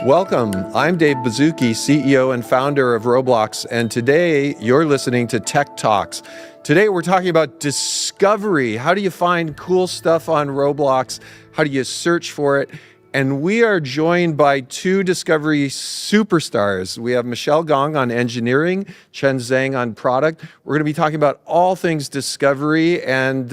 Welcome. I'm Dave Baszucki, CEO and founder of ROBLOX, and today you're listening to Tech Talks. Today we're talking about discovery. How do you find cool stuff on ROBLOX? How do you search for it? And we are joined by two discovery superstars. We have Michelle Gong on engineering, Chen Zhang on product. We're going to be talking about all things discovery, and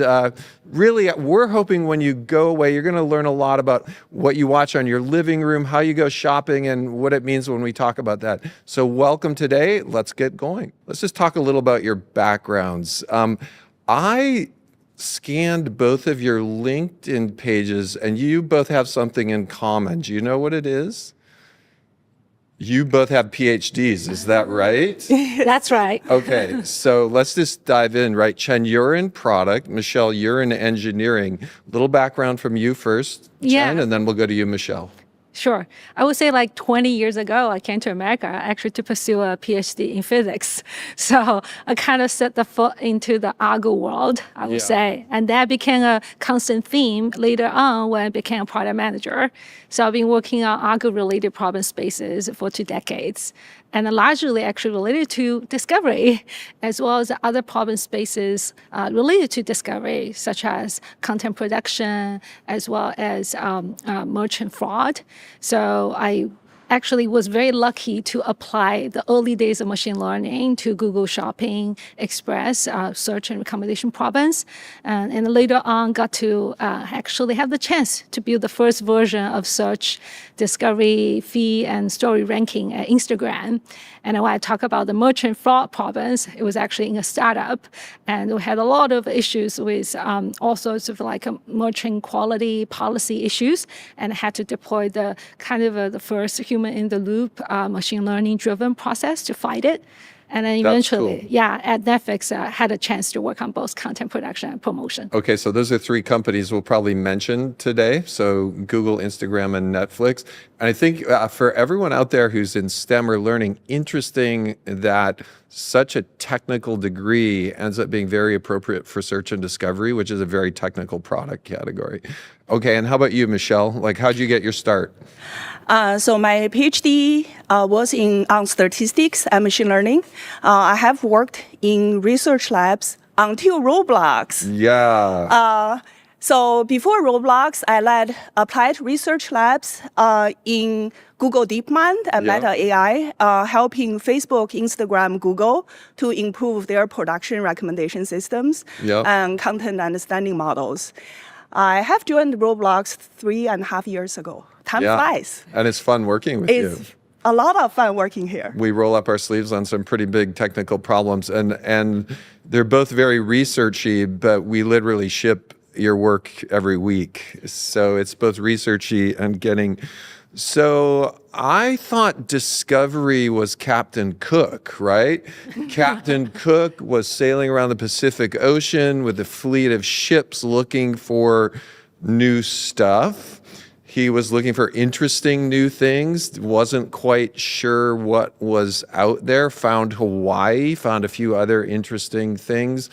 really we're hoping when you go away, you're going to learn a lot about what you watch on your living room, how you go shopping, and what it means when we talk about that. So welcome today. Let's get going. Let's just talk a little about your backgrounds. I scanned both of your LinkedIn pages, and you both have something in common. Do you know what it is? You both have PhDs, is that right? That's right. Okay, so let's just dive in, right? Chen, you're in product. Michelle, you're in engineering. Little background from you first, Chen, and then we'll go to you, Michelle. Sure. I would say like 20 years ago, I came to America actually to pursue a PhD in physics. So I kind of set the foot into the algo world, I would say. And that became a constant theme later on when I became a product manager. So I've been working on algo-related problem spaces for 2 decades. And largely actually related to discovery, as well as other problem spaces related to discovery, such as content production, as well as merchant fraud. So I actually was very lucky to apply the early days of machine learning to Google Shopping, Express, search and recommendation problems. And later on got to actually have the chance to build the first version of search, discovery, feed, and story ranking at Instagram. And when I talk about the merchant fraud problems, it was actually in a startup. And we had a lot of issues with all sorts of like merchant quality policy issues, and had to deploy the kind of the first human-in-the-loop machine learning-driven process to fight it. And then eventually, at Netflix, had a chance to work on both content production and promotion. Okay, so those are 3 companies we'll probably mention today. So Google, Instagram, and Netflix. And I think for everyone out there who's in STEM or learning, interesting that such a technical degree ends up being very appropriate for search and discovery, which is a very technical product category. Okay, and how about you, Michelle? Like, how'd you get your start? So my PhD was on statistics and machine learning. I have worked in research labs until ROBLOX. Yeah. So before ROBLOX, I led applied research labs in Google DeepMind and Meta AI, helping Facebook, Instagram, Google to improve their production recommendation systems and content understanding models. I have joined ROBLOX 3.5 years ago. Time flies. And it's fun working with you. It's a lot of fun working here. We roll up our sleeves on some pretty big technical problems, and they're both very researchy, but we literally ship your work every week. So it's both researchy and getting... So I thought discovery was Captain Cook, right? Captain Cook was sailing around the Pacific Ocean with a fleet of ships looking for new stuff. He was looking for interesting new things, wasn't quite sure what was out there, found Hawaii, found a few other interesting things.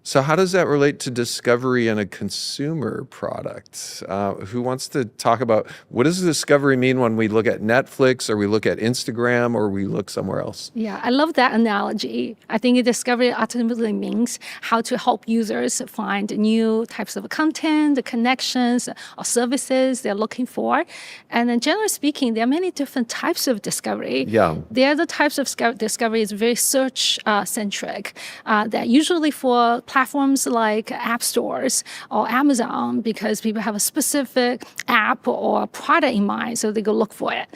So how does that relate to discovery in a consumer product? Who wants to talk about what does discovery mean when we look at Netflix or we look at Instagram or we look somewhere else? Yeah, I love that analogy. I think discovery ultimately means how to help users find new types of content, connections, or services they're looking for. And then generally speaking, there are many different types of discovery. Yeah. There are the types of discovery is very search-centric that usually for platforms like app stores or Amazon, because people have a specific app or product in mind, so they go look for it.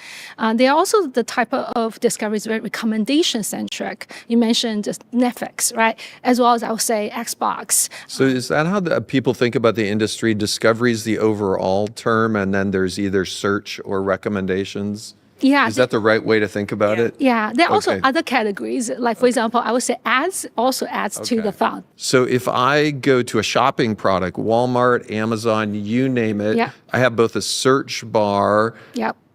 They are also the type of discovery is very recommendation-centric. You mentioned Netflix, right? As well as I would say Xbox. So is that how people think about the industry? Discovery is the overall term, and then there's either search or recommendations? Yeah. Is that the right way to think about it? Yeah, there are also other categories. Like, for example, I would say ads also adds to the fun. So if I go to a shopping product, Walmart, Amazon, you name it, I have both a search bar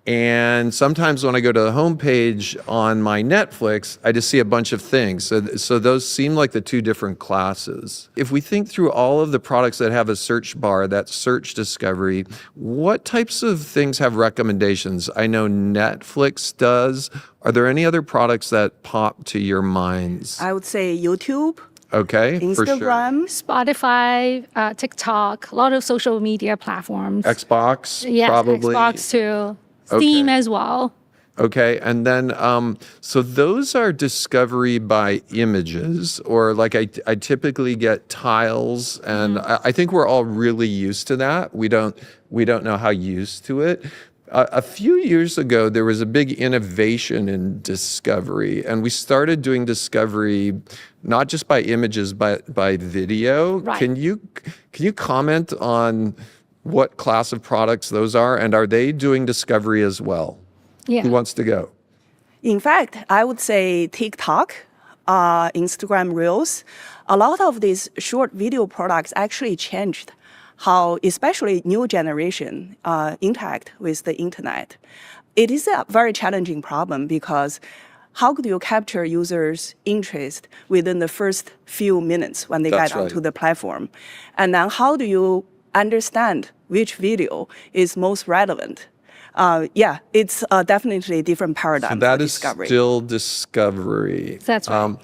And sometimes when I go to the homepage on my Netflix, I just see a bunch of things. So those seem like the two different classes. If we think through all of the products that have a search bar, that search discovery, what types of things have recommendations? I know Netflix does. Are there any other products that pop to your minds? I would say YouTube. Okay, for sure. Instagram, Spotify, TikTok, a lot of social media platforms. Xbox, Yes, probably. Xbox too. Steam Okay. as well. Okay, and then so those are discovery by images, or like I typically get tiles, and I think we're all really used to that. We don't know how used to it. A few years ago, there was a big innovation in discovery, and we started doing discovery not just by images, but by video. Right. Can you comment on what class of products those are, and are they doing discovery as well? Yeah. Who wants to go? in fact, I would say TikTok, Instagram Reels, a lot of these short video products actually changed how, especially new generation, interact with the internet. It is a very challenging problem because how could you capture users' interest within the first few minutes when they That's get onto right. the platform? And then how do you understand which video is most relevant? Yeah, it's definitely a different paradigm So that for is discovery. still discovery. That's right.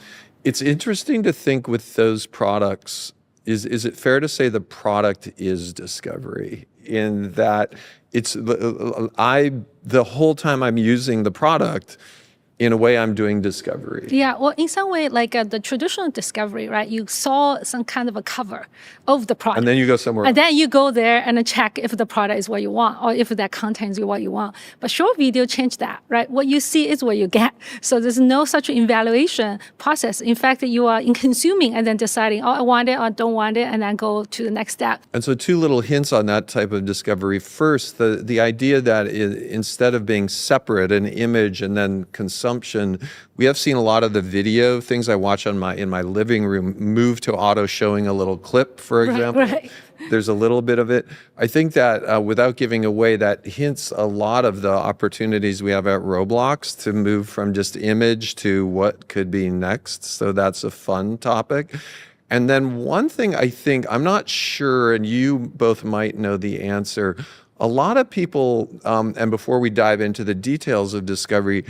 It's interesting to think with those products, is it fair to say the product is discovery in that it's, the whole time I'm using the product, in a way I'm doing discovery. Yeah, well, in some way, like the traditional discovery, right? You saw some kind of a cover of the product. And then you go somewhere And else. then you go there and check if the product is what you want or if that content is what you want. But short video changed that, right? What you see is what you get. So there's no such evaluation process. In fact, you are in consuming and then deciding, oh, I want it or don't want it, and then go to the next step. And so two little hints on that type of discovery. First, the idea that instead of being separate, an image and then consumption, we have seen a lot of the video things I watch in my living room move to auto showing a little clip, for example. right. There's a little bit of it. I think that without giving away, that hints a lot of the opportunities we have at Roblox to move from just image to what could be next. So that's a fun topic. And then one thing I think, I'm not sure, and you both might know the answer, a lot of people, and before we dive into the details of discovery,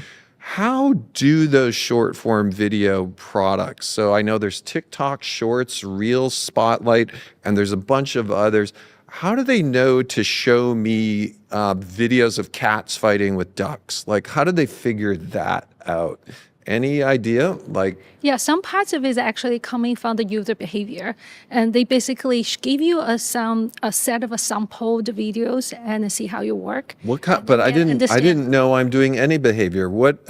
how do those short form video products? So I know there's TikTok Shorts, Reels, Spotlight, and there's a bunch of others. How do they know to show me videos of cats fighting with ducks? Like, how do they figure that out? Any idea? Like, Yeah, some parts of it is actually coming from the user behavior. And they basically give you a set of sampled videos and see how you work. what kind? But I didn't know I'm doing any behavior. What?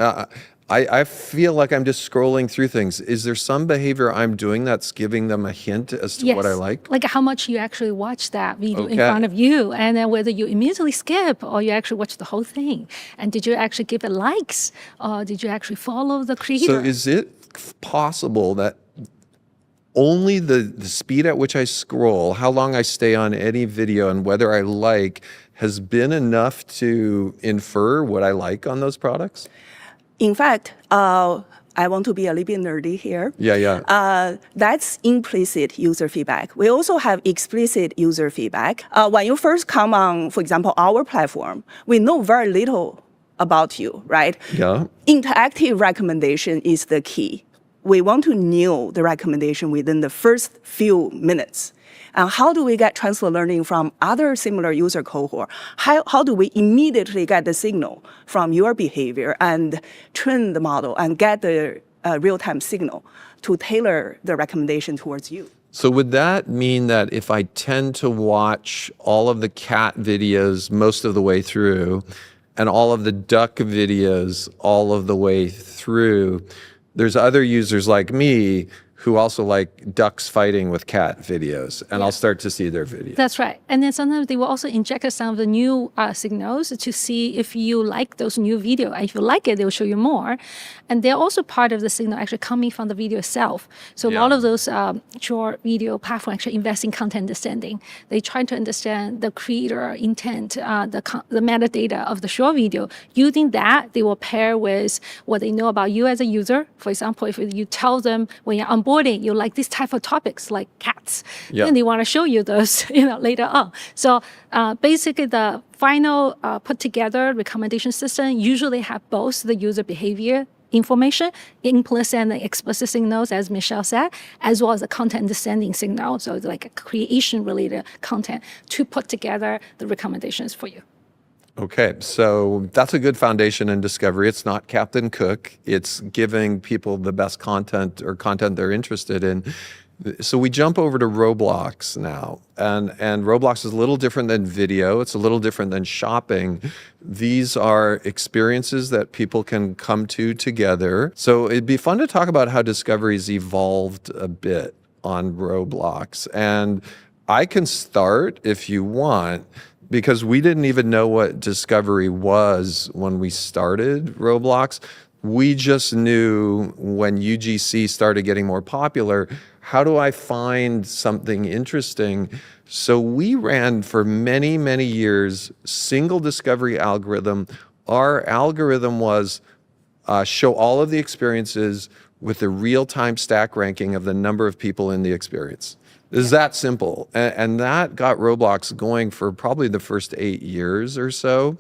I feel like I'm just scrolling through things. Is there some behavior I'm doing that's giving them a hint as to what I like? Like how much you actually watch that video in Okay. front of you, and then whether you immediately skip or you actually watch the whole thing. And did you actually give it likes, or did you actually follow the creator? So is it possible that only the speed at which I scroll, how long I stay on any video, and whether I like has been enough to infer what I like on those products? In fact, I want to be a little bit nerdy here. Yeah. That's implicit user feedback. We also have explicit user feedback. When you first come on, for example, our platform, we know very little about you, right? Yeah. Interactive recommendation is the key. We want to know the recommendation within the first few minutes. And how do we get transfer learning from other similar user cohort? How do we immediately get the signal from your behavior and train the model and get the real-time signal to tailor the recommendation towards you? So would that mean that if I tend to watch all of the cat videos most of the way through and all of the duck videos all of the way through, there's other users like me who also like ducks fighting with cat videos, and I'll start to see their videos. That's right. And then sometimes they will also inject some of the new signals to see if you like those new video. And if you like it, they will show you more. And they're also part of the signal actually coming from the video itself. So a lot of those short video platforms actually invest in content understanding. They try to understand the creator intent, the metadata of the short video. Using that, they will pair with what they know about you as a user. For example, if you tell them when you're onboarding, you like this type of topics like cats, then they want to show you those later on. So basically the final put together recommendation system usually have both the user behavior information, implicit and explicit signals, as Michelle said, as well as the content understanding signal. So it's like a creation-related content to put together the recommendations for you. Okay, so that's a good foundation in discovery. It's not Captain Cook. It's giving people the best content or content they're interested in. So we jump over to ROBLOX now, and ROBLOX is a little different than video. It's a little different than shopping. These are experiences that people can come to together. So it'd be fun to talk about how discovery's evolved a bit on ROBLOX. And I can start if you want, because we didn't even know what discovery was when we started ROBLOX. We just knew when UGC started getting more popular, how do I find something interesting? So we ran for many, many years, single discovery algorithm. Our algorithm was show all of the experiences with the real-time stack ranking of the number of people in the experience. It's that simple. And that got ROBLOX going for probably the first 8 years or so.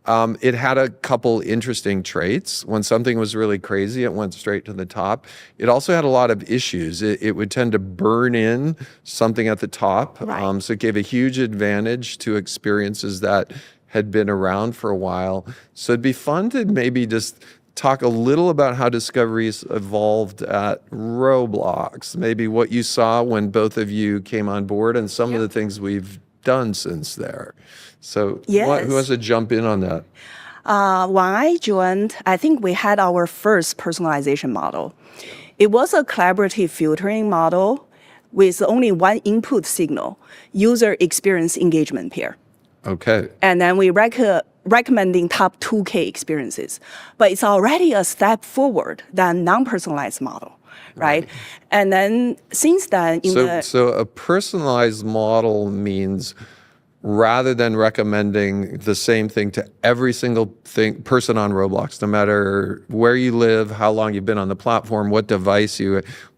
It had a couple interesting traits. When something was really crazy, it went straight to the top. It also had a lot of issues. It would tend to burn in something at the top. Right. So it gave a huge advantage to experiences that had been around for a while. So it'd be fun to maybe just talk a little about how discoveries evolved at ROBLOX, maybe what you saw when both of you came on board and some of the things we've done since there. So who wants to jump in on that? When I joined, I think we had our first personalization model. It was a collaborative filtering model with only one input signal, user experience engagement pair. Okay. And then we recommending top 2K experiences. But it's already a step forward than non-personalized model, right? And then since then, So a personalized model means rather than recommending the same thing to every single person on ROBLOX, no matter where you live, how long you've been on the platform, what device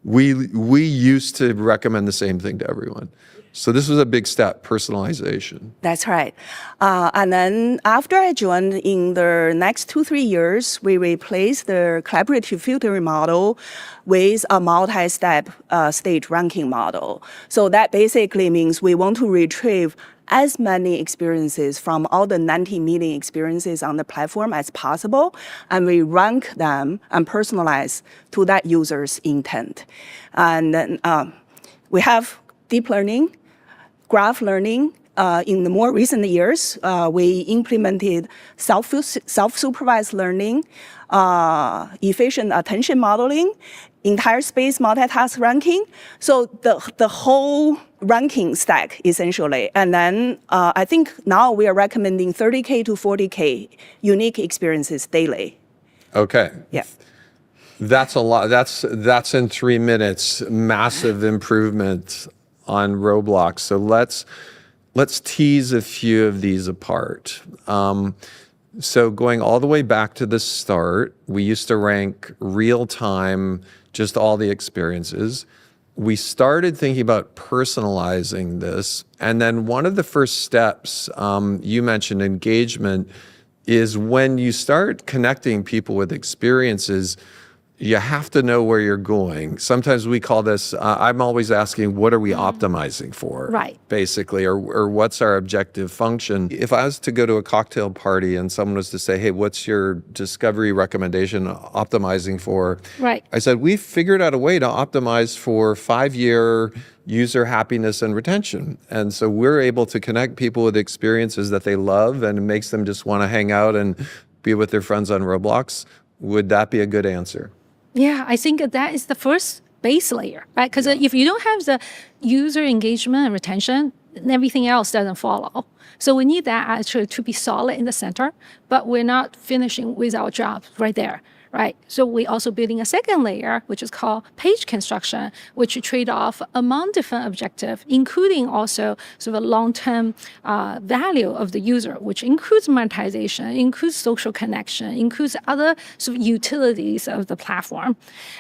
we used to recommend the same thing to everyone. So this was a big step, personalization. That's right. And then after I joined, in the next 2-3 years, we replaced the collaborative filtering model with a multi-step stage ranking model. So that basically means we want to retrieve as many experiences from all the 90 million experiences on the platform as possible, and we rank them and personalize to that user's intent. And then we have deep learning, graph learning. In the more recent years, we implemented self-supervised learning, efficient attention modeling, entire space multitask ranking. So the whole ranking stack, essentially. And then I think now we are recommending 30K to 40K unique experiences daily. Okay. Yeah. That's a lot. That's in 3 minutes. Massive improvement on ROBLOX. So let's tease a few of these apart. So going all the way back to the start, we used to rank real time, just all the experiences. We started thinking about personalizing this. And then one of the first steps, you mentioned engagement, is when you start connecting people with experiences, you have to know where you're going. Sometimes we call this, I'm always asking, what are we optimizing for? Right. Basically, or what's our objective function? If I was to go to a cocktail party and someone was to say, hey, what's your discovery recommendation optimizing for? Right. I said, we figured out a way to optimize for 5-year user happiness and retention. And so we're able to connect people with experiences that they love, and it makes them just want to hang out and be with their friends on ROBLOX. Would that be a good answer? Yeah, I think that is the first base layer, right? Because if you don't have the user engagement and retention, everything else doesn't follow. So we need that actually to be solid in the center, but we're not finishing with our job right there. Right. So we're also building a second layer, which is called page construction, which trade off among different objectives, including also sort of a long-term value of the user, which includes monetization, includes social connection, includes other sort of utilities of the platform.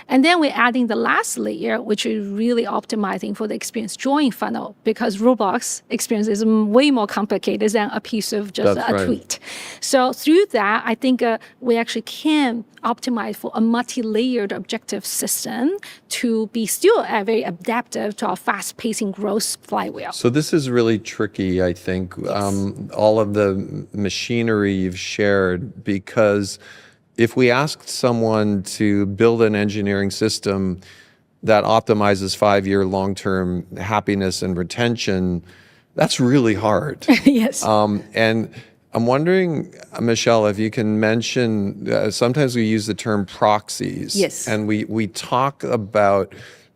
And then we're adding the last layer, which is really optimizing for the experience join funnel, because Roblox experience is way more complicated than a piece of just a tweet. So through that, I think we actually can optimize for a multi-layered objective system to be still very adaptive to our fast-pacing growth flywheel. So this is really tricky, I think, all of the machinery you've shared, because if we asked someone to build an engineering system that optimizes 5-year long-term happiness and retention, that's really hard. Yes. And I'm wondering, Michelle, if you can mention, sometimes we use the term proxies. Yes. And we talk about,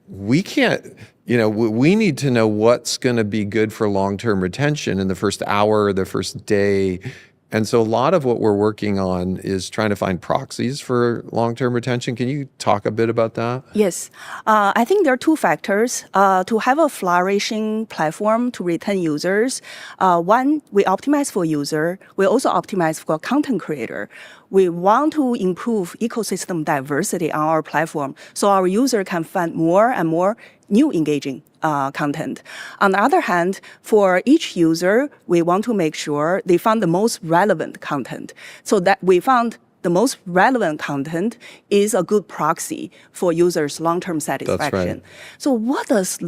we can't, we need to know what's going to be good for long-term retention in the first hour or the first day. And so a lot of what we're working on is trying to find proxies for long-term retention. Can you talk a bit about that? Yes. I think there are two factors. To have a flourishing platform to retain users, one, we optimize for user. We also optimize for content creator. We want to improve ecosystem diversity on our platform so our user can find more and more new engaging content. On the other hand, for each user, we want to make sure they find the most relevant content, so that we found the most relevant content is a good proxy for users' long-term satisfaction. That's right. So what does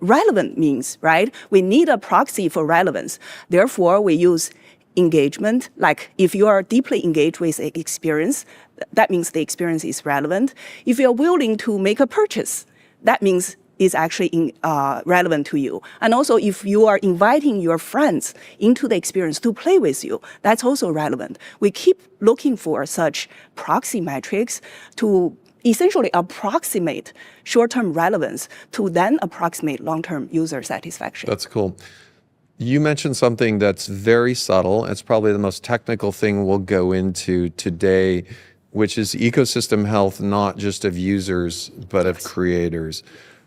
relevant means, right? We need a proxy for relevance. Therefore, we use engagement. Like if you are deeply engaged with an experience, that means the experience is relevant. If you're willing to make a purchase, that means is actually relevant to you. And also, if you are inviting your friends into the experience to play with you, that's also relevant. We keep looking for such proxy metrics to essentially approximate short-term relevance to then approximate long-term user satisfaction. That's cool. You mentioned something that's very subtle. It's probably the most technical thing we'll go into today, which is ecosystem health, not just of users, but of creators.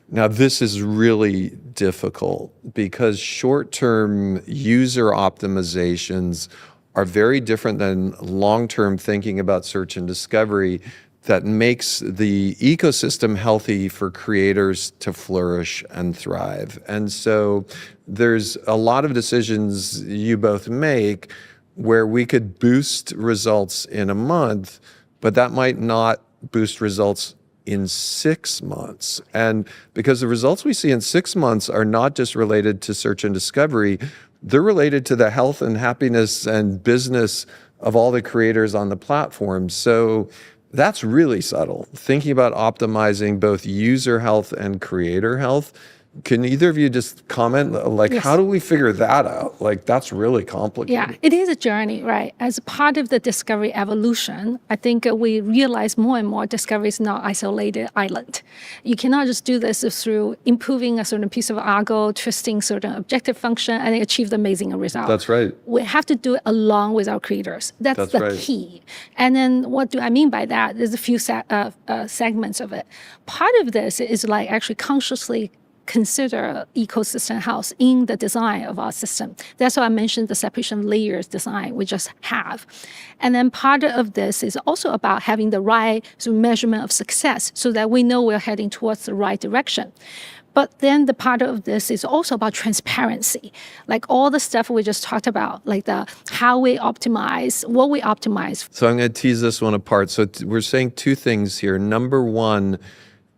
Now, this is really difficult because short-term user optimizations are very different than long-term thinking about search and discovery that makes the ecosystem healthy for creators to flourish and thrive. And so there's a lot of decisions you both make where we could boost results in a month, but that might not boost results in 6 months. And because the results we see in 6 months are not just related to search and discovery, they're related to the health and happiness and business of all the creators on the platform. So that's really subtle. Thinking about optimizing both user health and creator health. Can either of you just comment, like, Yes. how do we figure that out? Like, that's really complicated. Yeah, it is a journey, right? As part of the discovery evolution, I think we realize more and more discovery is not isolated island. You cannot just do this through improving a certain piece of algo, twisting certain objective function, and achieve the amazing result. That's right. We have to do it along with our creators. That's the right. key. And then what do I mean by that? There's a few segments of it. Part of this is like actually consciously consider ecosystem health in the design of our system. That's why I mentioned the separation layers design we just have. And then part of this is also about having the right measurement of success so that we know we're heading towards the right direction. But then the part of this is also about transparency, like all the stuff we just talked about, like the how we optimize, what we optimize. So I'm going to tease this one apart. So we're saying two things here. Number one,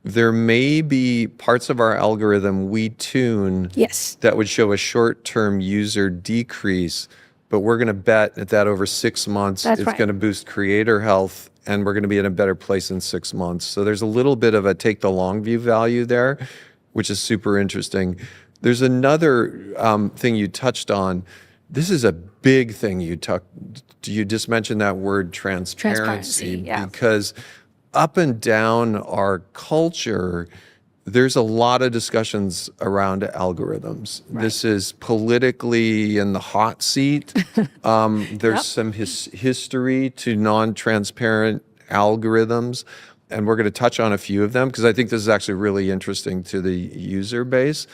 there may be parts of our algorithm we tune Yes. that would show a short-term user decrease, but we're going to bet that over 6 months, That's it's right. going to boost creator health and we're going to be in a better place in 6 months. So there's a little bit of a take the long view value there, which is super interesting. There's another thing you touched on. This is a big thing you just mentioned that word transparency. Yeah. Because up and down our culture, there's a lot of discussions around algorithms. Right. This is politically in the hot seat. There's some history to non-transparent algorithms, and we're going to touch on a few of them because I think this is actually really interesting to the user base.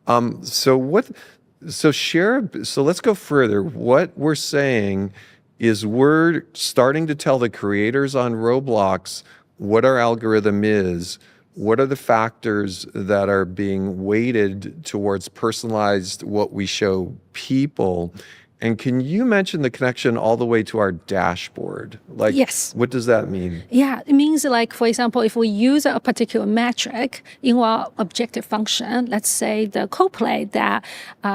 So let's go further. What we're saying is we're starting to tell the creators on Roblox what our algorithm is, what are the factors that are being weighted towards personalized what we show people. And can you mention the connection all the way to our dashboard? Like, yes. What does that mean? Yeah, it means like, for example, if we use a particular metric in our objective function, let's say the co-play that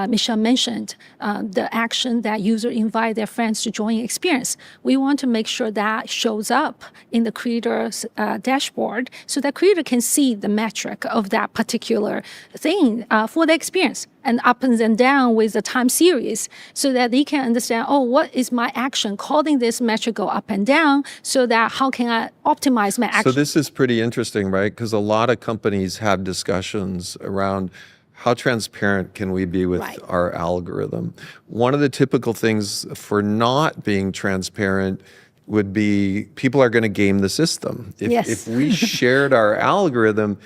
Michelle mentioned, the action that user invite their friends to join experience, we want to make sure that shows up in the creator's dashboard so that creator can see the metric of that particular thing for the experience, and up and down with the time series so that they can understand, oh, what is my action causing this metric go up and down, so that how can I optimize my action? So this is pretty interesting, right? Because a lot of companies have discussions around how transparent can we be with our algorithm. One of the typical things for not being transparent would be people are going to game the system. If we shared our algorithm,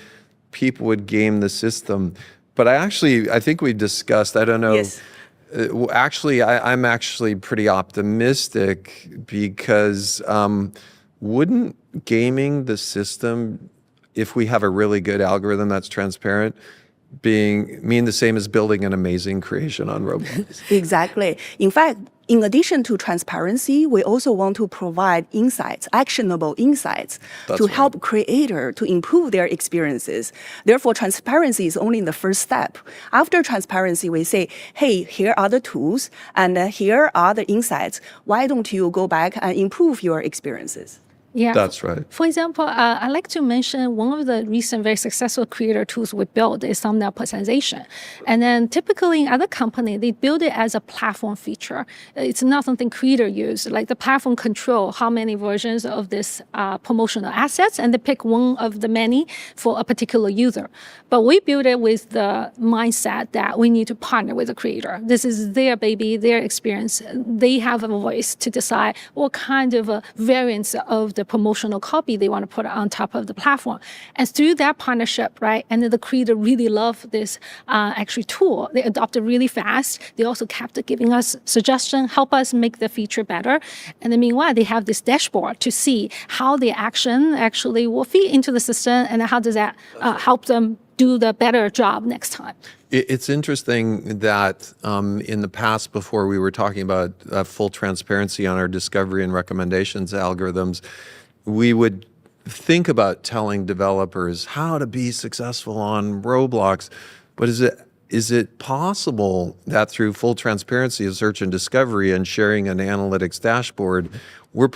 people would game the system. But I think we discussed, I don't know. Yes. I'm actually pretty optimistic because wouldn't gaming the system, if we have a really good algorithm that's transparent, mean the same as building an amazing creation on Roblox? Exactly. In fact, in addition to transparency, we also want to provide insights, actionable insights, to help creator to improve their experiences. Therefore, transparency is only the first step. After transparency, we say, hey, here are the tools, and here are the insights. Why don't you go back and improve your experiences? Yeah, that's right. For example, I like to mention one of the recent very successful creator tools we built is thumbnail personalization. And then typically in other companies, they build it as a platform feature. It's not something creator use. Like the platform control how many versions of this promotional assets, and they pick one of the many for a particular user. But we build it with the mindset that we need to partner with the creator. This is their baby, their experience. They have a voice to decide what kind of variants of the promotional copy they want to put on top of the platform. And through that partnership, right, and the creator really loved this actually tool. They adopted really fast. They also kept giving us suggestions, help us make the feature better. And then meanwhile, they have this dashboard to see how the action actually will fit into the system, and how does that help them do the better job next time. It's interesting that in the past, before we were talking about full transparency on our discovery and recommendations algorithms, we would think about telling developers how to be successful on Roblox. But is it possible that through full transparency of search and discovery and sharing an analytics dashboard, we're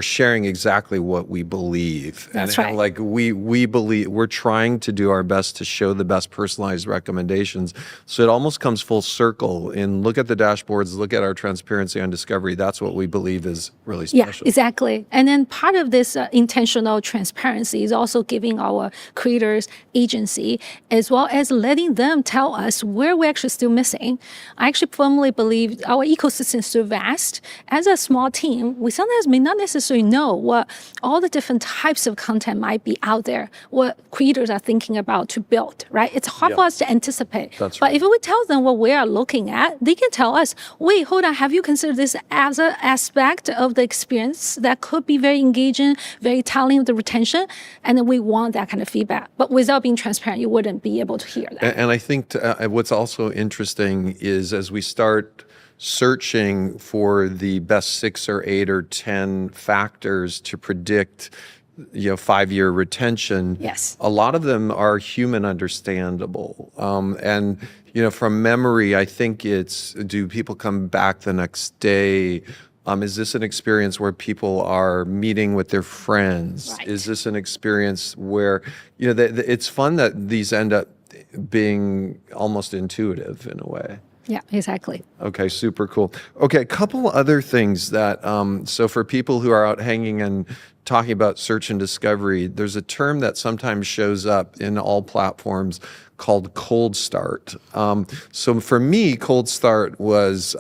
sharing exactly what we believe. That's right. Like we believe, we're trying to do our best to show the best personalized recommendations. So it almost comes full circle. And look at the dashboards, look at our transparency on discovery. That's what we believe is really special. Yeah, exactly. And then part of this intentional transparency is also giving our creators agency, as well as letting them tell us where we're actually still missing. I actually firmly believe our ecosystem is so vast. As a small team, we sometimes may not necessarily know what all the different types of content might be out there, what creators are thinking about to build, right? It's hard for us to anticipate. That's but right. if we tell them what we are looking at, they can tell us, wait, hold on, have you considered this as an aspect of the experience that could be very engaging, very telling of the retention? And then we want that kind of feedback. But without being transparent, you wouldn't be able to hear that. And I think what's also interesting is as we start searching for the best 6 or 8 or 10 factors to predict 5-year retention. Yes. A lot of them are human understandable. And from memory, I think it's, do people come back the next day? Is this an experience where people are meeting with their friends? Right. Is this an experience where, it's fun that these end up being almost intuitive in a way? Yeah, exactly. Okay, super cool. Okay, a couple other things that, so for people who are out hanging and talking about search and discovery, there's a term that sometimes shows up in all platforms called cold start. So for me, cold start was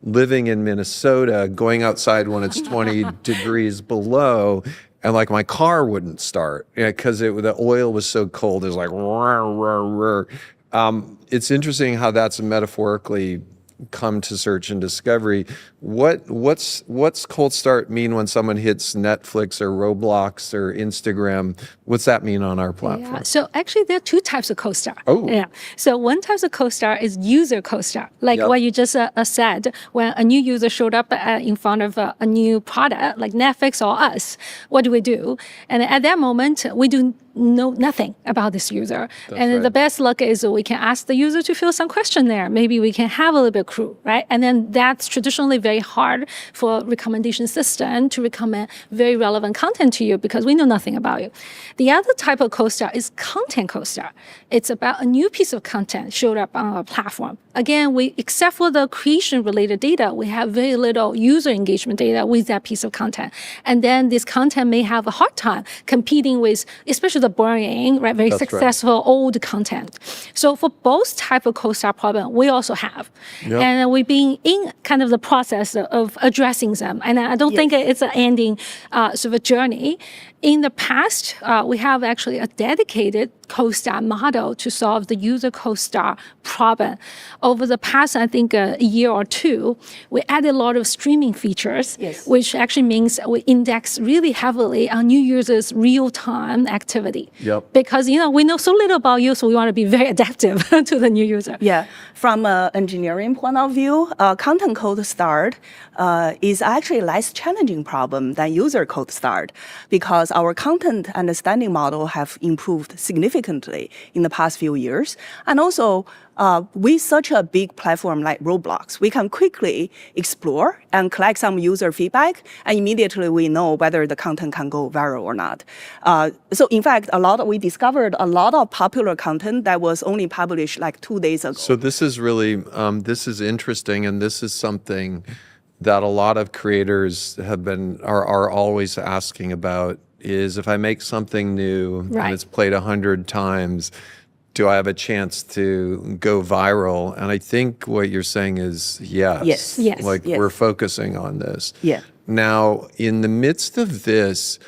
living in Minnesota, going outside when it's 20 degrees below, and like my car wouldn't start because the oil was so cold. It was like, rah, rah, rah. It's interesting how that's metaphorically come to search and discovery. What's cold start mean when someone hits Netflix or Roblox or Instagram? What's that mean on our platform? Yeah. So actually, there are two types of cold start. Oh. Yeah. So one type of cold start is user cold start, like Yep. what you just said. When a new user showed up in front of a new product, like Netflix or us, what do? And at that moment, we do know nothing about this user. And right. the best luck is we can ask the user to fill some question there. Maybe we can have a little bit of clue, right? And then that's traditionally very hard for recommendation system to recommend very relevant content to you because we know nothing about you. The other type of cold start is content cold start. It's about a new piece of content showed up on our platform. Again, except for the creation related data, we have very little user engagement data with that piece of content. And then this content may have a hard time competing with, especially the burning, right, very successful old content. So for both type of cold start problem, we also have. Yep. And we've been in kind of the process of addressing them. And I don't think it's an ending sort of a journey. In the past, we have actually a dedicated cold start model to solve the user cold start problem. Over the past, I think, a year or two, we added a lot of streaming features, which actually means we index really heavily on new users' real-time activity. Yep. Because, we know so little about you, so we want to be very adaptive to the new user. Yeah, from an engineering point of view, content cold start is actually a less challenging problem than user cold start because our content understanding model have improved significantly in the past few years. And also, with such a big platform like ROBLOX, we can quickly explore and collect some user feedback, and immediately we know whether the content can go viral or not. So in fact, we discovered a lot of popular content that was only published like 2 days ago. So this is really, this is interesting, and this is something that a lot of creators are always asking about, is if I make something new and it's played 100 times, do I have a chance to go viral? And I think what you're saying is yes. Yes. Like we're focusing on this. Yeah. Now, in the midst of this,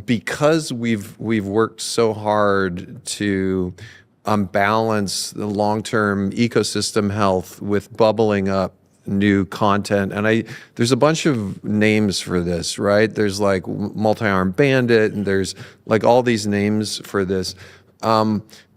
because we've worked so hard to balance the long-term ecosystem health with bubbling up new content, and there's a bunch of names for this, right? There's like multi-armed bandit, and there's like all these names for this.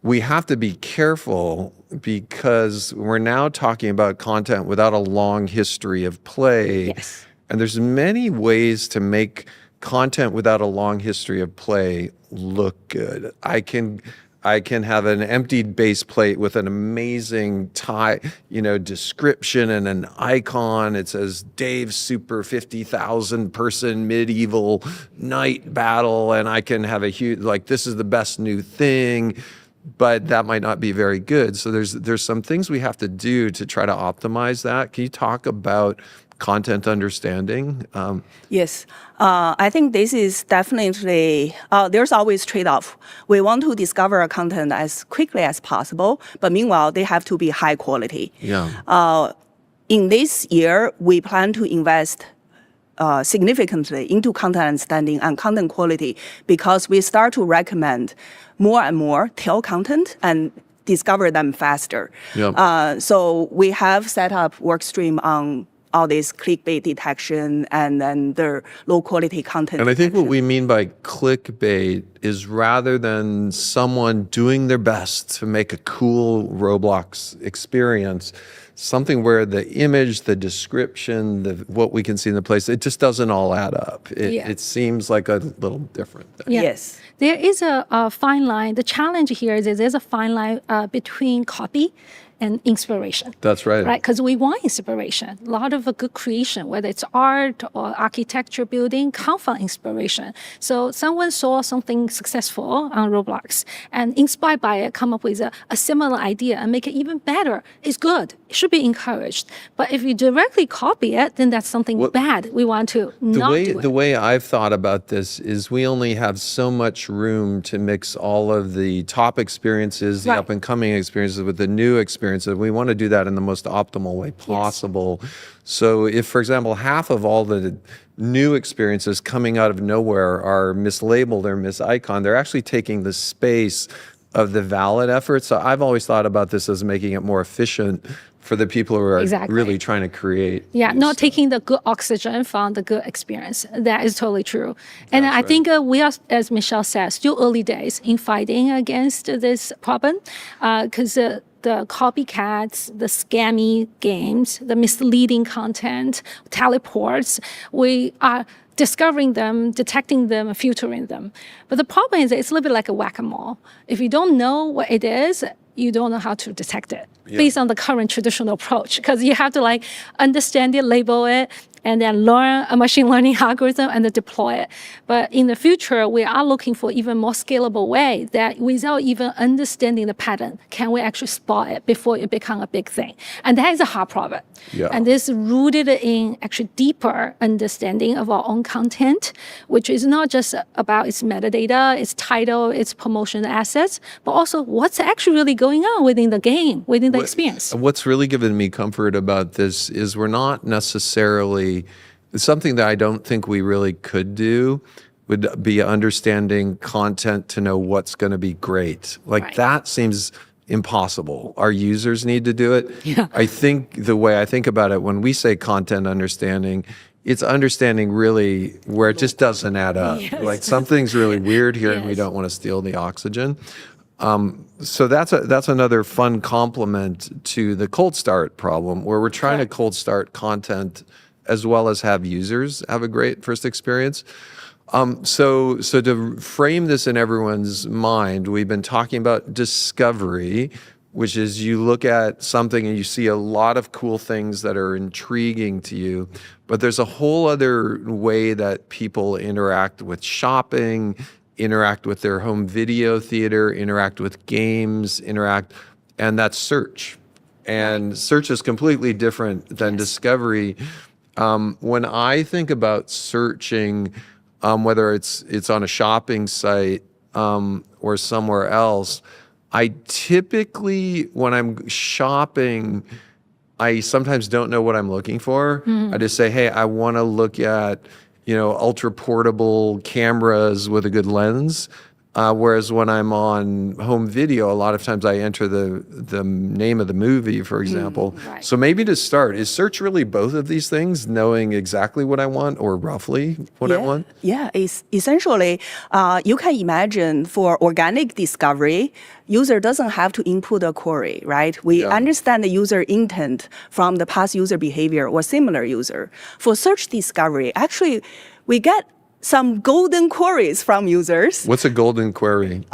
We have to be careful because we're now talking about content without a long history of play. Yes. And there's many ways to make content without a long history of play look good. I can have an emptied base plate with an amazing description and an icon. It says Dave's Super 50,000 person medieval night battle, and I can have a huge, like, this is the best new thing, but that might not be very good. So there's some things we have to do to try to optimize that. Can you talk about content understanding? Yes, I think this is definitely, there's always trade-off. We want to discover a content as quickly as possible, but meanwhile, they have to be high quality. Yeah. In this year, we plan to invest significantly into content understanding and content quality because we start to recommend more and more tail content and discover them faster. Yep. So we have set up work stream on all this clickbait detection and then the low quality content. And I think detection. what we mean by clickbait is rather than someone doing their best to make a cool Roblox experience, something where the image, the description, what we can see in the place, it just doesn't all add up. It seems like a little different. Yeah. Yes. There is a fine line. The challenge here is there's a fine line between copy and inspiration. That's right. Right, because we want inspiration. A lot of a good creation, whether it's art or architecture building, come from inspiration. So someone saw something successful on Roblox and inspired by it, come up with a similar idea and make it even better. It's good. It should be encouraged. But if you directly copy it, then that's something bad. We want to not do it. The way I've thought about this is we only have so much room to mix all of the top experiences, the up and coming experiences with the new experiences. We want to do that in the most optimal way possible. Yes. So if, for example, half of all the new experiences coming out of nowhere are mislabeled or misiconed, they're actually taking the space of the valid effort. So I've always thought about this as making it more efficient for the people who are really trying to create. Yeah, not taking the good oxygen from the good experience. That is totally true. And I think we are, as Michelle said, still early days in fighting against this problem because the copycats, the scammy games, the misleading content, teleports, we are discovering them, detecting them, and filtering them. But the problem is it's a little bit like a whack-a-mole. If you don't know what it is, you don't know how to detect it based on the current traditional approach, because you have to like understand it, label it, and then learn a machine learning algorithm and then deploy it. But in the future, we are looking for even more scalable way that without even understanding the pattern, can we actually spot it before it becomes a big thing? And that is a hard problem. Yeah. And this is rooted in actually deeper understanding of our own content, which is not just about its metadata, its title, its promotion assets, but also what's actually really going on within the game, within the experience. What's really given me comfort about this is we're not necessarily, something that I don't think we really could do would be understanding content to know what's going to be great. Like that seems impossible. Our users need to do it. Yeah. I think the way I think about it, when we say content understanding, it's understanding really where it just doesn't add up. Yes. Like something's really weird here and we don't want to steal the oxygen. So that's another fun complement to the cold start problem, where we're trying to cold start content as well as have users have a great first experience. So to frame this in everyone's mind, we've been talking about discovery, which is you look at something and you see a lot of cool things that are intriguing to you, but there's a whole other way that people interact with shopping, interact with their home video theater, interact with games, and that's search. And search is completely different than discovery. When I think about searching, whether it's on a shopping site or somewhere else, I typically, when I'm shopping, I sometimes don't know what I'm looking for. I just say, hey, I want to look at, ultra portable cameras with a good lens. Whereas when I'm on home video, a lot of times I enter the name of the movie, for example. So maybe to start, is search really both of these things, knowing exactly what I want or roughly what I want? Yeah, it's essentially, you can imagine for organic discovery, user doesn't have to input a query, right? We understand the user intent from the past user behavior or similar user. For search discovery, actually, we get some golden queries from users. What's a golden query?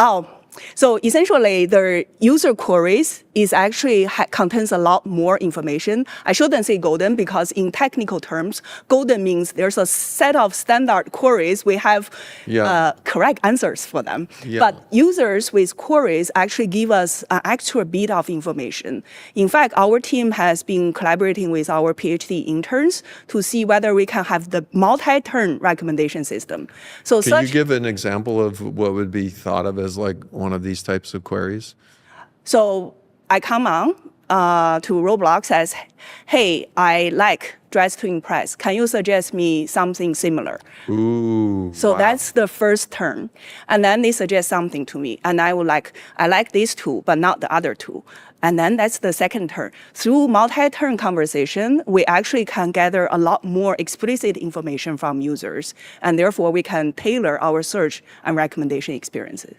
So essentially, the user queries is actually contains a lot more information. I shouldn't say golden because in technical terms, golden means there's a set of standard queries. We have correct answers for them. But users with queries actually give us an extra bit of information. In fact, our team has been collaborating with our PhD interns to see whether we can have the multi-turn recommendation system. So can you give an example of what would be thought of as like one of these types of queries? So I come on to Roblox as, hey, I like Dress to Impress. Can you suggest me something similar? Ooh, so that's the first turn. And then they suggest something to me. And I like these two, but not the other two. And then that's the second turn. Through multi-turn conversation, we actually can gather a lot more explicit information from users. And therefore, we can tailor our search and recommendation experiences.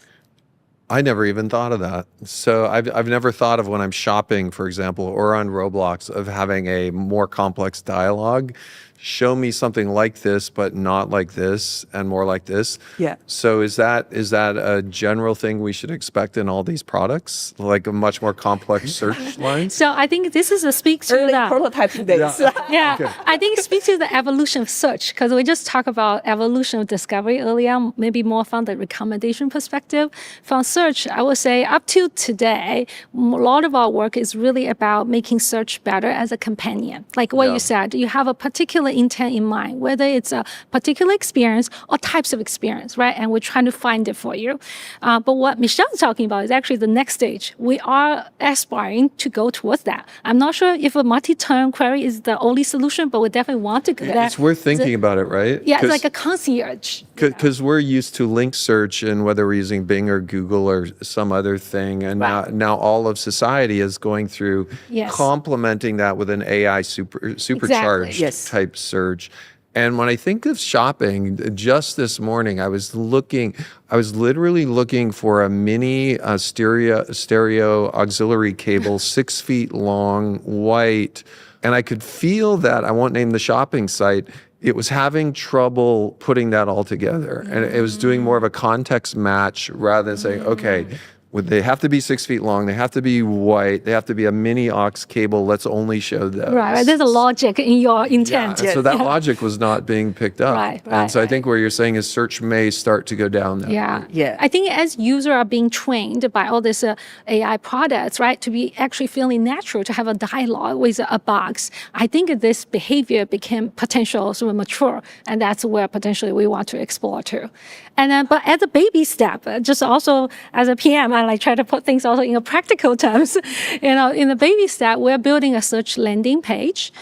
I never even thought of that. So I've never thought of when I'm shopping, for example, or on Roblox, of having a more complex dialogue show me something like this, but not like this, and more like this. Yeah. So is that a general thing we should expect in all these products, like a much more complex search line? So I think this is a speak to Early the prototyping days. yeah, Okay. I think it speaks to the evolution of search because we just talked about evolution of discovery earlier, maybe more from the recommendation perspective. From search, I would say up to today, a lot of our work is really about making search better as a companion. Like what Yeah. you said, you have a particular intent in mind, whether it's a particular experience or types of experience, right? And we're trying to find it for you. But what Michelle's talking about is actually the next stage. We are aspiring to go towards that. I'm not sure if a multi-term query is the only solution, but we definitely want to go there. It's worth thinking about it, right? Yeah, it's like a concierge. Because we're used to link search, and whether we're using Bing or Google or some other thing, and Right. now all of society is going through Yes. complementing that with an AI supercharged Yes. type search. And when I think of shopping, just this morning, I was literally looking for a mini stereo auxiliary cable, 6 feet long, white, and I could feel that, I won't name the shopping site, it was having trouble putting that all together. And it was doing more of a context match rather than saying, okay, they have to be 6 feet long, they have to be white, they have to be a mini aux cable, let's only show those. Right. There's a logic in your intent. And so that logic was not being picked up. Right, And so I right. think where you're saying is search may start to go down that Yeah. route. Yeah. I think as users are being trained by all these AI products, right, to be actually feeling natural, to have a dialogue with a box, I think this behavior became potential sort of mature, and that's where potentially we want to explore too. And then, but as a baby step, just also as a PM, I like try to put things also in a practical terms. In the baby step, we're building a search landing page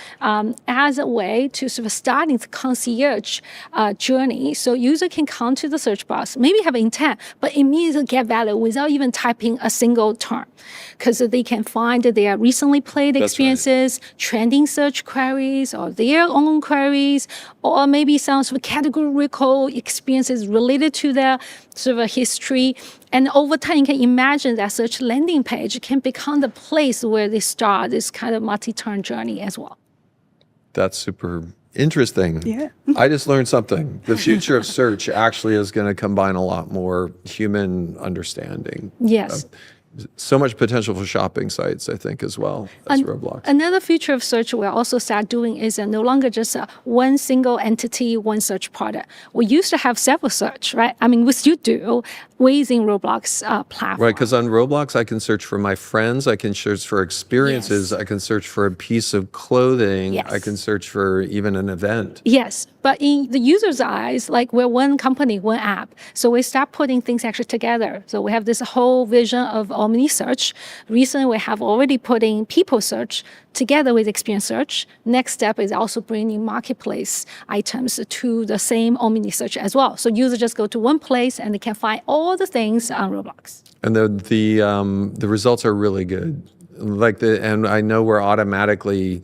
as a way to sort of starting the concierge journey. So user can come to the search box, maybe have intent, but immediately get value without even typing a single term, because they can find their recently played right. experiences, trending search queries, or their own queries, or maybe some sort of categorical experiences related to their sort of history. And over time, you can imagine that search landing page can become the place where they start this kind of multi-turn journey as well. That's super interesting. Yeah. I just learned something. The future of search actually is going to combine a lot more human understanding. Yes. So much potential for shopping sites, I think, as well as Roblox. Another feature of search we'll also start doing is no longer just one single entity, one search product. We used to have several search, right? I mean, we still do within Roblox platform. Right, because on Roblox, I can search for my friends, I can search for experiences, Yes. I can search for a piece of clothing, Yes. I can search for even an event. Yes, but in the user's eyes, like we're one company, one app. So we start putting things actually together. So we have this whole vision of omni search. Recently, we have already putting people search together with experience search. Next step is also bringing marketplace items to the same omni search as well. So users just go to one place and they can find all the things on Roblox. And the results are really good. And I know we're automatically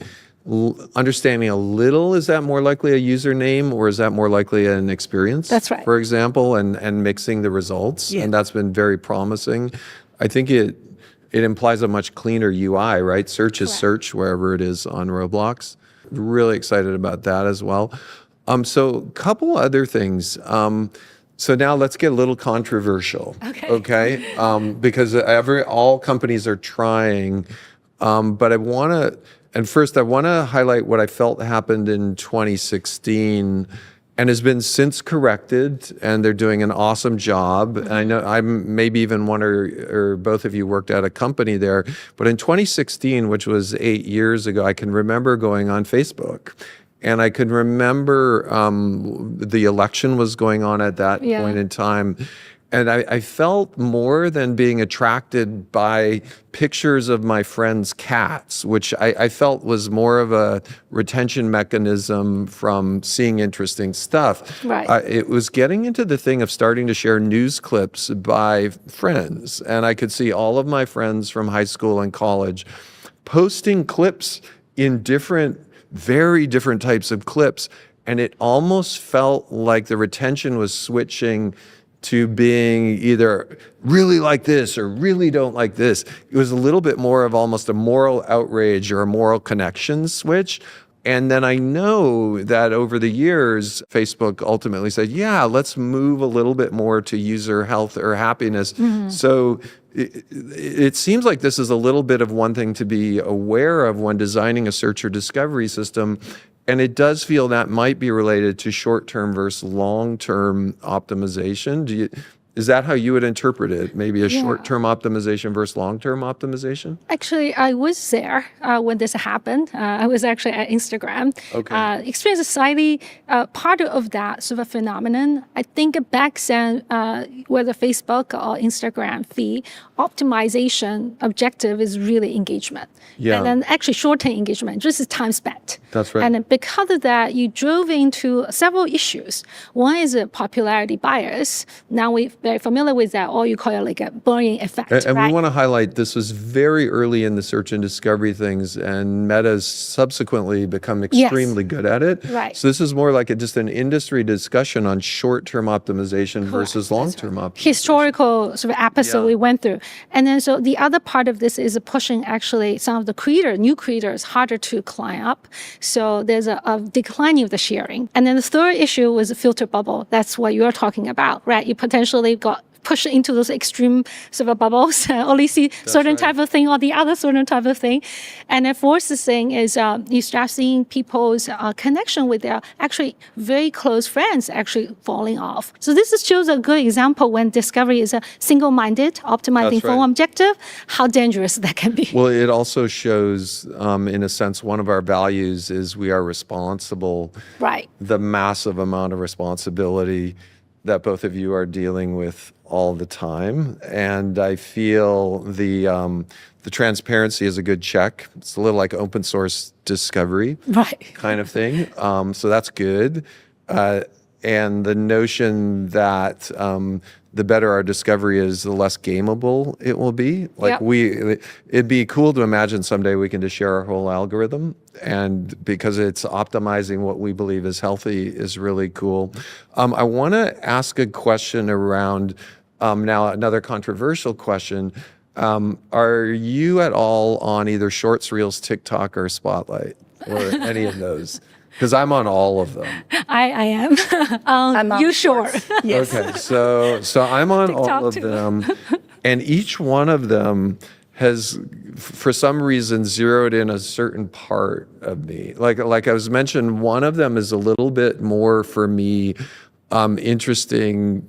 understanding a little, is that more likely a username or is that more likely an experience? That's right. For example, and mixing the results. Yeah. And that's been very promising. I think it implies a much cleaner UI, right? Search is Correct. search wherever it is on Roblox. Really excited about that as well. So a couple other things. So now let's get a little controversial. Okay? Because all companies are trying, but I want to highlight what I felt happened in 2016 and has been since corrected, and they're doing an awesome job. And I know I'm maybe even one or both of you worked at a company there, but in 2016, which was 8 years ago, I can remember going on Facebook. And I can remember the election was going on at that Yeah. point in time. And I felt more than being attracted by pictures of my friends' cats, which I felt was more of a retention mechanism from seeing interesting stuff. Right. It was getting into the thing of starting to share news clips by friends. And I could see all of my friends from high school and college posting clips in very different types of clips. And it almost felt like the retention was switching to being either really like this or really don't like this. It was a little bit more of almost a moral outrage or a moral connection switch. And then I know that over the years, Facebook ultimately said, yeah, let's move a little bit more to user health or happiness. So it seems like this is a little bit of one thing to be aware of when designing a search or discovery system. And it does feel that might be related to short-term versus long-term optimization. Is that how you would interpret it? Maybe a short-term optimization versus long-term optimization? Actually, I was there when this happened. I was actually at Instagram. Okay. Experienced slightly part of that sort of phenomenon. I think back then, whether Facebook or Instagram feed, optimization objective is really engagement. Yeah. And then actually short-term engagement, just is time spent. That's right. And because of that, you drove into several issues. One is a popularity bias. Now we're very familiar with that, or you call it like a bullying effect. And right? we want to highlight this was very early in the search and discovery things, and Meta's subsequently become extremely good at it. Right. So this is more like just an industry discussion on short-term optimization versus long-term optimization. Historical sort of episode we went through. And then so the other part of this is pushing actually some of the new creators harder to climb up. So there's a declining of the sharing. And then the third issue was a filter bubble. That's what you're talking about, right? You potentially got pushed into those extreme sort of bubbles, only see certain type of thing or the other certain type of thing. And the fourth thing is you start seeing people's connection with their actually very close friends actually falling off. So this shows a good example when discovery is a single-minded, optimizing for one objective, how dangerous that can be. Well, it also shows, in a sense, one of our values is we are responsible. Right. The massive amount of responsibility that both of you are dealing with all the time. And I feel the transparency is a good check. It's a little like open source discovery kind of thing. So that's good. And the notion that the better our discovery is, the less gameable it will be. Like it'd be cool to imagine someday we can just share our whole algorithm, and because it's optimizing what we believe is healthy is really cool. I want to ask a question around, now another controversial question. Are you at all on either Shorts, Reels, TikTok, or Spotlight, or any of those? Because I'm on all of them. I am. I'm on you sure? Yes. Okay, so I'm on TikTok all of too. them, and each one of them has, for some reason, zeroed in a certain part of me. Like I was mentioned, one of them is a little bit more for me interesting,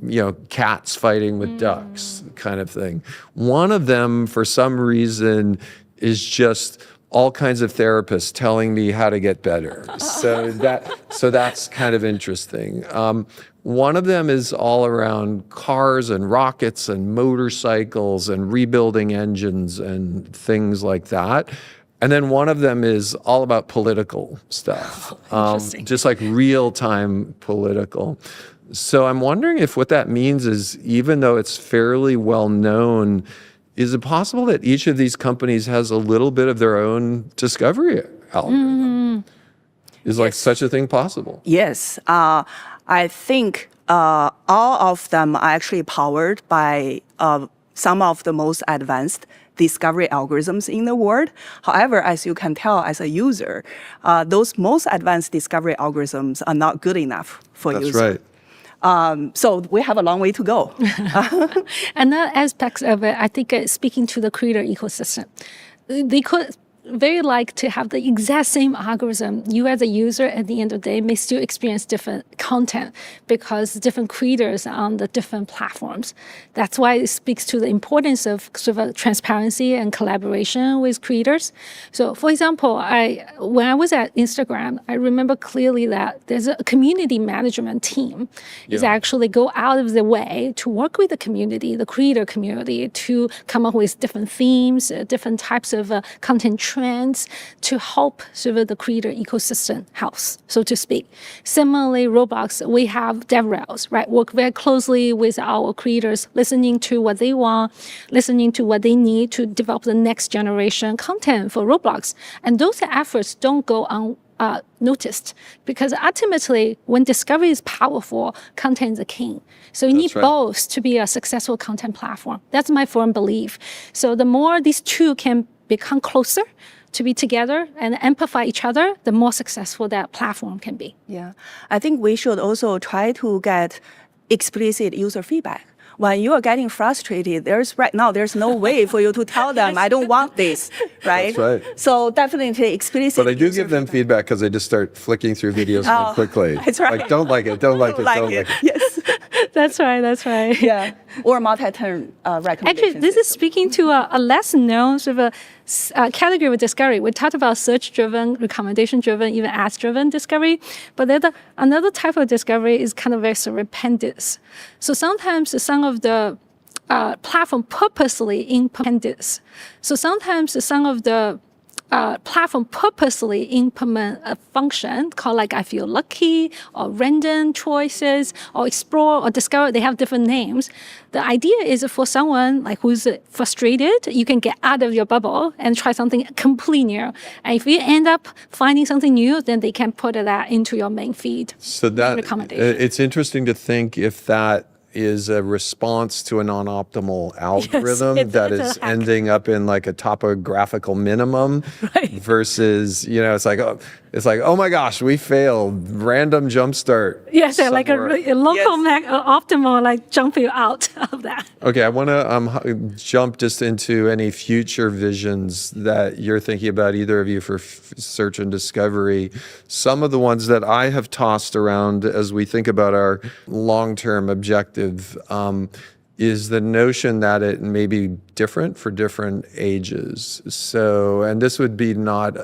cats fighting with ducks kind of thing. One of them, for some reason, is just all kinds of therapists telling me how to get better. So that's kind of interesting. One of them is all around cars and rockets and motorcycles and rebuilding engines and things like that. And then one of them is all about political stuff, just like real-time political. So I'm wondering if what that means is, even though it's fairly well known, is it possible that each of these companies has a little bit of their own discovery algorithm? Is like such a thing possible? Yes. I think all of them are actually powered by some of the most advanced discovery algorithms in the world. However, as you can tell as a user, those most advanced discovery algorithms are not good enough for users. That's right. So we have a long way to go. Another aspect of it, I think, speaking to the creator ecosystem, they could very like to have the exact same algorithm. You as a user at the end of the day may still experience different content because different creators are on the different platforms. That's why it speaks to the importance of sort of transparency and collaboration with creators. So for example, when I was at Instagram, I remember clearly that there's a community management team is actually go out of their way to work with the community, the creator community, to come up with different themes, different types of content trends to help sort of the creator ecosystem health, so to speak. Similarly, Roblox, we have DevRels, right? Work very closely with our creators, listening to what they want, listening to what they need to develop the next generation content for Roblox. And those efforts don't go unnoticed, because ultimately, when discovery is powerful, content is a king. So you need both to be a successful content platform. That's my firm belief. So the more these two can become closer, to be together and amplify each other, the more successful that platform can be. Yeah, I think we should also try to get explicit user feedback. When you are getting frustrated, right now there's no way for you to tell them, I don't want this, right? That's right. So definitely explicit. But I do give them feedback because I just start flicking through videos more quickly. That's right. Like, don't like it, don't like it, don't like it. Yes. That's right. Yeah. Or multi-turn recommendations. Actually, this is speaking to a less known sort of a category of discovery. We talked about search-driven, recommendation-driven, even ads-driven discovery. But then another type of discovery is kind of very serendipitous. So sometimes some of the platform purposely implement. So sometimes some of the platform purposely implement a function called like I feel lucky or random choices or explore or discover. They have different names. The idea is for someone like who's frustrated, you can get out of your bubble and try something completely new. And if you end up finding something new, then they can put that into your main feed. So that it's interesting to think if that is a response to a non-optimal algorithm that is ending up in like a topographical minimum versus, it's like, oh my gosh, we failed. Random jumpstart. Yes, like a local optimal, like jump you out of that. Okay, I want to jump just into any future visions that you're thinking about, either of you, for search and discovery. Some of the ones that I have tossed around as we think about our long-term objective is the notion that it may be different for different ages. So, and this would be not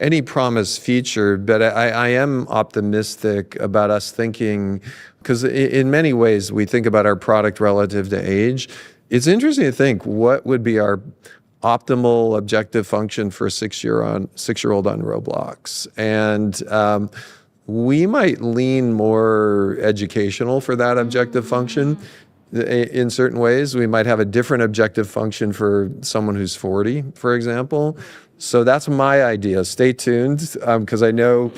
any promised feature, but I am optimistic about us thinking, because in many ways we think about our product relative to age. It's interesting to think what would be our optimal objective function for a 6-year-old on Roblox. And we might lean more educational for that objective function. In certain ways, we might have a different objective function for someone who's 40, for example. So that's my idea. Stay tuned, because I know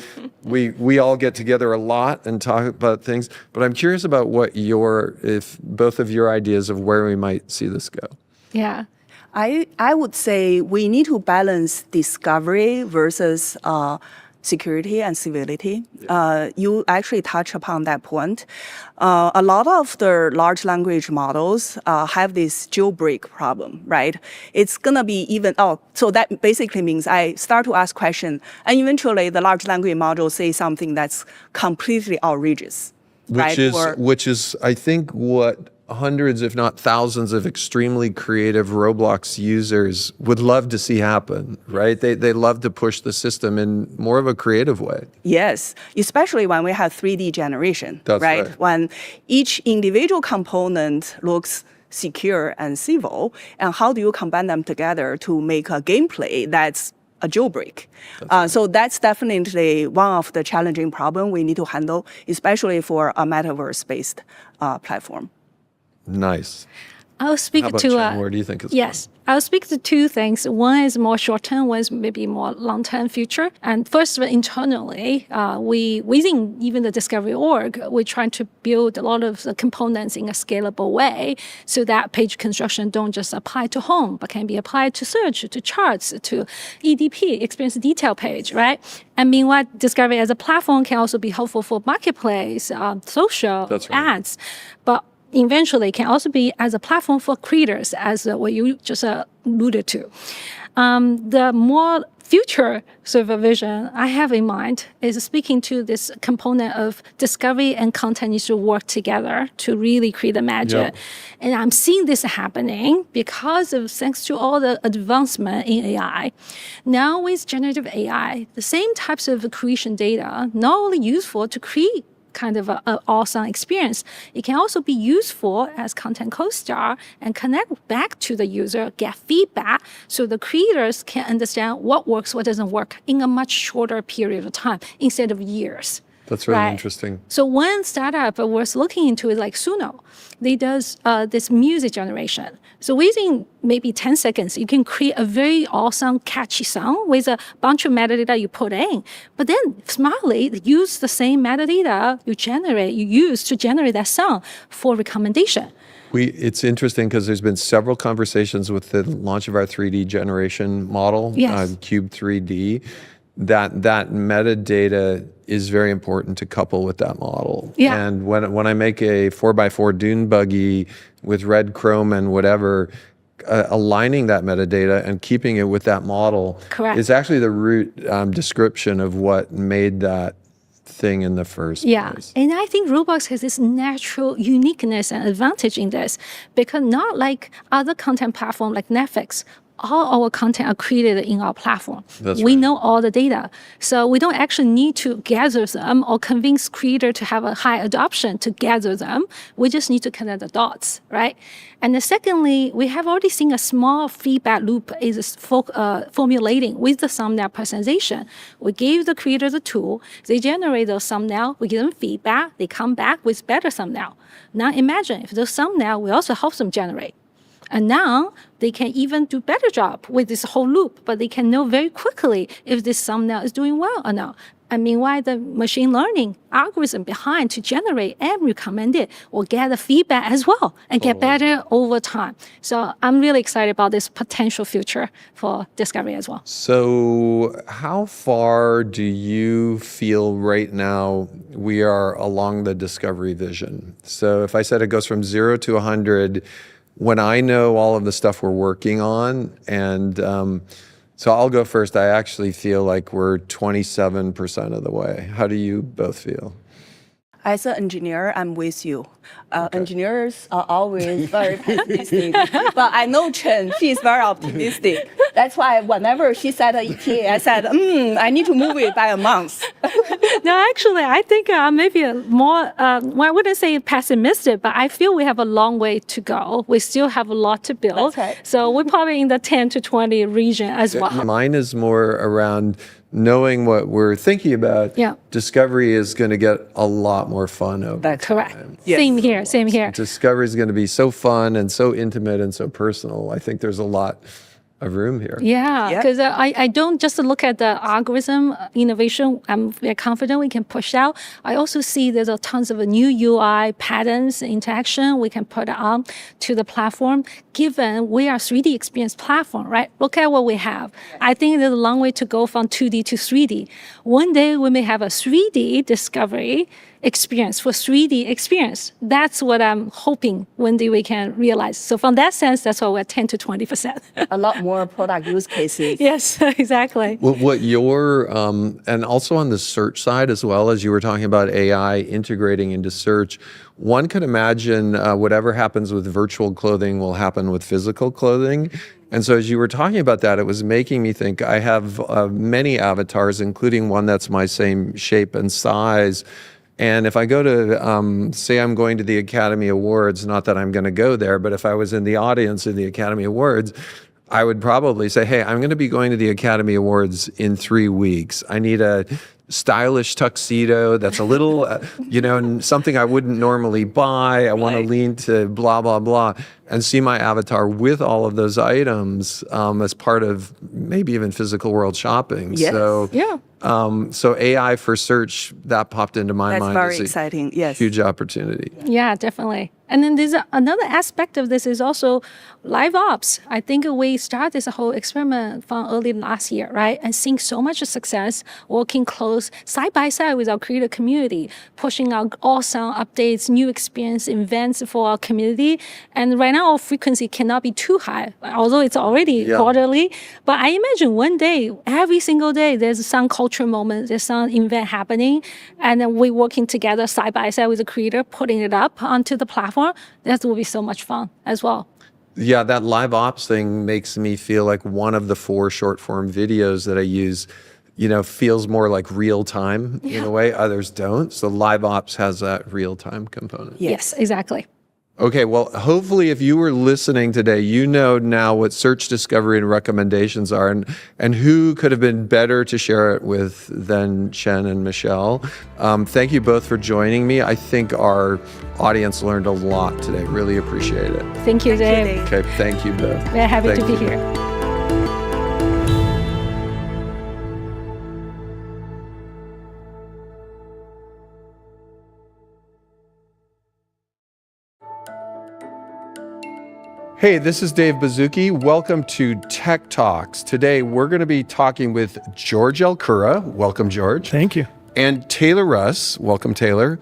we all get together a lot and talk about things. But I'm curious about if both of your ideas of where we might see this go. Yeah. I would say we need to balance discovery versus security and civility. You actually touch upon that point. A lot of the large language models have this jailbreak problem, right? It's gonna be so that basically means I start to ask questions, and eventually the large language model says something that's completely outrageous, right? Which is, I think, what hundreds, if not thousands, of extremely creative Roblox users would love to see happen, right? They love to push the system in more of a creative way. Yes, especially when we have 3D generation, That's right? When each individual component looks secure and civil, and how do you combine them together to make a gameplay that's a jailbreak? So that's definitely one of the challenging problems we need to handle, especially for a metaverse-based platform. Nice. I'll speak How about to Chen, where do you think it's yes. I'll speak to two things. One is more short-term, one is maybe more long-term future. And first, internally, within even the Discovery org, we're trying to build a lot of the components in a scalable way so that page construction don't just apply to home, but can be applied to search, to charts, to EDP, experience detail page, right? And meanwhile, Discovery as a platform can also be helpful for marketplace, social, ads. But eventually can also be as a platform for creators, as what you just alluded to. The more future sort of vision I have in mind is speaking to this component of discovery and content needs to work together to really create the magic. Yeah. And I'm seeing this happening because of thanks to all the advancement in AI. Now with generative AI, the same types of creation data not only useful to create kind of an awesome experience. It can also be useful as content co-star and connect back to the user, get feedback, so the creators can understand what works, what doesn't work in a much shorter period of time instead of years. That's really interesting. So one startup was looking into it like Suno. They does this music generation. So within maybe 10 seconds, you can create a very awesome, catchy song with a bunch of metadata you put in. But then smartly use the same metadata you use to generate that song for recommendation. It's interesting because there's been several conversations with the launch of our 3D generation model, Yes. Cube 3D, that metadata is very important to couple with that model. Yeah. And when I make a 4x4 dune buggy with red chrome and whatever, aligning that metadata and keeping it with that model Correct. is actually the root description of what made that thing in the first place. And I think Roblox has this natural uniqueness and advantage in this, because not like other content platform like Netflix, all our content are created in our platform. That's we right. know all the data. So we don't actually need to gather them or convince creator to have a high adoption to gather them. We just need to connect the dots, right? And then secondly, we have already seen a small feedback loop is formulating with the thumbnail personalization. We gave the creator the tool, they generate those thumbnail, we give them feedback, they come back with better thumbnail. Now imagine if those thumbnail, we also help them generate. And now they can even do better job with this whole loop, but they can know very quickly if this thumbnail is doing well or not. And meanwhile, the machine learning algorithm behind to generate and recommend it will get the feedback as well and get better over time. So I'm really excited about this potential future for discovery as well. So how far do you feel right now we are along the discovery vision? So if I said it goes from 0 to 100, when I know all of the stuff we're working on, and so I'll go first. I actually feel like we're 27% of the way. How do you both feel? As an engineer, I'm with you. Engineers are always very pessimistic, but I know Chen, she's very optimistic. That's why whenever she said ETA, I said, I need to move it by a month. No, actually, I think maybe a more, well, I wouldn't say pessimistic, but I feel we have a long way to go. We still have a lot to build. That's right. So we're probably in the 10 to 20 region as well. Mine is more around knowing what we're thinking about. Yeah. Discovery is going to get a lot more fun over That's Correct. Yes. Same here, same here. Discovery is going to be so fun and so intimate and so personal. I think there's a lot of room here. Yeah, Yep. because I don't just look at the algorithm innovation. I'm very confident we can push out. I also see there's a tons of new UI patterns, interaction we can put on to the platform. Given we are 3D experience platform, right? Look at what we have. I think there's a long way to go from 2D to 3D. One day we may have a 3D discovery experience for 3D experience. That's what I'm hoping one day we can realize. So from that sense, that's why we're 10 to 20%. A lot more product use cases. Yes, exactly. What your, and also on the search side as well, as you were talking about AI integrating into search, one could imagine whatever happens with virtual clothing will happen with physical clothing. And so as you were talking about that, it was making me think I have many avatars, including one that's my same shape and size. And if I go to, say I'm going to the Academy Awards, not that I'm going to go there, but if I was in the audience in the Academy Awards, I would probably say, hey, I'm going to be going to the Academy Awards in 3 weeks. I need a stylish tuxedo that's a little, something I wouldn't normally buy. I want to lean to blah, blah, blah, and see my avatar with all of those items as part of maybe even physical world shopping. Yes. So, Yeah. so AI for search, that popped into my That's mind. very as a exciting, yes. Huge opportunity. Yeah, definitely. And then there's another aspect of this is also live ops. I think we started this whole experiment from early last year, right? And seeing so much success, working close side by side with our creator community, pushing out awesome updates, new experience events for our community. And right now our frequency cannot be too high, although it's already quarterly. But I imagine one day, every single day, there's some cultural moment, there's some event happening, and then we working together side by side with the creator, putting it up onto the platform. That will be so much fun as well. Yeah, that live ops thing makes me feel like one of the 4 short form videos that I use, feels more like real time in a way. Others don't. So live ops has that real time component. Yes, exactly. Okay, well, hopefully if you were listening today, you know now what search discovery and recommendations are, and who could have been better to share it with than Chen and Michelle. Thank you both for joining me. I think our audience learned a lot today. Really appreciate it. Thank you, Dave. Okay, thank you both. Very happy Thank to be you. here. Hey, this is Dave Bazuki. Welcome to Tech Talks. Today, we're going to be talking with George Alcura. Welcome, George. Thank you. And Taylor Russ. Welcome, Taylor.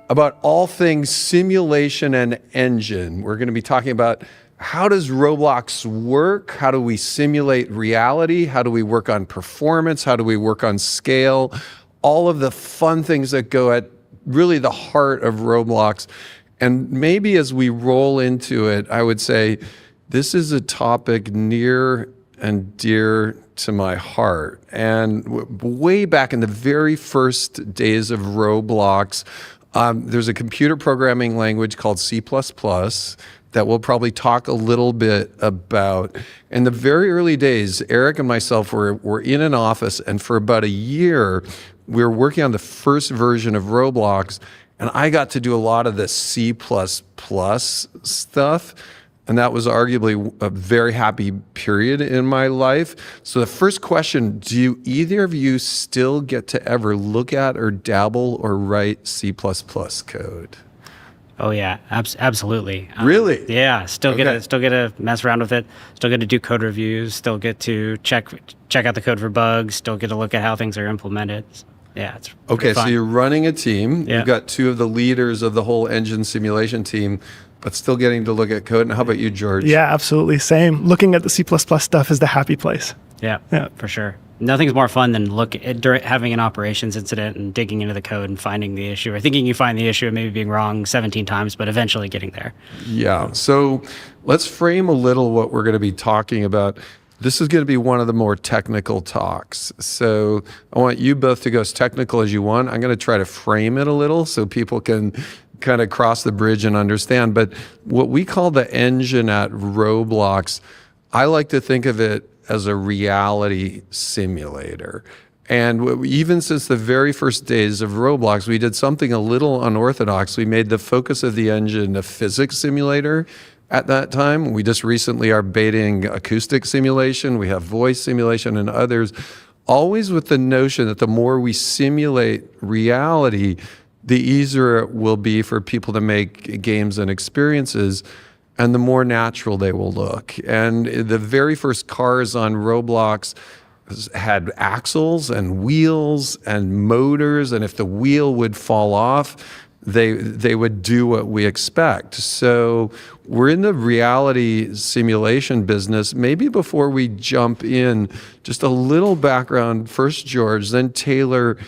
About all things simulation and engine. We're going to be talking about how does Roblox work? How do we simulate reality? How do we work on performance? How do we work on scale? All of the fun things that go at really the heart of Roblox. And maybe as we roll into it, I would say this is a topic near and dear to my heart. And way back in the very first days of Roblox, there's a computer programming language called C++ that we'll probably talk a little bit about. In the very early days, Eric and myself were in an office, and for about a year, we were working on the first version of Roblox. And I got to do a lot of the C++ stuff. And that was arguably a very happy period in my life. So the first question, do either of you still get to ever look at or dabble or write C++ code? Oh yeah, absolutely. Really? Yeah, still get to mess around with it. Still get to do code reviews. Still get to check out the code for bugs. Still get to look at how things are implemented. Yeah, it's okay. fun. So you're running a team. Yeah. You've got two of the leaders of the whole engine simulation team, but still getting to look at code. And how about you, George? Yeah, absolutely. Same. Looking at the C++ stuff is the happy place. Yeah, Yeah. for sure. Nothing's more fun than having an operations incident and digging into the code and finding the issue, or thinking you find the issue and maybe being wrong 17 times, but eventually getting there. Yeah. So let's frame a little what we're going to be talking about. This is going to be one of the more technical talks. So I want you both to go as technical as you want. I'm going to try to frame it a little so people can kind of cross the bridge and understand. But what we call the engine at Roblox, I like to think of it as a reality simulator. And even since the very first days of Roblox, we did something a little unorthodox. We made the focus of the engine a physics simulator. At that time, we just recently are beting acoustic simulation. We have voice simulation and others, always with the notion that the more we simulate reality, the easier it will be for people to make games and experiences, and the more natural they will look. And the very first cars on Roblox had axles and wheels and motors, and if the wheel would fall off, they would do what we expect. So we're in the reality simulation business. Maybe before we jump in, just a little background. First, George, then Taylor,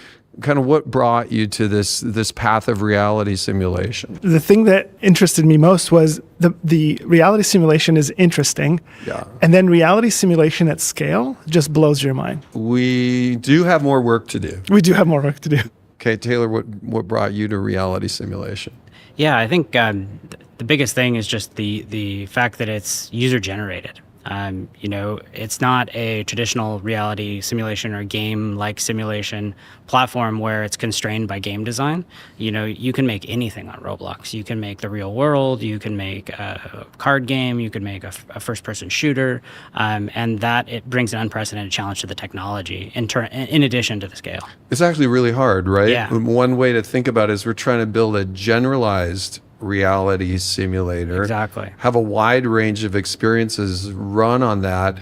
kind of what brought you to this path of reality simulation? The thing that interested me most was the reality simulation is interesting. Yeah. And then reality simulation at scale just blows your mind. We do have more work to do. We do have more work to do. Okay, Taylor, what brought you to reality simulation? Yeah, I think the biggest thing is just the fact that it's user generated. It's not a traditional reality simulation or game-like simulation platform where it's constrained by game design. You can make anything on Roblox. You can make the real world, you can make a card game, you can make a first-person shooter, and that it brings an unprecedented challenge to the technology in addition to the scale. It's actually really hard, right? Yeah. One way to think about it is we're trying to build a generalized reality simulator. Exactly. Have a wide range of experiences run on that.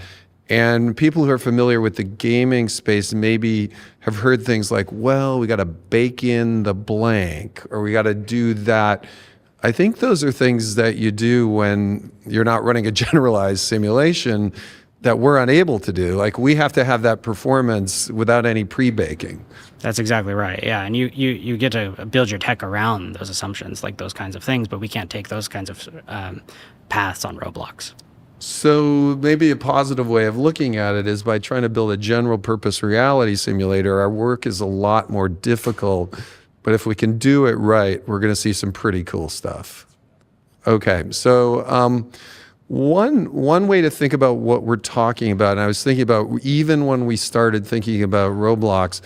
And people who are familiar with the gaming space maybe have heard things like, well, we got to bake in the blank, or we got to do that. I think those are things that you do when you're not running a generalized simulation that we're unable to do. Like, we have to have that performance without any pre-baking. That's exactly right. Yeah, and you get to build your tech around those assumptions, like those kinds of things, but we can't take those kinds of paths on Roblox. So maybe a positive way of looking at it is by trying to build a general purpose reality simulator, our work is a lot more difficult, but if we can do it right, we're going to see some pretty cool stuff. Okay, so one way to think about what we're talking about, and I was thinking about even when we started thinking about Roblox,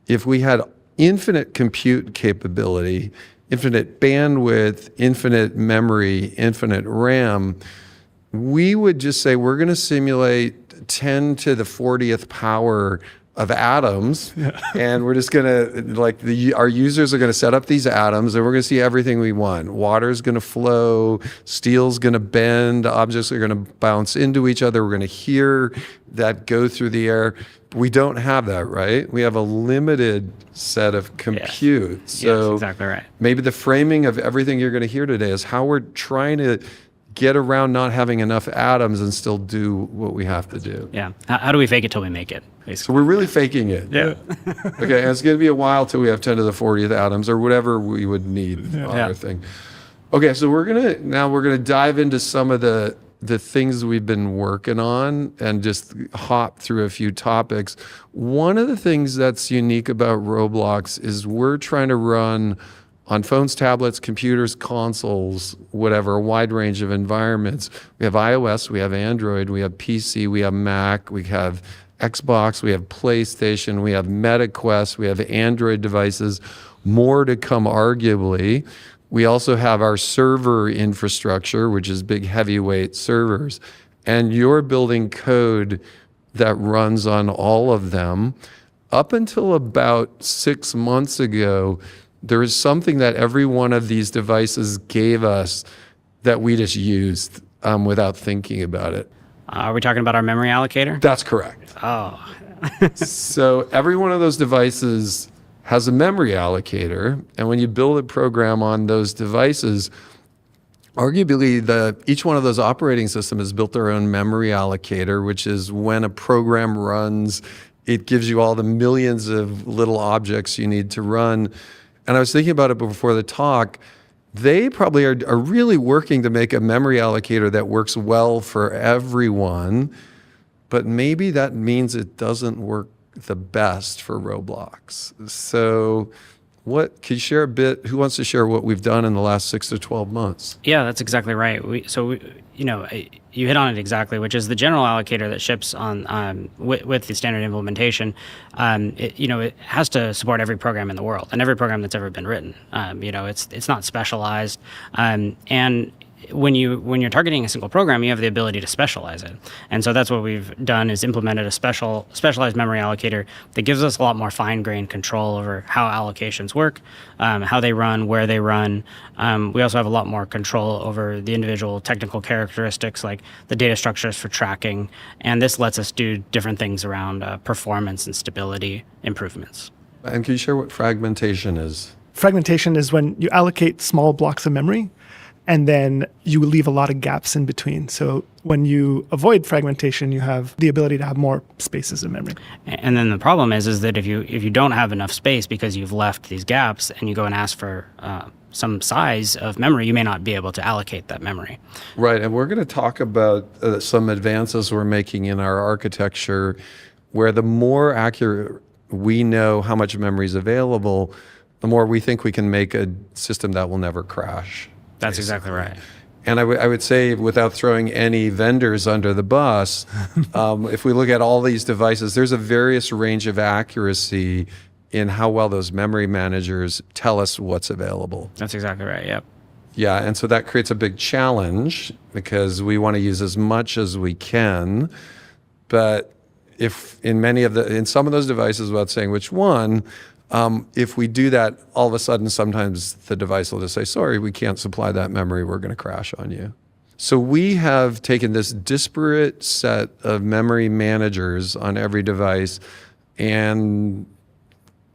if we had infinite compute capability, infinite bandwidth, infinite memory, infinite RAM, we would just say we're going to simulate 10 to the 40th power of atoms, and we're just gonna our users are gonna set up these atoms, and we're gonna see everything we want. Water's gonna flow, steel's gonna bend, objects are gonna bounce into each other. We're gonna hear that go through the air. We don't have that, right? We have a limited set of compute. Yes. So yes, exactly right. maybe the framing of everything you're gonna hear today is how we're trying to get around not having enough atoms and still do what we have to do. Yeah. How do we fake it till we make it? So Basically. we're really faking it. Yeah. Okay, and it's going to be a while till we have 10 to the 40th atoms or whatever we would need on our thing. Okay, so we're gonna dive into some of the things we've been working on and just hop through a few topics. One of the things that's unique about Roblox is we're trying to run on phones, tablets, computers, consoles, whatever, a wide range of environments. We have iOS, we have Android, we have PC, we have Mac, we have Xbox, we have PlayStation, we have MetaQuest, we have Android devices, more to come arguably. We also have our server infrastructure, which is big heavyweight servers. And you're building code that runs on all of them. Up until about 6 months ago, there is something that every one of these devices gave us that we just used without thinking about it. Are we talking about our memory allocator? That's correct. Oh. So every one of those devices has a memory allocator, and when you build a program on those devices, arguably each one of those operating systems has built their own memory allocator, which is when a program runs, it gives you all the millions of little objects you need to run. And I was thinking about it before the talk. They probably are really working to make a memory allocator that works well for everyone, but maybe that means it doesn't work the best for Roblox. So can you share a bit, who wants to share what we've done in the last 6 to 12 months? Yeah, that's exactly right. You hit on it exactly, which is the general allocator that ships on with the standard implementation. It has to support every program in the world and every program that's ever been written. It's not specialized, and when you're targeting a single program, you have the ability to specialize it. And so that's what we've done, is implemented a specialized memory allocator that gives us a lot more fine-grained control over how allocations work, how they run, where they run. We also have a lot more control over the individual technical characteristics, like the data structures for tracking. And this lets us do different things around performance and stability improvements. And can you share what fragmentation is? Fragmentation is when you allocate small blocks of memory and then you leave a lot of gaps in between. So when you avoid fragmentation, you have the ability to have more spaces of memory. And then the problem is that if you don't have enough space because you've left these gaps and you go and ask for some size of memory, you may not be able to allocate that memory. Right, and we're going to talk about some advances we're making in our architecture, where the more accurate we know how much memory is available, the more we think we can make a system that will never crash. That's exactly right. And I would say, without throwing any vendors under the bus, if we look at all these devices, there's a various range of accuracy in how well those memory managers tell us what's available. That's exactly right, yep. Yeah, and so that creates a big challenge because we want to use as much as we can. But if in some of those devices, without saying which one, if we do that, all of a sudden, sometimes the device will just say, sorry, we can't supply that memory, we're going to crash on you. So we have taken this disparate set of memory managers on every device and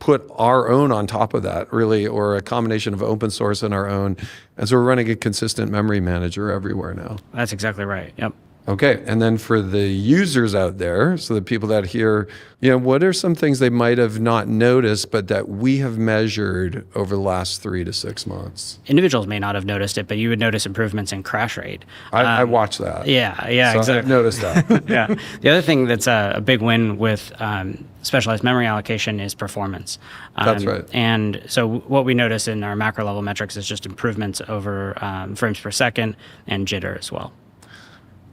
put our own on top of that, really, or a combination of open source and our own. And so we're running a consistent memory manager everywhere now. That's exactly right, yep. Okay, and then for the users out there, so the people that hear, what are some things they might have not noticed, but that we have measured over the last 3 to 6 months? Individuals may not have noticed it, but you would notice improvements in crash rate. I watched that. Yeah, so exactly. I've noticed that. Yeah. The other thing that's a big win with specialized memory allocation is performance. That's right. And so what we notice in our macro level metrics is just improvements over frames per second and jitter as well.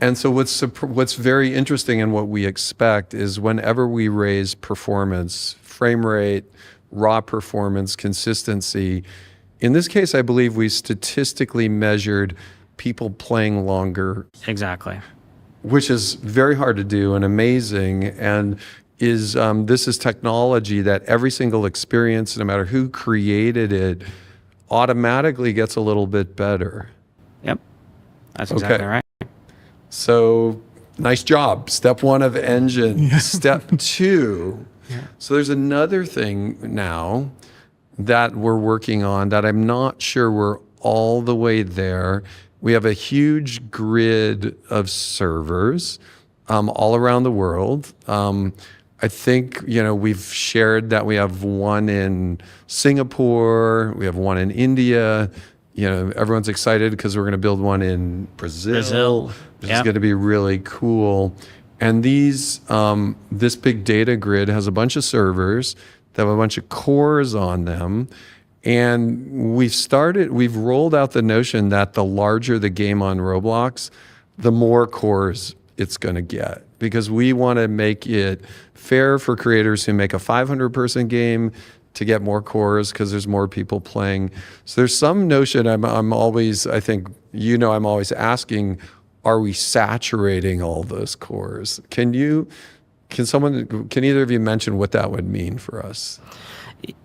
And so what's very interesting and what we expect is whenever we raise performance, frame rate, raw performance, consistency, in this case, I believe we statistically measured people playing longer. Exactly. Which is very hard to do and amazing. And is this is technology that every single experience, no matter who created it, automatically gets a little bit better. Yep, that's exactly right. So nice job. Step one of engine. Step two. So there's another thing now that we're working on that I'm not sure we're all the way there. We have a huge grid of servers all around the world. I think, we've shared that we have one in Singapore, we have one in India. Everyone's excited because we're going to build one in Brazil. Which is going to be really cool. And this big data grid has a bunch of servers that have a bunch of cores on them. And we've rolled out the notion that the larger the game on Roblox, the more cores it's going to get, because we want to make it fair for creators who make a 500-person game to get more cores because there's more people playing. So there's some notion I'm always asking, are we saturating all those cores? Can either of you mention what that would mean for us?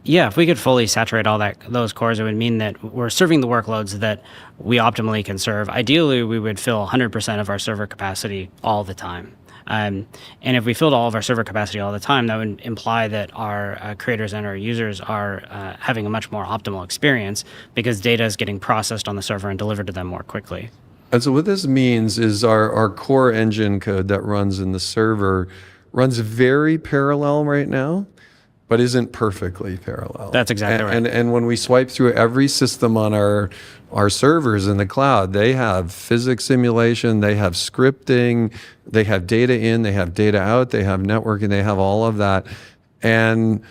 Yeah, if we could fully saturate those cores, it would mean that we're serving the workloads that we optimally can serve. Ideally, we would fill 100% of our server capacity all the time. And if we filled all of our server capacity all the time, that would imply that our creators and our users are having a much more optimal experience because data is getting processed on the server and delivered to them more quickly. And so what this means is our core engine code that runs in the server runs very parallel right now, but isn't perfectly parallel. That's exactly right. And when we swipe through every system on our servers in the cloud, they have physics simulation, they have scripting, they have data in, they have data out, they have networking, they have all of that. And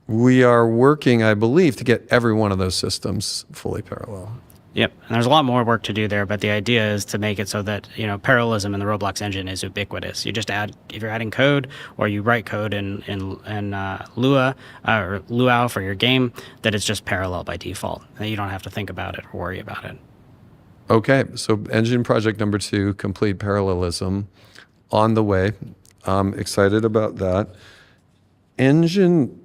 we are working, I believe, to get every one of those systems fully parallel. Yep, and there's a lot more work to do there, but the idea is to make it so that parallelism in the Roblox engine is ubiquitous. You just add, if you're adding code or you write code in Lua or Luau for your game, that it's just parallel by default. And you don't have to think about it or worry about it. Okay, so engine project number 2, complete parallelism, on the way. Excited about that. Engine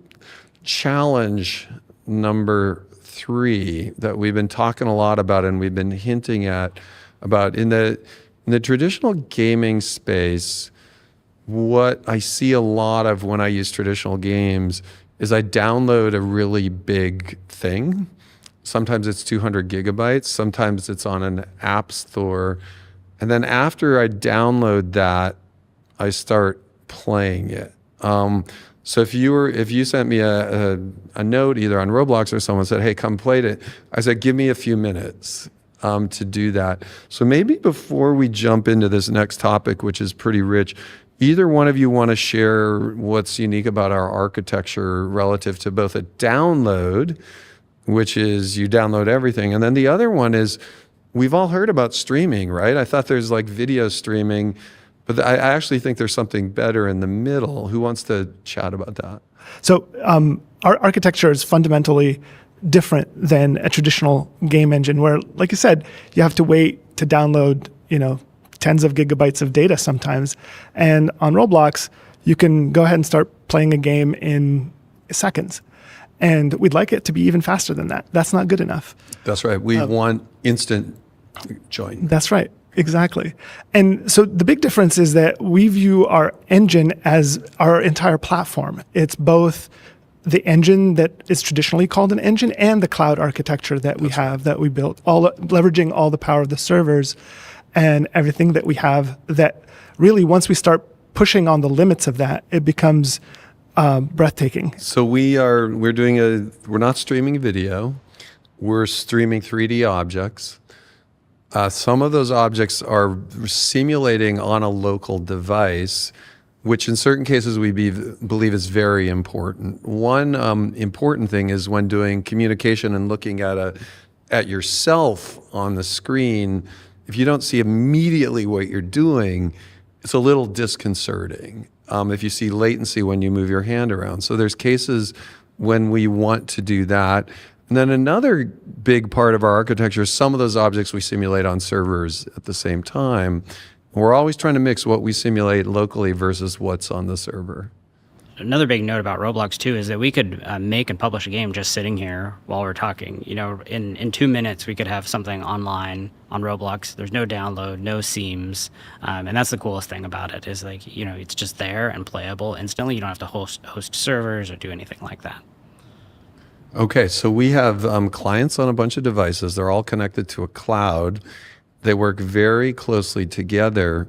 challenge number 3 that we've been talking a lot about and we've been hinting about in the traditional gaming space. What I see a lot of when I use traditional games is I download a really big thing. Sometimes it's 200 gigabytes, sometimes it's on an app store, and then after I download that, I start playing it. So if you sent me a note either on Roblox or someone said, hey, come play it, I said, give me a few minutes to do that. So maybe before we jump into this next topic, which is pretty rich, either one of you want to share what's unique about our architecture relative to both a download, which is you download everything, and then the other one is we've all heard about streaming, right? I thought there's like video streaming, but I actually think there's something better in the middle. Who wants to chat about that? So our architecture is fundamentally different than a traditional game engine where, like you said, you have to wait to download, tens of gigabytes of data sometimes. And on Roblox, you can go ahead and start playing a game in seconds. And we'd like it to be even faster than that. That's not good enough. That's right. We want instant join. That's right. Exactly. And so the big difference is that we view our engine as our entire platform. It's both the engine that is traditionally called an engine and the cloud architecture that we have, that we built, leveraging all the power of the servers and everything that we have, that really once we start pushing on the limits of that, it becomes breathtaking. So we're not streaming video, we're streaming 3D objects. Some of those objects are simulating on a local device, which in certain cases we believe is very important. One important thing is when doing communication and looking at yourself on the screen, if you don't see immediately what you're doing, it's a little disconcerting. If you see latency when you move your hand around. So there's cases when we want to do that. And then another big part of our architecture is some of those objects we simulate on servers at the same time. We're always trying to mix what we simulate locally versus what's on the server. another big note about Roblox too is that we could make and publish a game just sitting here while we're talking. You know, in 2 minutes we could have something online on Roblox. There's no download, no seams, and that's the coolest thing about it is like, you know, it's just there and playable instantly. You don't have to host servers or do anything like that. Okay, so we have clients on a bunch of devices. They're all connected to a cloud. They work very closely together.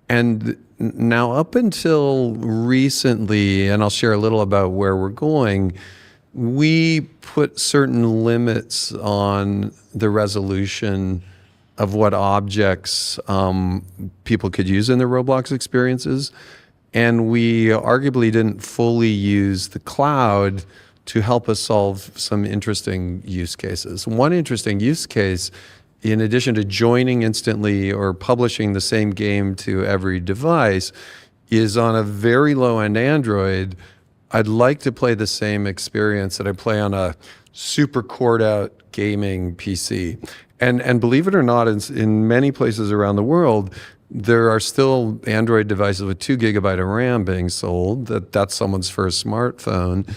And now up until recently, and I'll share a little about where we're going, we put certain limits on the resolution of what objects people could use in their Roblox experiences. And we arguably didn't fully use the cloud to help us solve some interesting use cases. One interesting use case, in addition to joining instantly or publishing the same game to every device, is on a very low-end Android, I'd like to play the same experience that I play on a super cored-out gaming PC. And believe it or not, in many places around the world, there are still Android devices with 2 GB of RAM being sold. That's someone's first smartphone.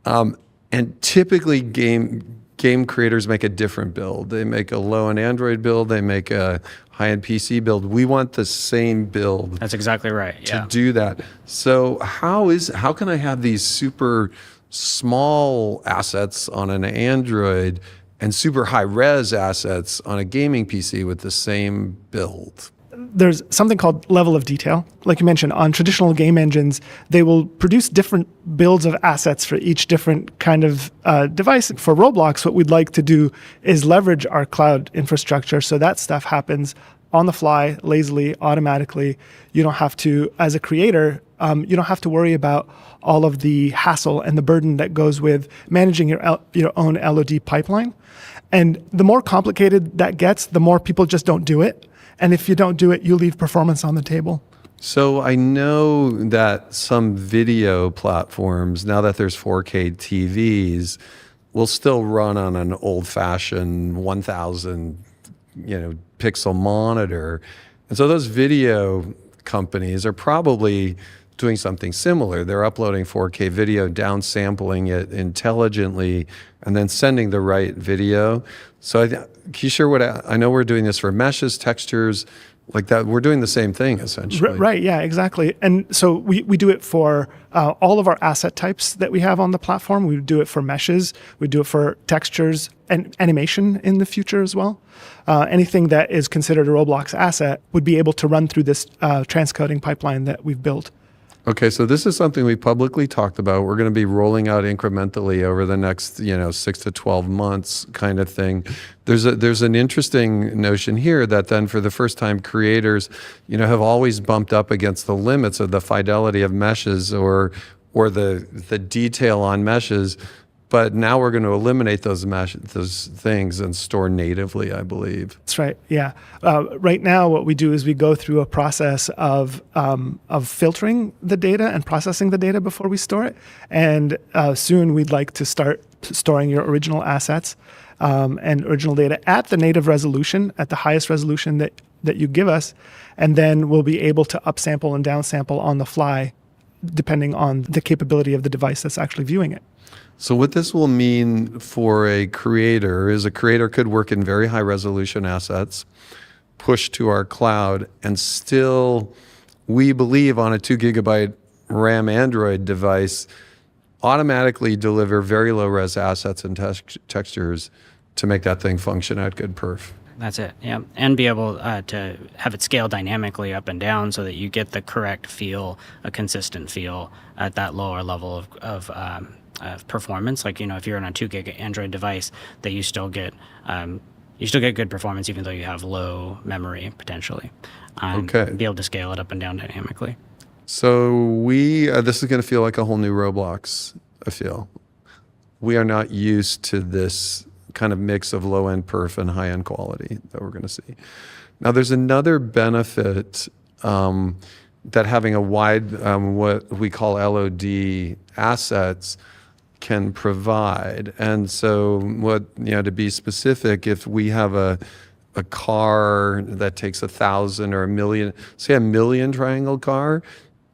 And typically game creators make a different build. They make a low-end Android build, they make a high-end PC build. We want the same build. That's exactly right. To do that. So how can I have these super small assets on an Android and super high-res assets on a gaming PC with the same build? There's something called level of detail. Like you mentioned, on traditional game engines, they will produce different builds of assets for each different kind of device. For Roblox, what we'd like to do is leverage our cloud infrastructure so that stuff happens on the fly, lazily, automatically. You don't have to, as a creator, you don't have to worry about all of the hassle and the burden that goes with managing your own LOD pipeline. And the more complicated that gets, the more people just don't do it. And if you don't do it, you leave performance on the table. So I know that some video platforms, now that there's 4K TVs, will still run on an old-fashioned 1,000, pixel monitor. And so those video companies are probably doing something similar. They're uploading 4K video, downsampling it intelligently, and then sending the right video. So can you share what I know we're doing this for meshes, textures, like that. We're doing the same thing essentially. Right, yeah, exactly. And so we do it for all of our asset types that we have on the platform. We do it for meshes, we do it for textures and animation in the future as well. Anything that is considered a Roblox asset would be able to run through this transcoding pipeline that we've built. Okay, so this is something we publicly talked about. We're going to be rolling out incrementally over the next, 6 to 12 months kind of thing. There's an interesting notion here that then for the first time creators, have always bumped up against the limits of the fidelity of meshes or the detail on meshes. But now we're going to eliminate those things and store natively, I believe. That's right. Yeah. Right now, what we do is we go through a process of filtering the data and processing the data before we store it. And soon we'd like to start storing your original assets and original data at the native resolution, at the highest resolution that you give us. And then we'll be able to upsample and downsample on the fly, depending on the capability of the device that's actually viewing it. So what this will mean for a creator is a creator could work in very high resolution assets, push to our cloud, and still, we believe on a 2 GB RAM Android device, automatically deliver very low res assets and textures to make that thing function at good perf. That's it, yeah. And be able to have it scale dynamically up and down so that you get the correct feel, a consistent feel at that lower level of performance. Like, if you're on a 2 gig Android device, that you still get good performance even though you have low memory potentially. Okay. Be able to scale it up and down dynamically. So this is going to feel like a whole new Roblox, I feel. We are not used to this kind of mix of low-end perf and high-end quality that we're going to see. Now, there's another benefit that having a wide, what we call LOD assets can provide. And so to be specific, if we have a car that takes 1,000 or 1 million, say 1 million triangle car,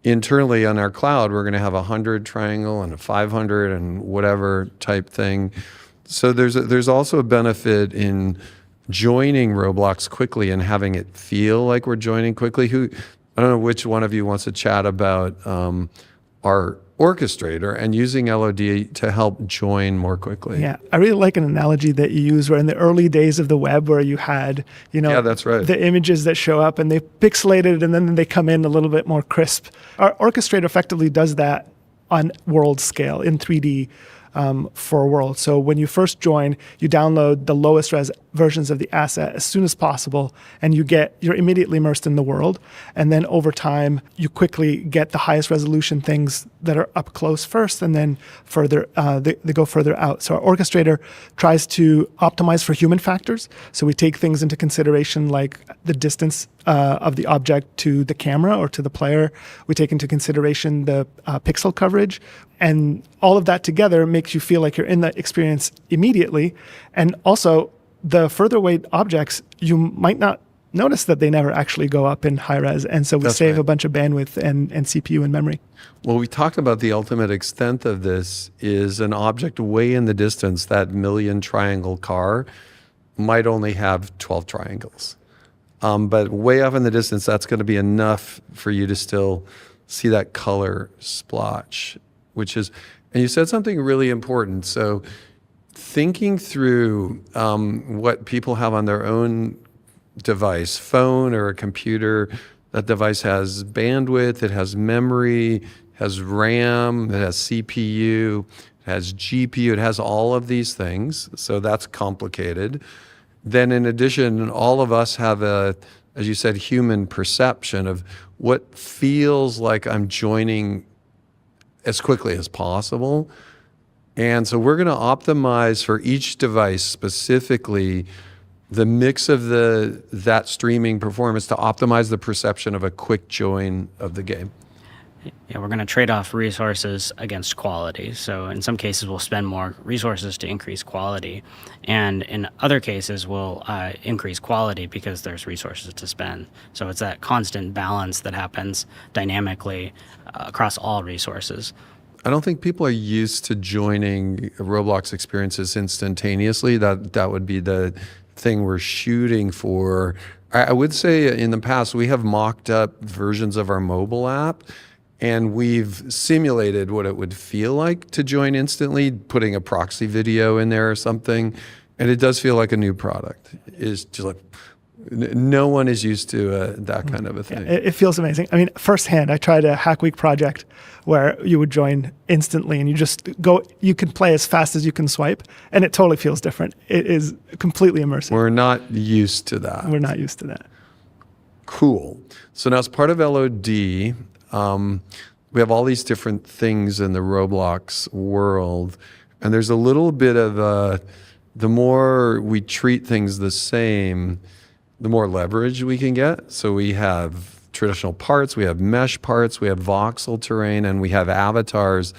internally on our cloud, we're going to have a 100 triangle and a 500 and whatever type thing. So there's also a benefit in joining Roblox quickly and having it feel like we're joining quickly. I don't know which one of you wants to chat about our orchestrator and using LOD to help join more quickly. Yeah, I really like an analogy that you use where in the early days of the web where you had, Yeah, that's right. the images that show up and they pixelated and then they come in a little bit more crisp. Our orchestrator effectively does that on world scale in 3D for a world. So when you first join, you download the lowest res versions of the asset as soon as possible, and you're immediately immersed in the world. And then over time, you quickly get the highest resolution things that are up close first, and then further they go further out. So our orchestrator tries to optimize for human factors. So we take things into consideration like the distance of the object to the camera or to the player. We take into consideration the pixel coverage, and all of that together makes you feel like you're in the experience immediately. And also, the further away objects, you might not notice that they never actually go up in high res. And so we That's save right. a bunch of bandwidth and CPU and memory. Well, we talked about the ultimate extent of this is an object way in the distance. That million triangle car might only have 12 triangles. But way off in the distance, that's going to be enough for you to still see that color splotch, which is, and you said something really important. So thinking through what people have on their own device, phone or a computer, that device has bandwidth, it has memory, has RAM, it has CPU, it has GPU, it has all of these things. So that's complicated. Then in addition, all of us have as you said, human perception of what feels like I'm joining as quickly as possible. And so we're going to optimize for each device specifically the mix of that streaming performance to optimize the perception of a quick join of the game. Yeah, we're going to trade off resources against quality. So in some cases, we'll spend more resources to increase quality. And in other cases, we'll increase quality because there's resources to spend. So it's that constant balance that happens dynamically across all resources. I don't think people are used to joining Roblox experiences instantaneously. That would be the thing we're shooting for. I would say in the past, we have mocked up versions of our mobile app, and we've simulated what it would feel like to join instantly, putting a proxy video in there or something. And it does feel like a new product. It's just like, no one is used to that kind of a thing. Yeah, it feels amazing. I mean, firsthand, I tried a Hack Week project where you would join instantly and you just go, you can play as fast as you can swipe, and it totally feels different. It is completely immersive. We're not used to that. We're not used to that. Cool. So now as part of LOD, we have all these different things in the Roblox world, and there's a little bit of the more we treat things the same, the more leverage we can get. So we have traditional parts, we have mesh parts, we have voxel terrain, and we have avatars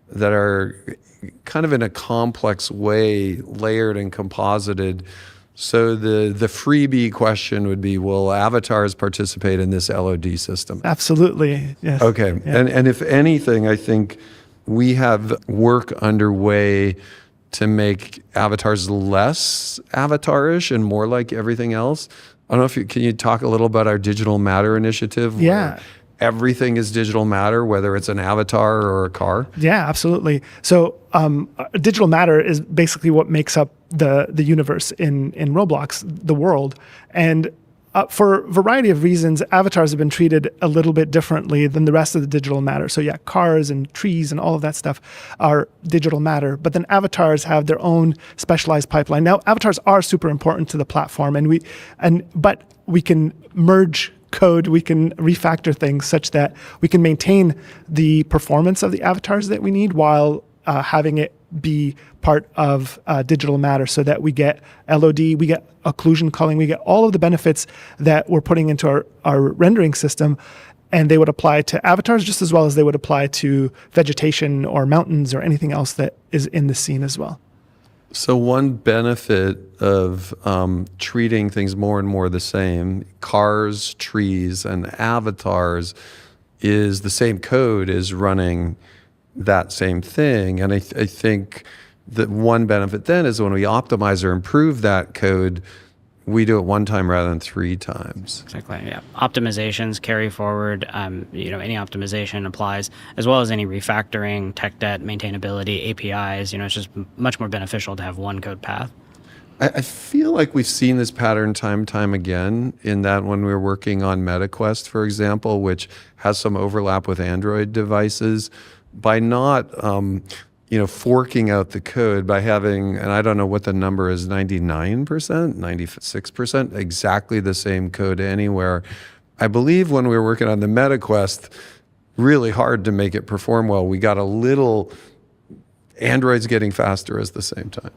that are kind of in a complex way layered and composited. So the freebie question would be, will avatars participate in this LOD system? Absolutely, yes. Okay, Yeah. and if anything, I think we have work underway to make avatars less avatarish and more like everything else. I don't know if can you talk a little about our digital matter initiative? Where Yeah. everything is digital matter, whether it's an avatar or a car. Yeah, absolutely. So digital matter is basically what makes up the universe in Roblox, the world. And for a variety of reasons, avatars have been treated a little bit differently than the rest of the digital matter. So yeah, cars and trees and all of that stuff are digital matter. But then avatars have their own specialized pipeline. Now, avatars are super important to the platform, but we can merge code, we can refactor things such that we can maintain the performance of the avatars that we need while having it be part of digital matter, so that we get LOD, we get occlusion culling, we get all of the benefits that we're putting into our rendering system, and they would apply to avatars just as well as they would apply to vegetation or mountains or anything else that is in the scene as well. So one benefit of treating things more and more the same, cars, trees, and avatars, is the same code is running that same thing. And I think that one benefit then is when we optimize or improve that code, we do it one time rather than 3 times. Exactly. Yeah. Optimizations carry forward. Any optimization applies, as well as any refactoring, tech debt, maintainability, APIs. It's just much more beneficial to have one code path. I feel like we've seen this pattern time again in that when we were working on MetaQuest, for example, which has some overlap with Android devices, by not forking out the code, by having, and I don't know what the number is, 99%, 96%, exactly the same code anywhere. I believe when we were working on the MetaQuest, really hard to make it perform well. We got a little Androids getting faster at the same time.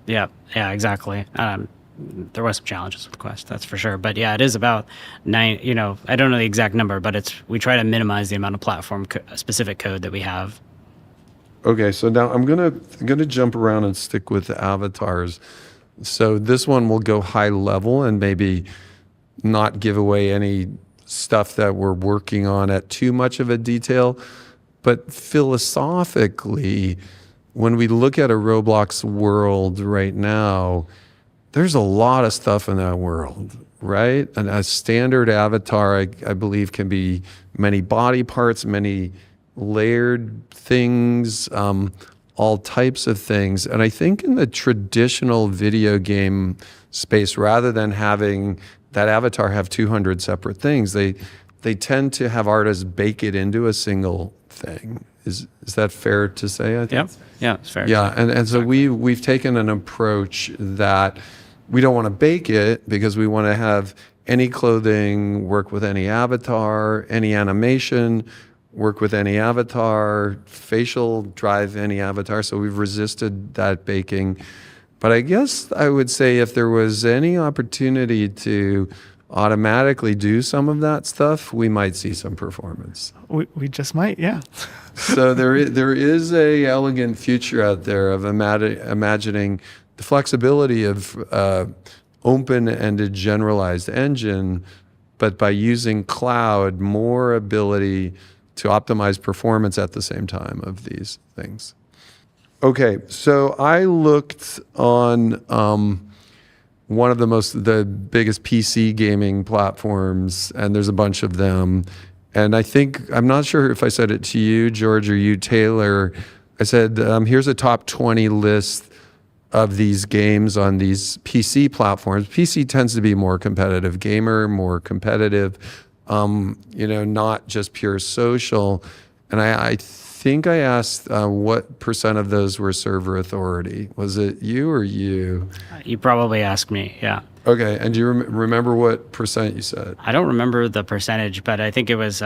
Yeah, exactly. There was some challenges with the Quest, that's for sure. But yeah, it is about 9. I don't know the exact number, but we try to minimize the amount of platform specific code that we have. Okay, so now I'm gonna jump around and stick with the avatars. So this one will go high level and maybe not give away any stuff that we're working on at too much of a detail. But philosophically, when we look at a Roblox world right now, there's a lot of stuff in that world, right? And a standard avatar, I believe, can be many body parts, many layered things, all types of things. And I think in the traditional video game space, rather than having that avatar have 200 separate things, they tend to have artists bake it into a single thing. Is that fair to say? I think? Yeah, it's fair. Yeah, and so we've taken an approach that we don't want to bake it because we want to have any clothing work with any avatar, any animation work with any avatar, facial drive any avatar. So we've resisted that baking. But I guess I would say if there was any opportunity to automatically do some of that stuff, we might see some performance. We just might, yeah. So there is a elegant future out there of imagining the flexibility of open-ended generalized engine, but by using cloud, more ability to optimize performance at the same time of these things. Okay, so I looked on one of the biggest PC gaming platforms, and there's a bunch of them. And I think, I'm not sure if I said it to you, George, or you, Taylor. I said, here's a top 20 list of these games on these PC platforms. PC tends to be more competitive gamer, more competitive, not just pure social. And I think I asked what percent of those were server authority. Was it you or you? You probably asked me, yeah. Okay, and do you remember what percent you said? I don't remember the percentage, but I think it was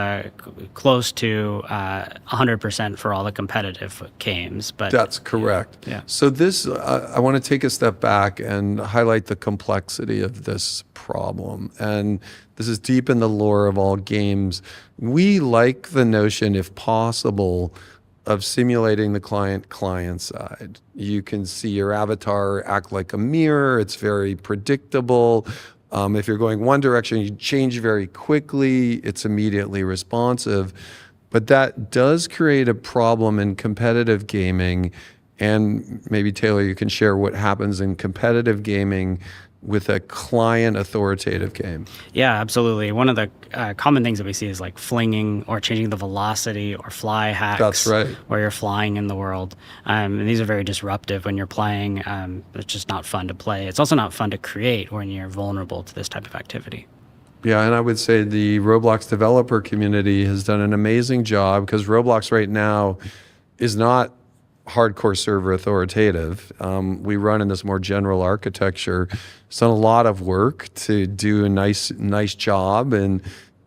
close to 100% for all the competitive games. But that's correct. Yeah. So this, I want to take a step back and highlight the complexity of this problem. And this is deep in the lore of all games. We like the notion, if possible, of simulating the client side. You can see your avatar act like a mirror. It's very predictable. If you're going one direction, you change very quickly. It's immediately responsive. But that does create a problem in competitive gaming. And maybe, Taylor, you can share what happens in competitive gaming with a client authoritative game. Yeah, absolutely. One of the common things that we see is like flinging or changing the velocity or fly hacks. That's right. Where you're flying in the world. And these are very disruptive when you're playing. It's just not fun to play. It's also not fun to create when you're vulnerable to this type of activity. Yeah, and I would say the Roblox developer community has done an amazing job because Roblox right now is not hardcore server authoritative. We run in this more general architecture. It's done a lot of work to do a nice job in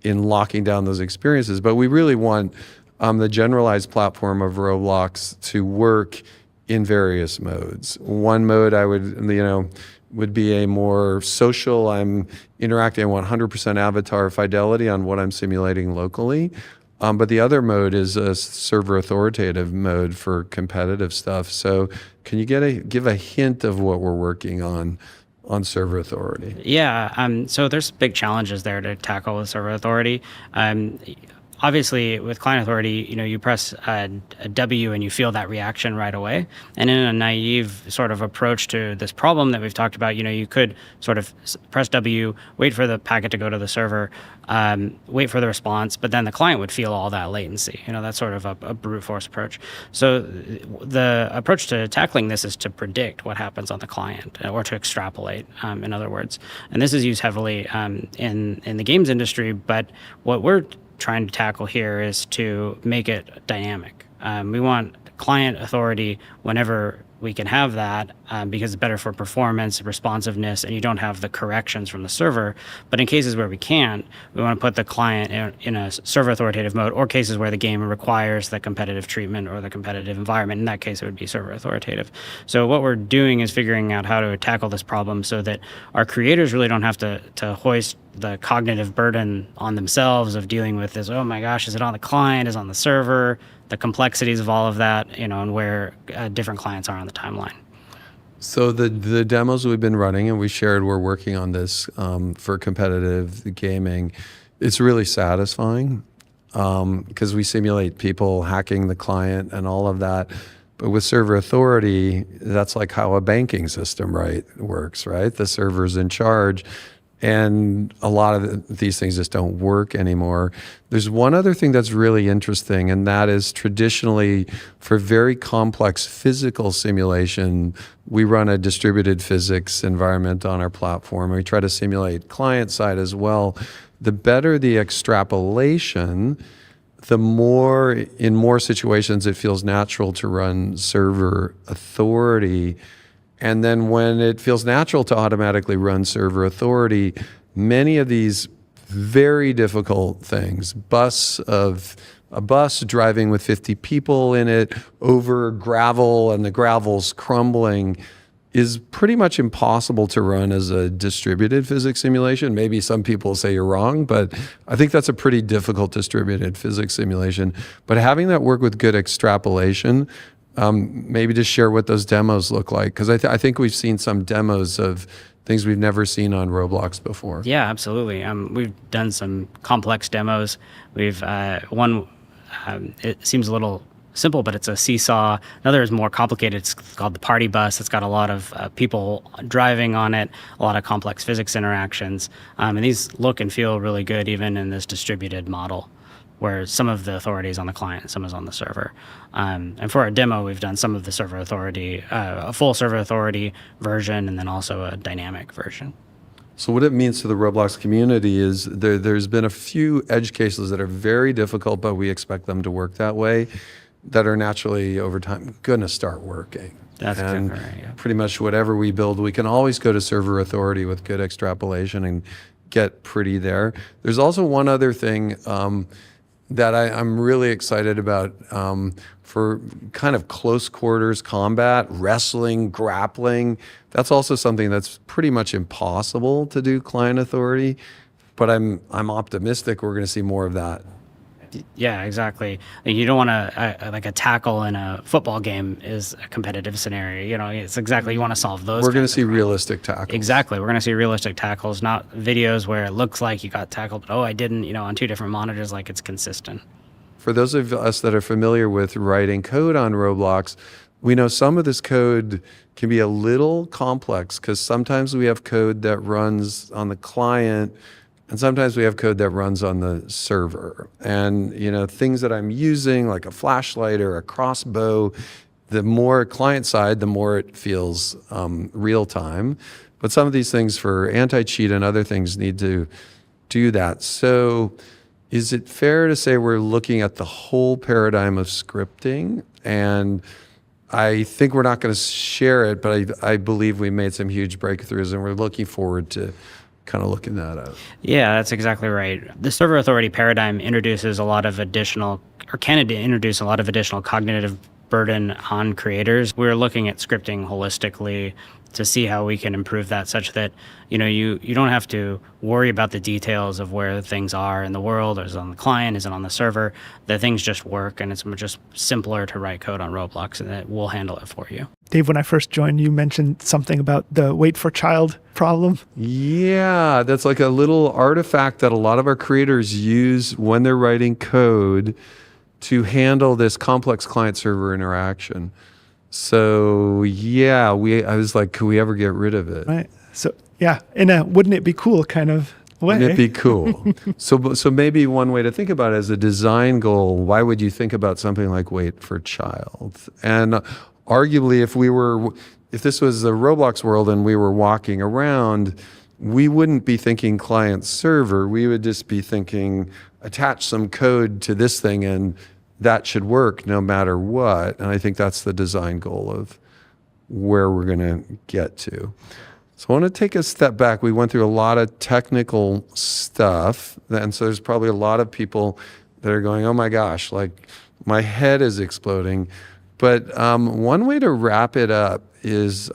locking down those experiences. But we really want the generalized platform of Roblox to work in various modes. One mode I would be a more social. I'm interacting. I want 100% avatar fidelity on what I'm simulating locally. But the other mode is a server authoritative mode for competitive stuff. So can you give a hint of what we're working on server authority? Yeah, so there's big challenges there to tackle with server authority. obviously with client authority, you press a W and you feel that reaction right away. And in a naive sort of approach to this problem that we've talked about, you could sort of press W, wait for the packet to go to the server, wait for the response, but then the client would feel all that latency. That's sort of a brute force approach. So the approach to tackling this is to predict what happens on the client, or to extrapolate, in other words. And this is used heavily in the games industry, but what we're trying to tackle here is to make it dynamic. We want client authority whenever we can have that, because it's better for performance, responsiveness, and you don't have the corrections from the server. But in cases where we can't, we want to put the client in a server authoritative mode, or cases where the game requires the competitive treatment or the competitive environment. In that case, it would be server authoritative. So what we're doing is figuring out how to tackle this problem so that our creators really don't have to hoist the cognitive burden on themselves of dealing with this, oh my gosh, is it on the client, is it on the server, the complexities of all of that, and where different clients are on the timeline. So the demos we've been running, and we shared we're working on this for competitive gaming, it's really satisfying because we simulate people hacking the client and all of that. But with server authority, that's like how a banking system works, right? The server's in charge. And a lot of these things just don't work anymore. There's one other thing that's really interesting, and that is traditionally for very complex physical simulation, we run a distributed physics environment on our platform. We try to simulate client side as well. The better the extrapolation, the more, in more situations, it feels natural to run server authority. And then when it feels natural to automatically run server authority, many of these very difficult things, a bus driving with 50 people in it over gravel and the gravel's crumbling, is pretty much impossible to run as a distributed physics simulation. Maybe some people say you're wrong, but I think that's a pretty difficult distributed physics simulation. But having that work with good extrapolation, maybe just share what those demos look like, because I think we've seen some demos of things we've never seen on Roblox before. Yeah, absolutely. We've done some complex demos. We've one, it seems a little simple, but it's a seesaw. Another is more complicated. It's called the party bus. It's got a lot of people driving on it, a lot of complex physics interactions. And these look and feel really good even in this distributed model, where some of the authority is on the client, some is on the server. And for our demo, we've done some of the server authority, a full server authority version, and then also a dynamic version. So what it means to the Roblox community is there's been a few edge cases that are very difficult, but we expect them to work that way, that are naturally over time going to start working. That's exactly right, yeah. Pretty much whatever we build, we can always go to server authority with good extrapolation and get pretty there. There's also one other thing that I'm really excited about for kind of close quarters combat, wrestling, grappling. That's also something that's pretty much impossible to do client authority, but I'm optimistic we're going to see more of that. Yeah, exactly. You don't want to, like a tackle in a football game is a competitive scenario. It's exactly, you want to solve those. We're going to see realistic tackles. Exactly. We're going to see realistic tackles, not videos where it looks like you got tackled, but I didn't, on two different monitors, like it's consistent. For those of us that are familiar with writing code on Roblox, we know some of this code can be a little complex because sometimes we have code that runs on the client and sometimes we have code that runs on the server. And things that I'm using, like a flashlight or a crossbow, the more client side, the more it feels real time. But some of these things for anti-cheat and other things need to do that. So is it fair to say we're looking at the whole paradigm of scripting? And I think we're not going to share it, but I believe we made some huge breakthroughs, and we're looking forward to kind of looking that up. Yeah, that's exactly right. The server authority paradigm introduces a lot of additional, or can introduce a lot of additional cognitive burden on creators. We're looking at scripting holistically to see how we can improve that, such that you don't have to worry about the details of where things are in the world, or is it on the client, is it on the server. The things just work, and it's just simpler to write code on Roblox, and it will handle it for you. Dave, when I first joined, you mentioned something about the wait for child problem. Yeah, that's like a little artifact that a lot of our creators use when they're writing code to handle this complex client-server interaction. So yeah, I was like, could we ever get rid of it? Right. So yeah, in a wouldn't it be cool kind of way. Wouldn't it be cool? So maybe one way to think about it as a design goal, why would you think about something like wait for child? And arguably, if this was the Roblox world and we were walking around, we wouldn't be thinking client server. We would just be thinking attach some code to this thing and that should work no matter what. And I think that's the design goal of where we're going to get to. So I want to take a step back. We went through a lot of technical stuff. And so there's probably a lot of people that are going, oh my gosh, like my head is exploding. But one way to wrap it up is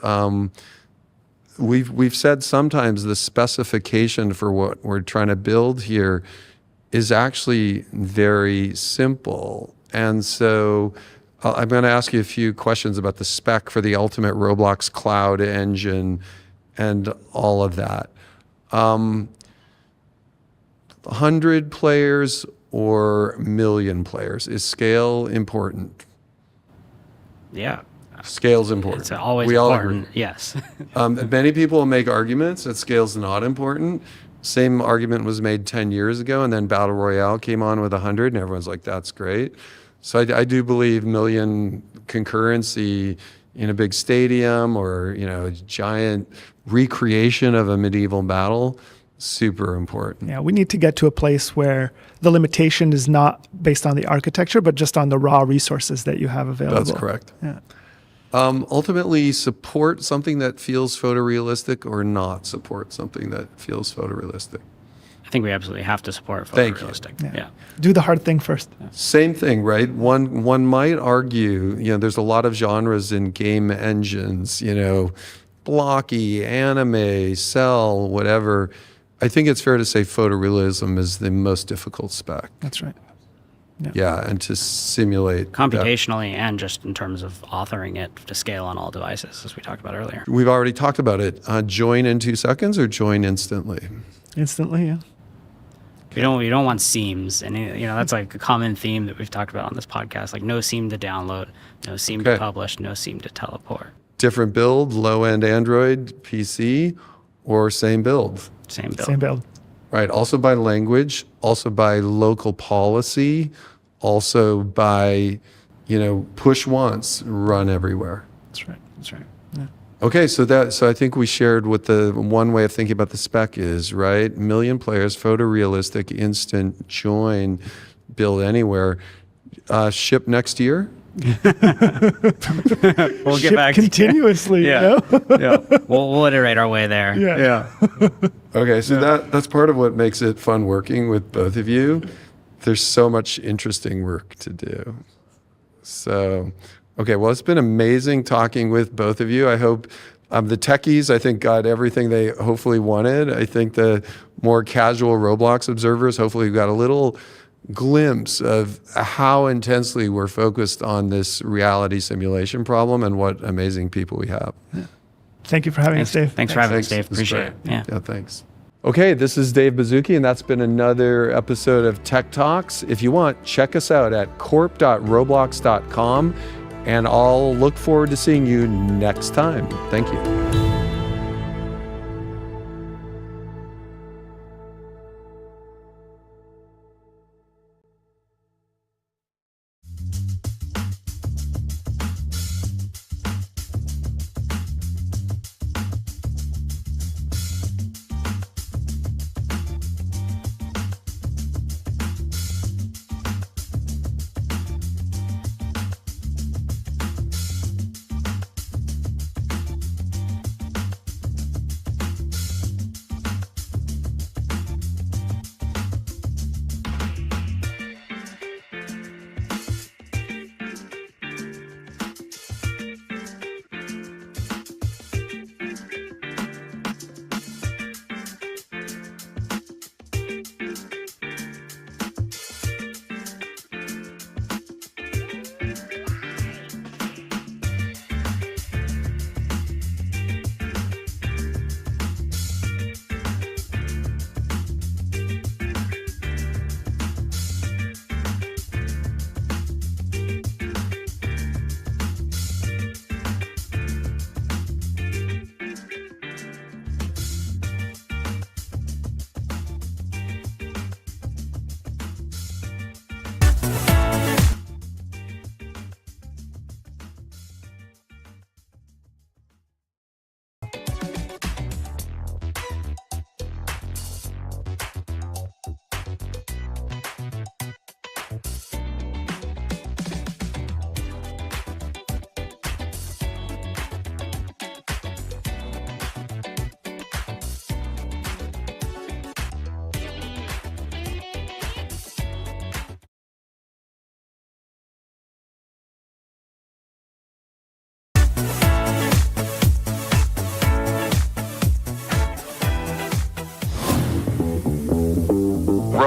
we've said sometimes the specification for what we're trying to build here is actually very simple. And so I'm going to ask you a few questions about the spec for the ultimate Roblox cloud engine and all of that. 100 players or million players? Is scale important? Yeah. Scale's important. It's always we all important. agree. Yes. Many people make arguments that scale's not important. Same argument was made 10 years ago, and then Battle Royale came on with 100, and everyone's like, that's great. So I do believe million concurrency in a big stadium or a giant recreation of a medieval battle, super important. Yeah, we need to get to a place where the limitation is not based on the architecture, but just on the raw resources that you have available. That's correct. Yeah. Ultimately, support something that feels photorealistic or not support something that feels photorealistic. I think we absolutely have to support Thank you. photorealistic. Yeah. Do the hard thing first. Same thing, right? One might argue, there's a lot of genres in game engines, blocky, anime, cell, whatever. I think it's fair to say photorealism is the most difficult spec. That's right. Yeah, and to simulate Computationally and just in terms of authoring it to scale on all devices, as we talked about earlier. We've already talked about it. Join in 2 seconds or join instantly? Instantly, yeah. You don't want seams, and that's like a common theme that we've talked about on this podcast. Like no seam to download, no seam to publish, no seam to teleport. Different build, low-end Android, PC, or same build? Same build. Same build. Right. Also by language, also by local policy, also by, push once, run everywhere. That's right. That's right. Yeah. Okay, so I think we shared what the one way of thinking about the spec is, right? Million players, photorealistic, instant, join, build anywhere. Ship next year? We'll get back continuously. Yeah. Yeah. We'll iterate our way there. Yeah. Okay, so that's part of what makes it fun working with both of you. There's so much interesting work to do. So, okay, well, it's been amazing talking with both of you. I hope the techies, I think, got everything they hopefully wanted. I think the more casual Roblox observers hopefully got a little glimpse of how intensely we're focused on this reality simulation problem and what amazing people we have. Yeah. Thank you for having us, Dave. Thanks for having us, Dave. Appreciate it. Yeah, thanks. Okay, this is Dave Baszucki, and that's been another episode of Tech Talks. If you want, check us out at corp.roblox.com, and I'll look forward to seeing you next time. Thank you.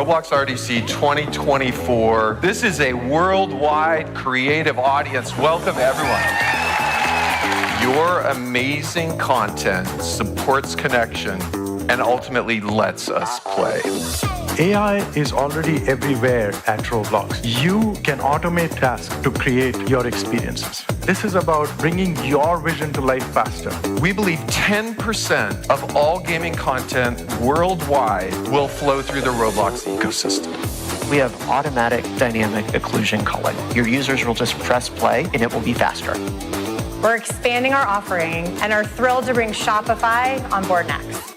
Roblox RDC 2024. This is a worldwide creative audience. Welcome, everyone. Your amazing content supports connection and ultimately lets us play. AI is already everywhere at Roblox. You can automate tasks to create your experiences. This is about bringing your vision to life faster. We believe 10% of all gaming content worldwide will flow through the Roblox ecosystem. We have automatic dynamic occlusion culling. Your users will just press play and it will be faster. We're expanding our offering and are thrilled to bring Shopify on board next.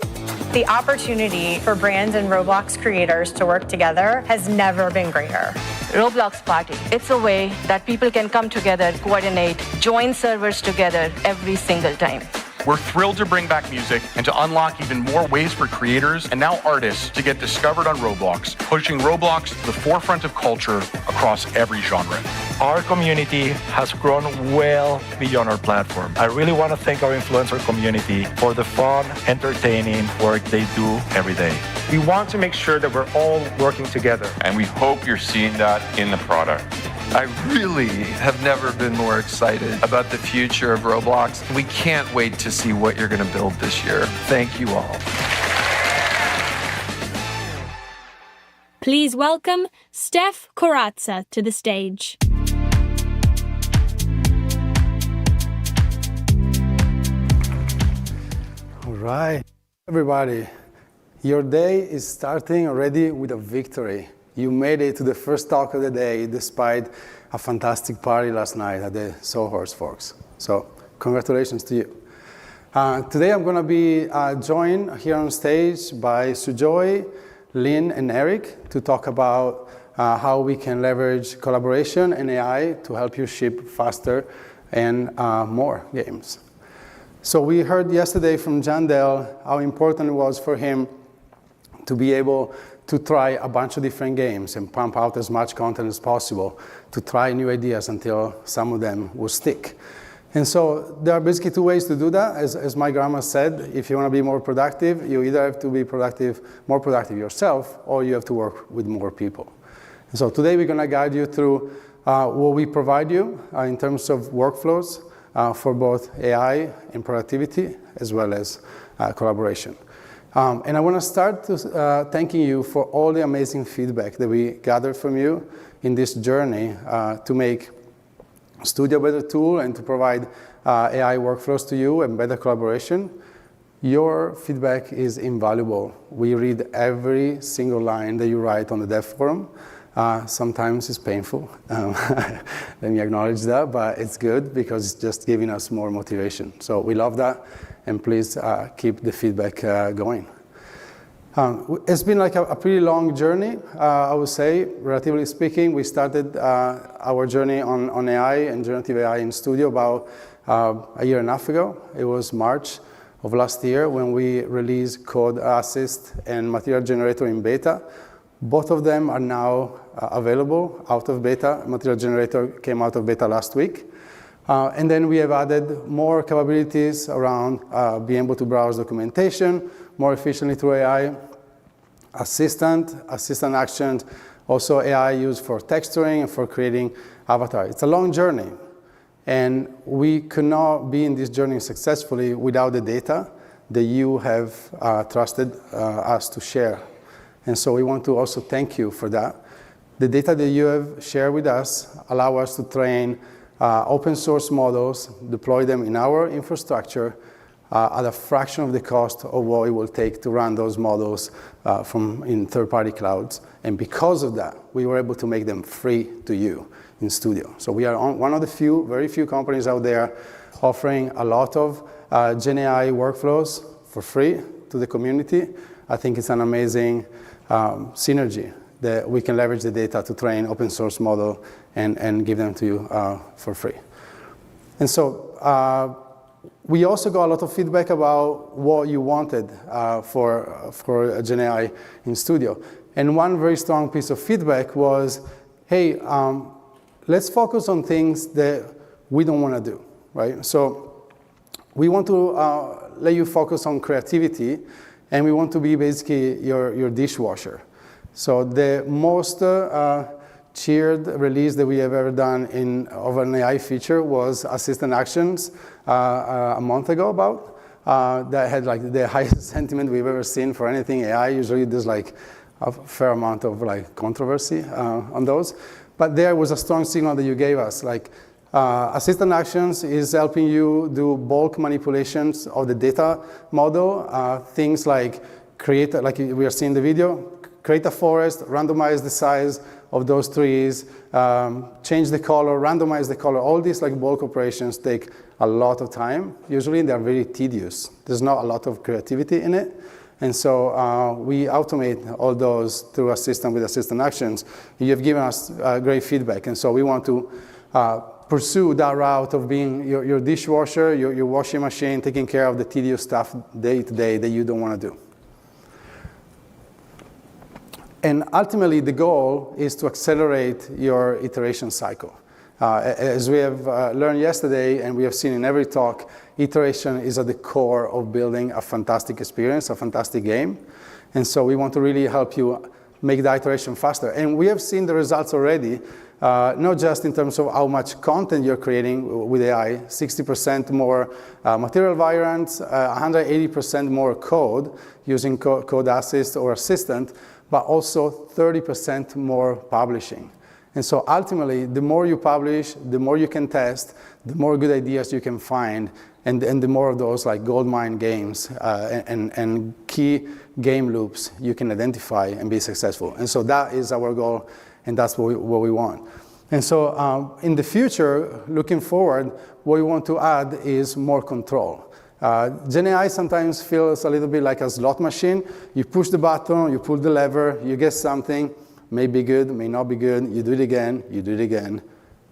The opportunity for brands and Roblox creators to work together has never been greater. Roblox Party. It's a way that people can come together, coordinate, join servers together every single time. We're thrilled to bring back music and to unlock even more ways for creators and now artists to get discovered on Roblox, pushing Roblox to the forefront of culture across every genre. Our community has grown well beyond our platform. I really want to thank our influencer community for the fun, entertaining work they do every day. We want to make sure that we're all working together. And we hope you're seeing that in the product. I really have never been more excited about the future of Roblox. We can't wait to see what you're going to build this year. Thank you all. Please welcome Steph Corazza to the stage. All right, everybody. Your day is starting already with a victory. You made it to the first talk of the day despite a fantastic party last night at the Sawhorse Forks. So congratulations to you. Today I'm going to be joined here on stage by Sujoy, Lynn, and Eric to talk about how we can leverage collaboration and AI to help you ship faster and more games. So we heard yesterday from Jandel how important it was for him to be able to try a bunch of different games and pump out as much content as possible to try new ideas until some of them will stick. And so there are basically two ways to do that. As my grandma said, if you want to be more productive, you either have to be more productive yourself, or you have to work with more people. And so today we're going to guide you through what we provide you in terms of workflows for both AI and productivity, as well as collaboration. And I want to start thanking you for all the amazing feedback that we gathered from you in this journey to make Studio a better tool and to provide AI workflows to you and better collaboration. Your feedback is invaluable. We read every single line that you write on the dev forum. Sometimes it's painful. Let me acknowledge that, but it's good because it's just giving us more motivation. So we love that. And please keep the feedback going. It's been like a pretty long journey, I would say, relatively speaking. We started our journey on AI and generative AI in Studio about a year and a half ago. It was March of last year when we released Code Assist and Material Generator in beta. Both of them are now available out of beta. Material Generator came out of beta last week. And then we have added more capabilities around being able to browse documentation more efficiently through AI, assistant actions, also AI used for texturing and for creating avatar. It's a long journey, and we could not be in this journey successfully without the data that you have trusted us to share. And so we want to also thank you for that. The data that you have shared with us allow us to train open source models, deploy them in our infrastructure at a fraction of the cost of what it will take to run those models in third-party clouds. And because of that, we were able to make them free to you in Studio. So we are one of the very few companies out there offering a lot of Gen AI workflows for free to the community. I think it's an amazing synergy that we can leverage the data to train open source model and give them to you for free. And so we also got a lot of feedback about what you wanted for Gen AI in Studio. And one very strong piece of feedback was, hey, let's focus on things that we don't want to do, right? So we want to let you focus on creativity, and we want to be basically your dishwasher. So the most cheered release that we have ever done of an AI feature was Assistant Actions a month ago about. That had like the highest sentiment we've ever seen for anything AI. Usually there's like a fair amount of like controversy on those. But there was a strong signal that you gave us. Like Assistant Actions is helping you do bulk manipulations of the data model. Things like create, like we are seeing in the video, create a forest, randomize the size of those trees, change the color, randomize the color. All these like bulk operations take a lot of time. Usually they're very tedious. There's not a lot of creativity in it. And so we automate all those through a system with Assistant Actions. You've given us great feedback. And so we want to pursue that route of being your dishwasher, your washing machine, taking care of the tedious stuff day to day that you don't want to do. And ultimately, the goal is to accelerate your iteration cycle. As we have learned yesterday, and we have seen in every talk, iteration is at the core of building a fantastic experience, a fantastic game. And so we want to really help you make the iteration faster. And we have seen the results already, not just in terms of how much content you're creating with AI, 60% more material variants, 180% more code using Code Assist or Assistant, but also 30% more publishing. And so ultimately, the more you publish, the more you can test, the more good ideas you can find, and the more of those like goldmine games and key game loops you can identify and be successful. And so that is our goal, and that's what we want. And so in the future, looking forward, what we want to add is more control. Gen AI sometimes feels a little bit like a slot machine. You push the button, you pull the lever, you get something, may be good, may not be good, you do it again, you do it again,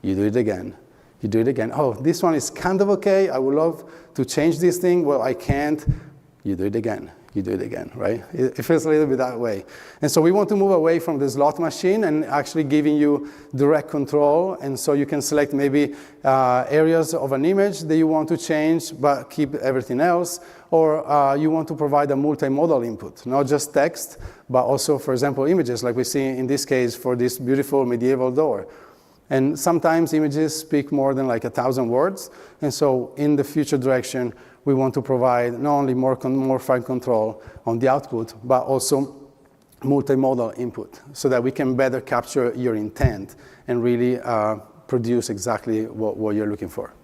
you do it again, you do it again. Oh, this one is kind of okay, I would love to change this thing, well, I can't, you do it again. You do it again, right? It feels a little bit that way. And so we want to move away from the slot machine and actually giving you direct control. And so you can select maybe areas of an image that you want to change, but keep everything else. Or you want to provide a multimodal input, not just text, but also, for example, images, like we see in this case for this beautiful medieval door. And sometimes images speak more than like 1,000 words. And so in the future direction, we want to provide not only more fine control on the output, but also multimodal input so that we can better capture your intent and really produce exactly what you're looking for.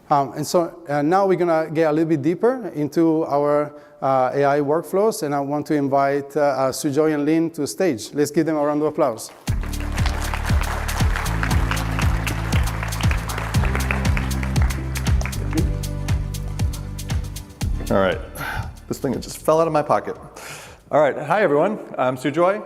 And so now we're going to get a little bit deeper into our AI workflows, and I want to invite Sujoy and Lynn to the stage. Let's give them a round of applause. All right, this thing just fell out of my pocket. All right, hi everyone, I'm Sujoy.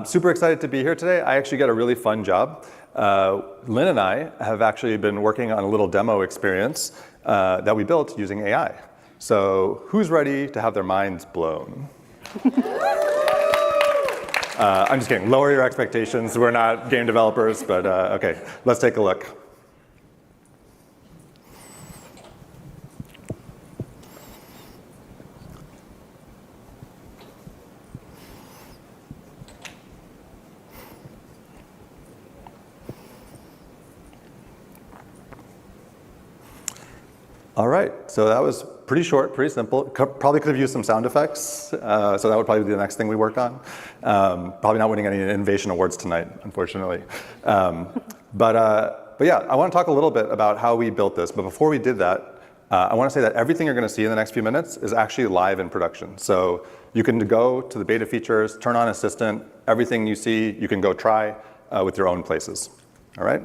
Super excited to be here today. I actually got a really fun job. Lynn and I have actually been working on a little demo experience that we built using AI. So who's ready to have their minds blown? I'm just kidding, lower your expectations. We're not game developers, but okay, let's take a look. All right, so that was pretty short, pretty simple. Probably could have used some sound effects, so that would probably be the next thing we work on. Probably not winning any innovation awards tonight, unfortunately. But yeah, I want to talk a little bit about how we built this. But before we did that, I want to say that everything you're going to see in the next few minutes is actually live in production. So you can go to the beta features, turn on Assistant, everything you see, you can go try with your own places. All right?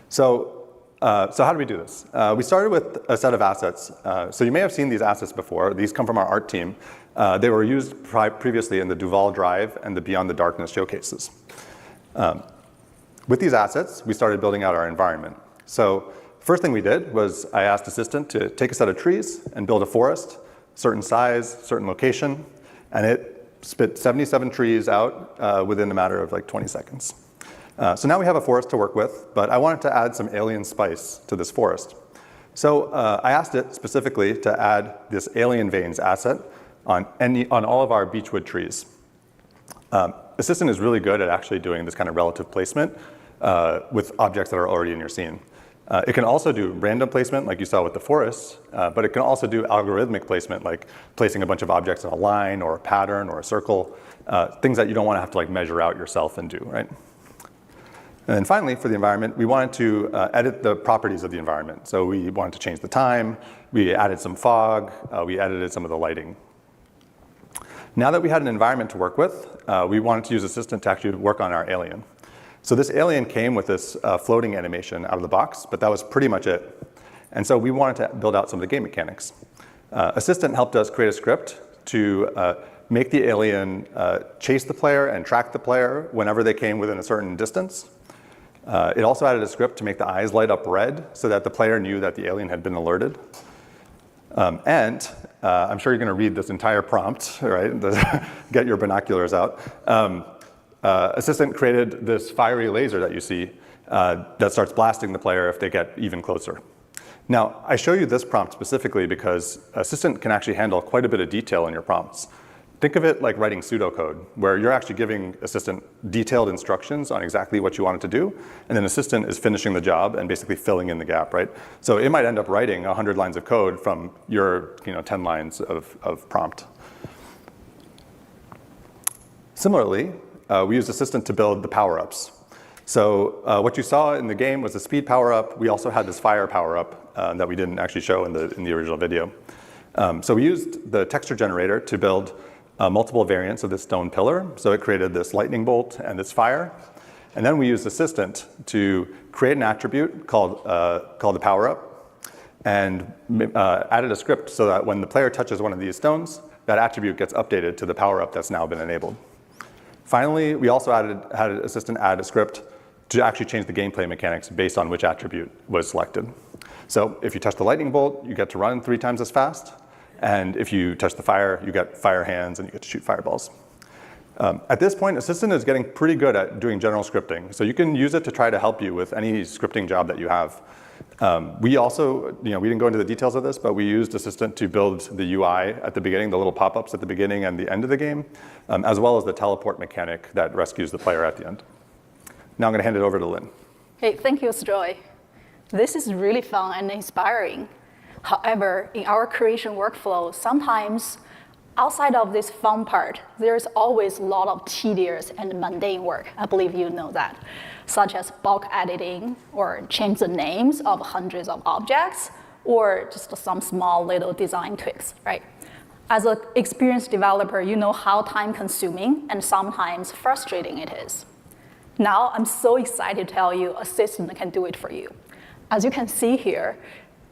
So how do we do this? We started with a set of assets. So you may have seen these assets before. These come from our art team. They were used previously in the Duval Drive and the Beyond the Darkness showcases. With these assets, we started building out our environment. So first thing we did was I asked Assistant to take a set of trees and build a forest, certain size, certain location, and it spit 77 trees out within a matter of like 20 seconds. So now we have a forest to work with, but I wanted to add some alien spice to this forest. So I asked it specifically to add this alien veins asset on all of our beechwood trees. Assistant is really good at actually doing this kind of relative placement with objects that are already in your scene. It can also do random placement, like you saw with the forests, but it can also do algorithmic placement, like placing a bunch of objects in a line or a pattern or a circle, things that you don't want to have to like measure out yourself and do, right? And then finally, for the environment, we wanted to edit the properties of the environment. So we wanted to change the time, we added some fog, we edited some of the lighting. Now that we had an environment to work with, we wanted to use Assistant to actually work on our alien. So this alien came with this floating animation out of the box, but that was pretty much it. And so we wanted to build out some of the game mechanics. Assistant helped us create a script to make the alien chase the player and track the player whenever they came within a certain distance. It also added a script to make the eyes light up red so that the player knew that the alien had been alerted. And I'm sure you're going to read this entire prompt, right? Get your binoculars out. Assistant created this fiery laser that you see that starts blasting the player if they get even closer. Now, I show you this prompt specifically because Assistant can actually handle quite a bit of detail in your prompts. Think of it like writing pseudocode, where you're actually giving Assistant detailed instructions on exactly what you want it to do, and then Assistant is finishing the job and basically filling in the gap, right? So it might end up writing 100 lines of code from your 10 lines of prompt. Similarly, we used Assistant to build the power-ups. So what you saw in the game was the speed power-up. We also had this fire power-up that we didn't actually show in the original video. So we used the texture generator to build multiple variants of this stone pillar. So it created this lightning bolt and this fire. And then we used Assistant to create an attribute called the power-up and added a script so that when the player touches one of these stones, that attribute gets updated to the power-up that's now been enabled. Finally, we also had Assistant add a script to actually change the gameplay mechanics based on which attribute was selected. So if you touch the lightning bolt, you get to run 3 times as fast. And if you touch the fire, you get fire hands and you get to shoot fireballs. At this point, Assistant is getting pretty good at doing general scripting. So you can use it to try to help you with any scripting job that you have. We also, we didn't go into the details of this, but we used Assistant to build the UI at the beginning, the little pop-ups at the beginning and the end of the game, as well as the teleport mechanic that rescues the player at the end. Now I'm going to hand it over to Lynn. Hey, thank you, Joy. This is really fun and inspiring. However, in our creation workflow, sometimes outside of this fun part, there's always a lot of tedious and mundane work. I believe you know that, such as bulk editing or change the names of hundreds of objects, or just some small little design tweaks, right? As an experienced developer, you know how time-consuming and sometimes frustrating it is. Now, I'm so excited to tell you Assistant can do it for you. As you can see here,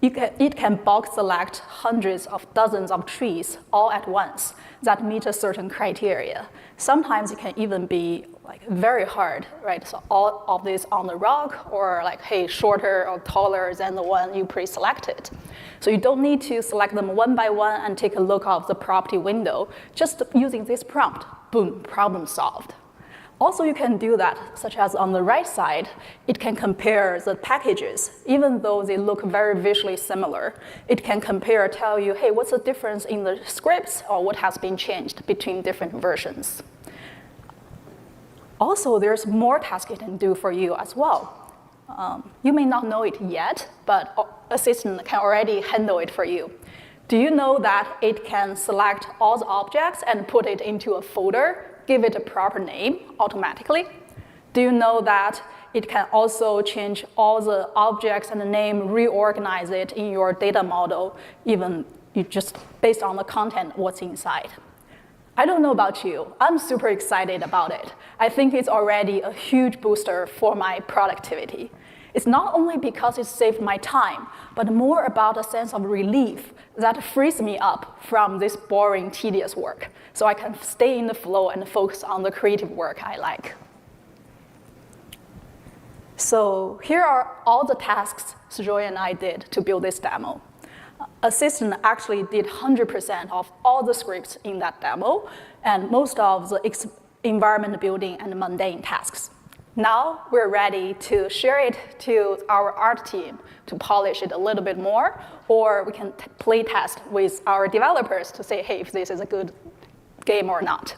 it can bulk select hundreds of dozens of trees all at once that meet a certain criteria. Sometimes it can even be like very hard, right? So all of this on the rock, or like, hey, shorter or taller than the one you pre-selected. So you don't need to select them one by one and take a look of the property window. Just using this prompt, boom, problem solved. Also, you can do that, such as on the right side, it can compare the packages. Even though they look very visually similar, it can compare, tell you, hey, what's the difference in the scripts or what has been changed between different versions. Also, there's more tasks it can do for you as well. You may not know it yet, but Assistant can already handle it for you. Do you know that it can select all the objects and put it into a folder, give it a proper name automatically? Do you know that it can also change all the objects and the name, reorganize it in your data model, even you just based on the content, what's inside? I don't know about you, I'm super excited about it. I think it's already a huge booster for my productivity. It's not only because it saved my time, but more about a sense of relief that frees me up from this boring, tedious work, so I can stay in the flow and focus on the creative work I like. So here are all the tasks Joy and I did to build this demo. Assistant actually did 100% of all the scripts in that demo, and most of the environment building and mundane tasks. Now we're ready to share it to our art team to polish it a little bit more, or we can play test with our developers to say, hey, if this is a good game or not.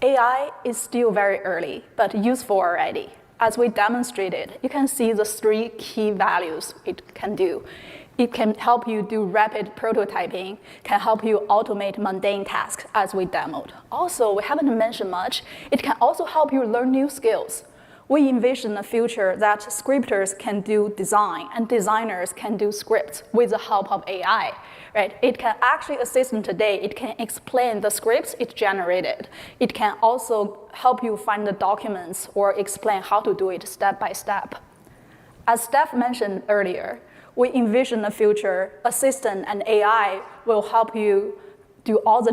AI is still very early, but useful already. As we demonstrated, you can see the 3 key values it can do. It can help you do rapid prototyping, can help you automate mundane tasks, as we demoed. Also, we haven't mentioned much, it can also help you learn new skills. We envision a future that scripters can do design and designers can do scripts with the help of AI. Right? It can actually assist them today. It can explain the scripts it generated. It can also help you find the documents or explain how to do it step by step. As Steph mentioned earlier, we envision a future assistant and AI will help you do all the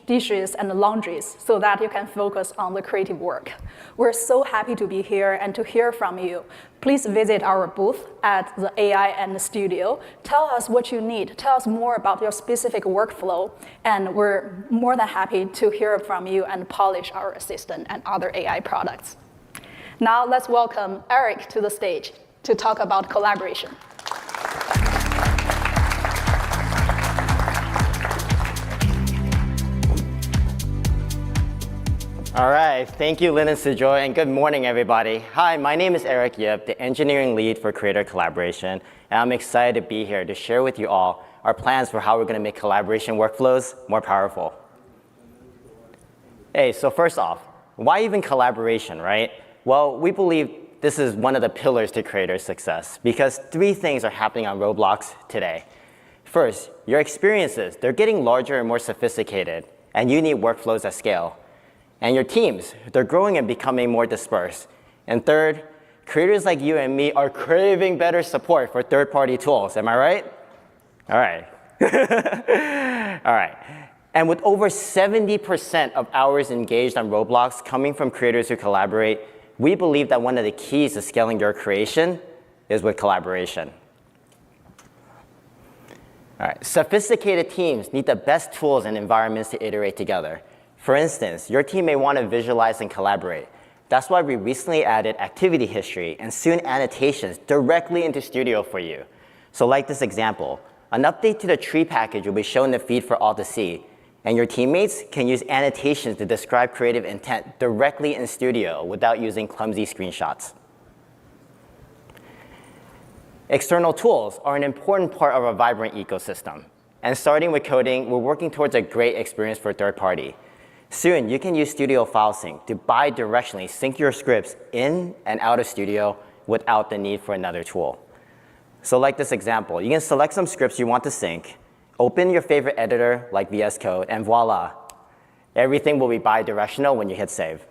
dishes and the laundries so that you can focus on the creative work. We're so happy to be here and to hear from you. Please visit our booth at the AI and the studio. Tell us what you need. Tell us more about your specific workflow, and we're more than happy to hear from you and polish our assistant and other AI products. Now let's welcome Eric to the stage to talk about collaboration. All right, thank you, Lynn and Sujoy, and good morning, everybody. Hi, my name is Eric Yip, the engineering lead for Creator Collaboration, and I'm excited to be here to share with you all our plans for how we're going to make collaboration workflows more powerful. Hey, so first off, why even collaboration, right? Well, we believe this is one of the pillars to Creator success because 3 things are happening on Roblox today. First, your experiences, they're getting larger and more sophisticated, and you need workflows at scale. And your teams, they're growing and becoming more dispersed. And third, creators like you and me are craving better support for third-party tools. Am I right? All right. All right. And with over 70% of hours engaged on Roblox coming from creators who collaborate, we believe that one of the keys to scaling your creation is with collaboration. All right. Sophisticated teams need the best tools and environments to iterate together. For instance, your team may want to visualize and collaborate. That's why we recently added activity history and soon annotations directly into Studio for you. So like this example, an update to the tree package will be shown in the feed for all to see, and your teammates can use annotations to describe creative intent directly in Studio without using clumsy screenshots. External tools are an important part of our vibrant ecosystem. And starting with coding, we're working towards a great experience for third party. Soon, you can use Studio File Sync to bi-directionally sync your scripts in and out of Studio without the need for another tool. So like this example, you can select some scripts you want to sync, open your favorite editor like VS Code, and voila, everything will be bi-directional when you hit save.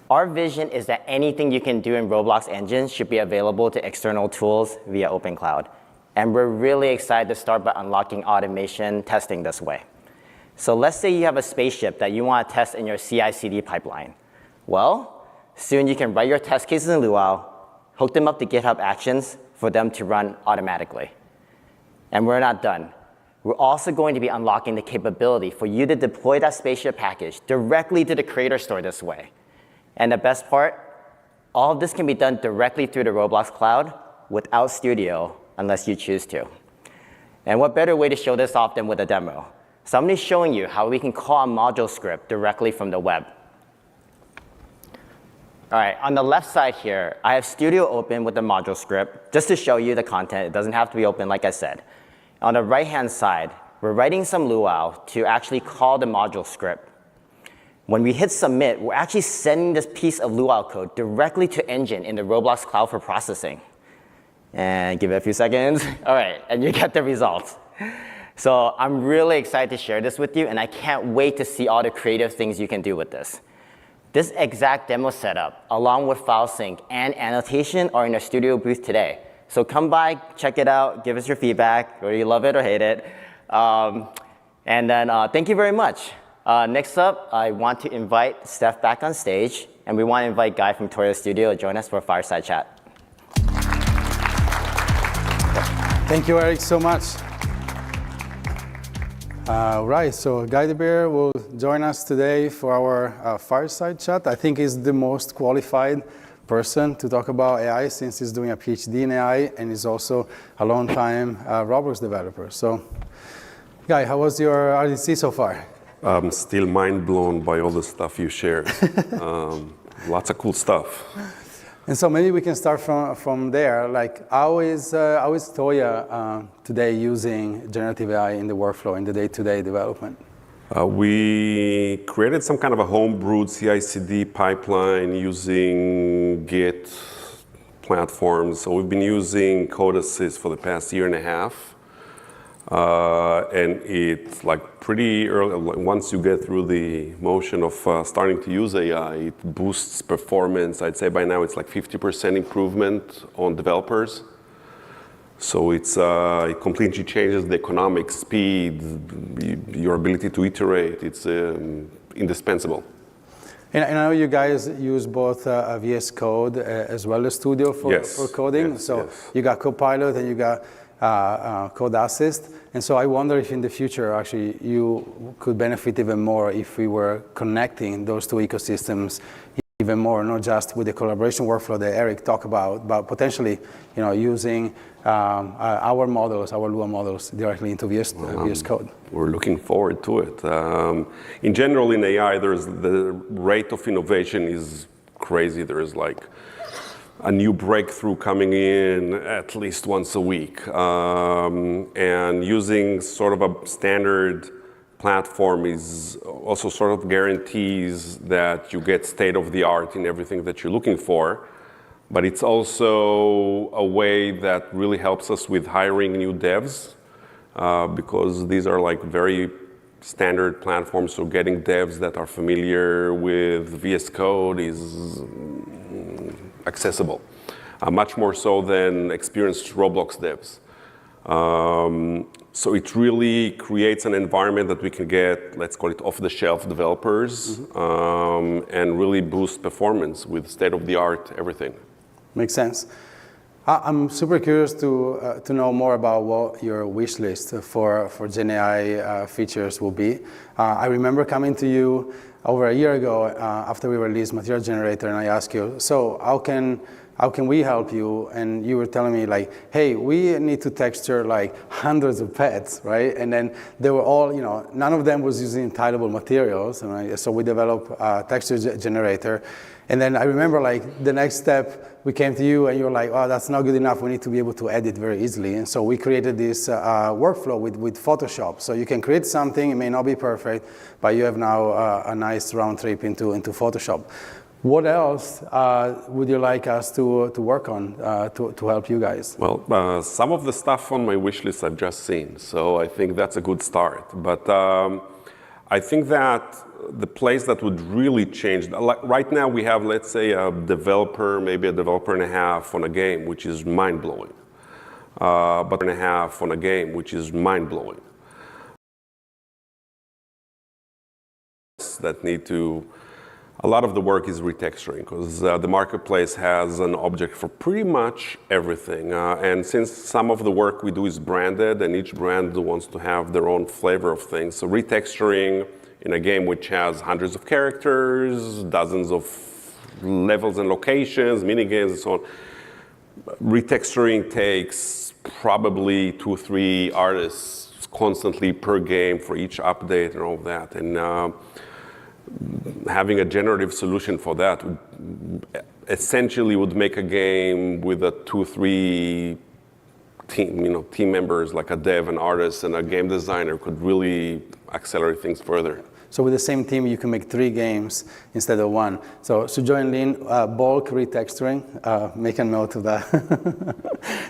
Our vision is that anything you can do in Roblox Engine should be available to external tools via OpenCloud. And we're really excited to start by unlocking automation testing this way. So let's say you have a spaceship that you want to test in your CI/CD pipeline. Well, soon you can write your test cases in Luau, hook them up to GitHub Actions for them to run automatically. And we're not done. We're also going to be unlocking the capability for you to deploy that spaceship package directly to the Creator Store this way. And the best part, all of this can be done directly through the Roblox Cloud without Studio unless you choose to. And what better way to show this off than with a demo? So I'm going to be showing you how we can call a module script directly from the web. All right, on the left side here, I have Studio open with the module script just to show you the content. It doesn't have to be open, like I said. On the right-hand side, we're writing some Luau to actually call the module script. When we hit submit, we're actually sending this piece of Luau code directly to Engine in the Roblox Cloud for processing. And give it a few seconds. All right, and you get the results. So I'm really excited to share this with you, and I can't wait to see all the creative things you can do with this. This exact demo setup, along with file sync and annotation, are in our Studio booth today. So come by, check it out, give us your feedback, whether you love it or hate it. And then thank you very much. Next up, I want to invite Steph back on stage, and we want to invite Guy from Toyo Studio to join us for a fireside chat. Thank you, Eric, so much. Right, so Guy the Bear will join us today for our fireside chat. I think he's the most qualified person to talk about AI since he's doing a PhD in AI and is also a long-time Roblox developer. So, Guy, how was your RDC so far? I'm still mind blown by all the stuff you shared. Lots of cool stuff. And so maybe we can start from there. Like, how is Toya today using generative AI in the workflow, in the day-to-day development? We created some kind of a homebrewed CI/CD pipeline using Git platforms. So we've been using Code Assist for the past year and a half. And it's like pretty early, once you get through the motion of starting to use AI, it boosts performance. I'd say by now it's like 50% improvement on developers. So it completely changes the economic speed, your ability to iterate. It's indispensable. And I know you guys use both VS Code as well as Studio for coding. Yes, so you got Copilot and you got Code Assist. And so I wonder if in the future, actually, you could benefit even more if we were connecting those two ecosystems even more, not just with the collaboration workflow that Eric talked about, but potentially, using our models, our Lua models directly into VS Code. We're looking forward to it. In general, in AI, the rate of innovation is crazy. There is like a new breakthrough coming in at least once a week. And using sort of a standard platform is also sort of guarantees that you get state of the art in everything that you're looking for. But it's also a way that really helps us with hiring new devs because these are like very standard platforms. So getting devs that are familiar with VS Code is accessible, much more so than experienced Roblox devs. So it really creates an environment that we can get, let's call it off-the-shelf developers, and really boost performance with state-of-the-art everything. Makes sense. I'm super curious to know more about what your wish list for Gen AI features will be. I remember coming to you over a year ago after we released Material Generator, and I asked you, so how can we help you? And you were telling me like, hey, we need to texture like hundreds of pets, right? And then they were all, none of them was using tileable materials. And so we developed a texture generator. And then I remember like the next step, we came to you and you were like, oh, that's not good enough. We need to be able to edit very easily. And so we created this workflow with Photoshop. So you can create something, it may not be perfect, but you have now a nice round trip into Photoshop. What else would you like us to work on to help you guys? Well, some of the stuff on my wish list I've just seen, so I think that's a good start. But I think that the place that would really change, like right now we have, let's say, a developer, maybe a developer and a half on a game, which is mind-blowing. But and a half on a game, which is mind-blowing. That need to. A lot of the work is retexturing because the marketplace has an object for pretty much everything. And since some of the work we do is branded and each brand wants to have their own flavor of things, so retexturing in a game which has hundreds of characters, dozens of levels and locations, minigames and so on, retexturing takes probably 2 or 3 artists constantly per game for each update and all of that. And having a generative solution for that essentially would make a game with a 2 or 3 team members, like a dev, an artist, and a game designer could really accelerate things further. So with the same team, you can make 3 games instead of 1. So Suzhou and Lin, bulk retexturing, make a note of that.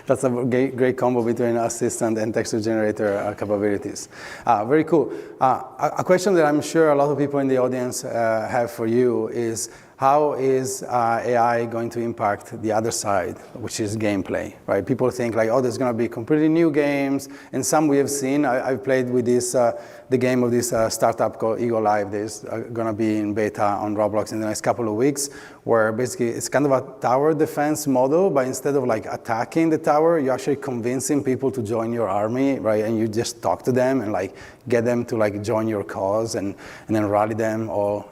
That's a great combo between assistant and texture generator capabilities. Very cool. A question that I'm sure a lot of people in the audience have for you is, how is AI going to impact the other side, which is gameplay, right? People think like, oh, there's going to be completely new games, and some we have seen. I've played with this, the game of this startup called Ego Live. There's going to be in beta on Roblox in the next couple of weeks, where basically it's kind of a tower defense model, but instead of like attacking the tower, you're actually convincing people to join your army, right? And you just talk to them and like get them to like join your cause and then rally them all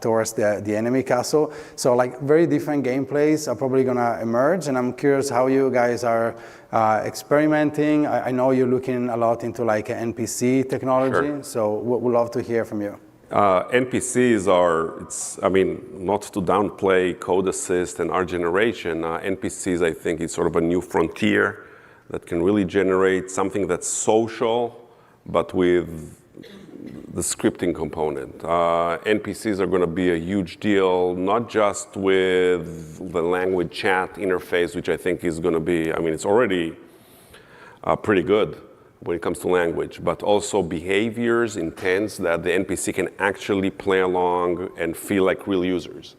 towards the enemy castle. So like very different gameplays are probably gonna emerge, and I'm curious how you guys are experimenting. I know you're looking a lot into like NPC technology, Sure. so we'd love to hear from you. NPCs I mean, not to downplay code assist and art generation, NPCs I think is sort of a new frontier that can really generate something that's social, but with the scripting component. NPCs are going to be a huge deal, not just with the language chat interface, which I think is going to be, I mean, it's already pretty good when it comes to language, but also behaviors, intents that the NPC can actually play along and feel like real users.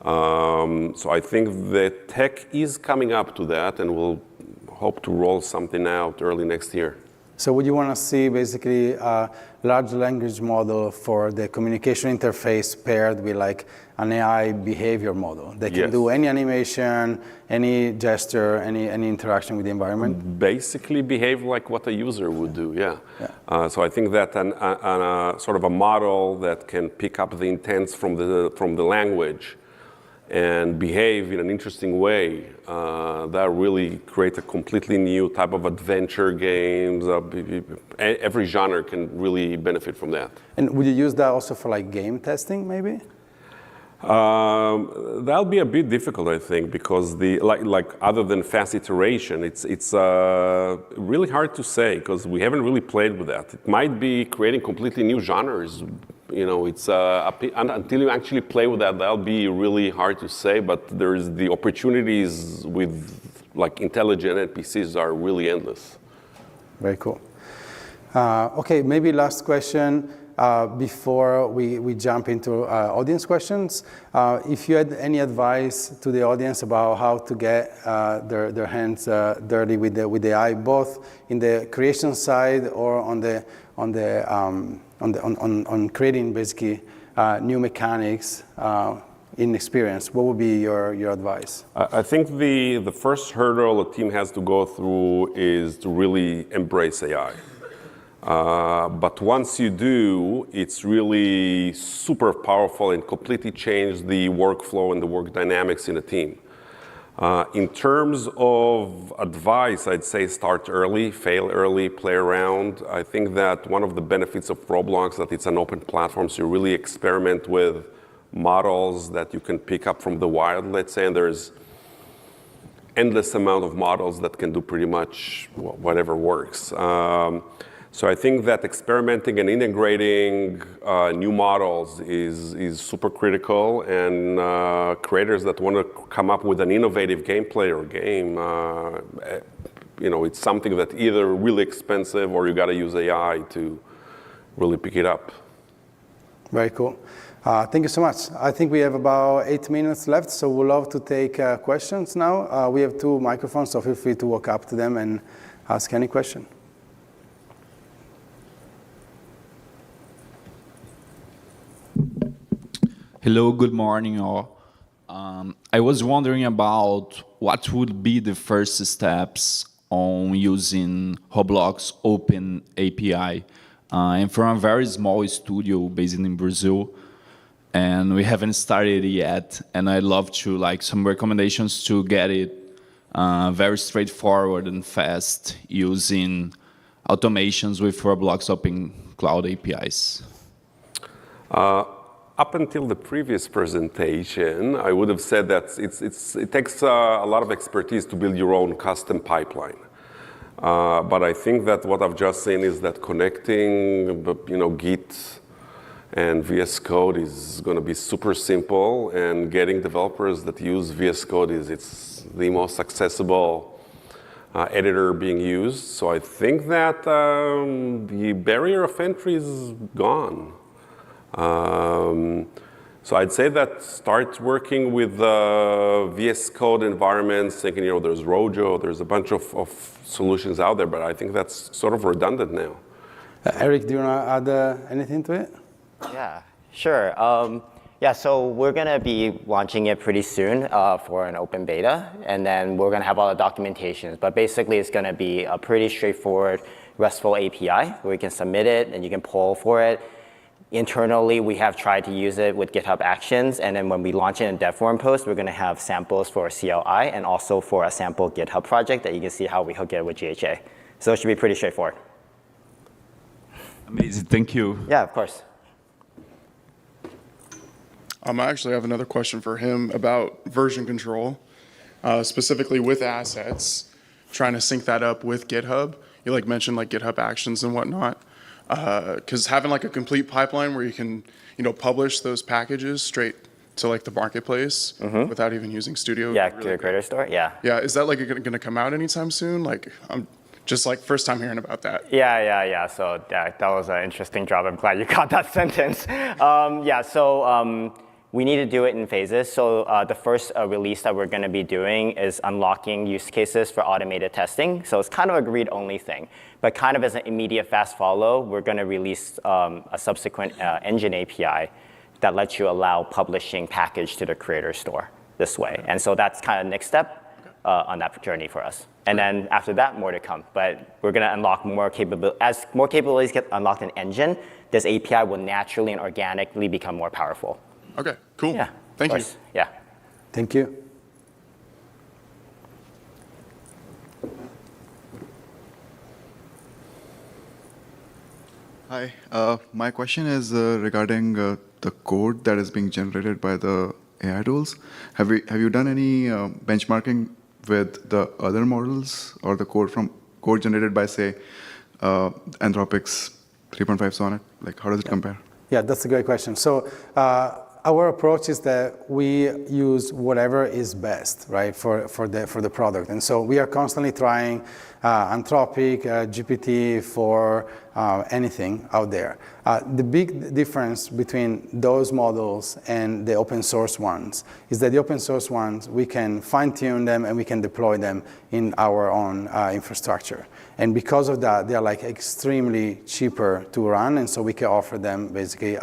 So I think the tech is coming up to that, and we'll hope to roll something out early next year. So would you want to see basically a large language model for the communication interface paired with like an AI behavior model that can do any animation, any gesture, any interaction with the environment? Basically behave like what a user would do, so I think that sort of a model that can pick up the intents from the language and behave in an interesting way, that really creates a completely new type of adventure games. Every genre can really benefit from that. And would you use that also for like game testing, maybe? That'll be a bit difficult, I think, because like other than fast iteration, it's really hard to say because we haven't really played with that. It might be creating completely new genres. You know, it's until you actually play with that, that'll be really hard to say. But there's the opportunities with like intelligent NPCs are really endless. Very cool. Okay, maybe last question. Before we jump into audience questions, if you had any advice to the audience about how to get their hands dirty with the AI, both in the creation side or on creating basically new mechanics in experience, what would be your advice? I think the first hurdle a team has to go through is to really embrace AI. But once you do, it's really super powerful and completely change the workflow and the work dynamics in a team. In terms of advice, I'd say start early, fail early, play around. I think that one of the benefits of Roblox that it's an open platform, so you really experiment with models that you can pick up from the wild, let's say, and there's endless amount of models that can do pretty much whatever works. So I think that experimenting and integrating new models is super critical, and creators that want to come up with an innovative gameplay or game, you know, it's something that either really expensive or you got to use AI to really pick it up. Very cool. Thank you so much. I think we have about 8 minutes left, so we'd love to take questions now. We have 2 microphones, so feel free to walk up to them and ask any question. Hello, good morning all. I was wondering about what would be the first steps on using Roblox Open API. I'm from a very small studio based in Brazil, and we haven't started yet, and I'd love to like some recommendations to get it very straightforward and fast using automations with Roblox Open Cloud APIs. Up until the previous presentation, I would have said that it takes a lot of expertise to build your own custom pipeline. But I think that what I've just seen is that connecting, you know, Git and VS Code is going to be super simple, and getting developers that use VS Code it's the most accessible editor being used. So I think that the barrier of entry is gone. So I'd say that start working with VS Code environments, thinking, you know, there's Rojo, there's a bunch of solutions out there, but I think that's sort of redundant now. Eric, do you want to add anything to it? Yeah, sure. Yeah, so we're going to be launching it pretty soon for an open beta, and then we're going to have all the documentations. But basically, it's going to be a pretty straightforward RESTful API where you can submit it and you can pull for it. Internally, we have tried to use it with GitHub Actions, and then when we launch it in dev forum post, we're going to have samples for CLI and also for a sample GitHub project that you can see how we hook it with GHA. So it should be pretty straightforward. Amazing, thank you. Yeah, of course. I actually have another question for him about version control, specifically with assets, trying to sync that up with GitHub. You like mentioned like GitHub Actions and whatnot. Because having like a complete pipeline where you can, publish those packages straight to like the marketplace without even using Studio. Yeah, to the creator store. Yeah. Yeah. Is that like going to come out anytime soon? Like, I'm just like first time hearing about that. Yeah. So that was an interesting job. I'm glad you got that sentence. We need to do it in phases. So the first release that we're going to be doing is unlocking use cases for automated testing. So it's kind of a read-only thing. But kind of as an immediate fast follow, we're going to release a subsequent engine API that lets you allow publishing package to the creator store this way. And so that's kind of the next step on that journey for us. And then after that, more to come. But we're going to unlock more capabilities. As more capabilities get unlocked in engine, this API will naturally and organically become more powerful. Okay, cool. Yeah, thank you. Yeah. Thank you. Hi, my question is regarding the code that is being generated by the AI tools. Have you done any benchmarking with the other models or the code generated by, say, Anthropic's 3.5 Sonnet? Like, how does it compare? Yeah, that's a great question. So our approach is that we use whatever is best, right, for the product. And so we are constantly trying Anthropic, GPT for anything out there. The big difference between those models and the open source ones is that the open source ones, we can fine tune them and we can deploy them in our own infrastructure. And because of that, they are like extremely cheaper to run, and so we can offer them basically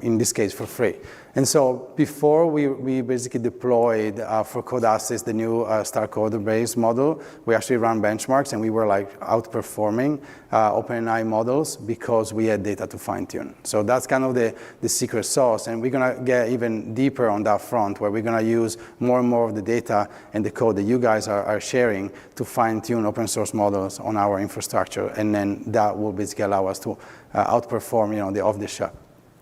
in this case for free. And so before we basically deployed for code assets the new star code based model, we actually ran benchmarks and we were like outperforming OpenAI models because we had data to fine tune. So that's kind of the secret sauce, and we're gonna get even deeper on that front where we're gonna use more and more of the data and the code that you guys are sharing to fine tune open source models on our infrastructure, and then that will basically allow us to outperform the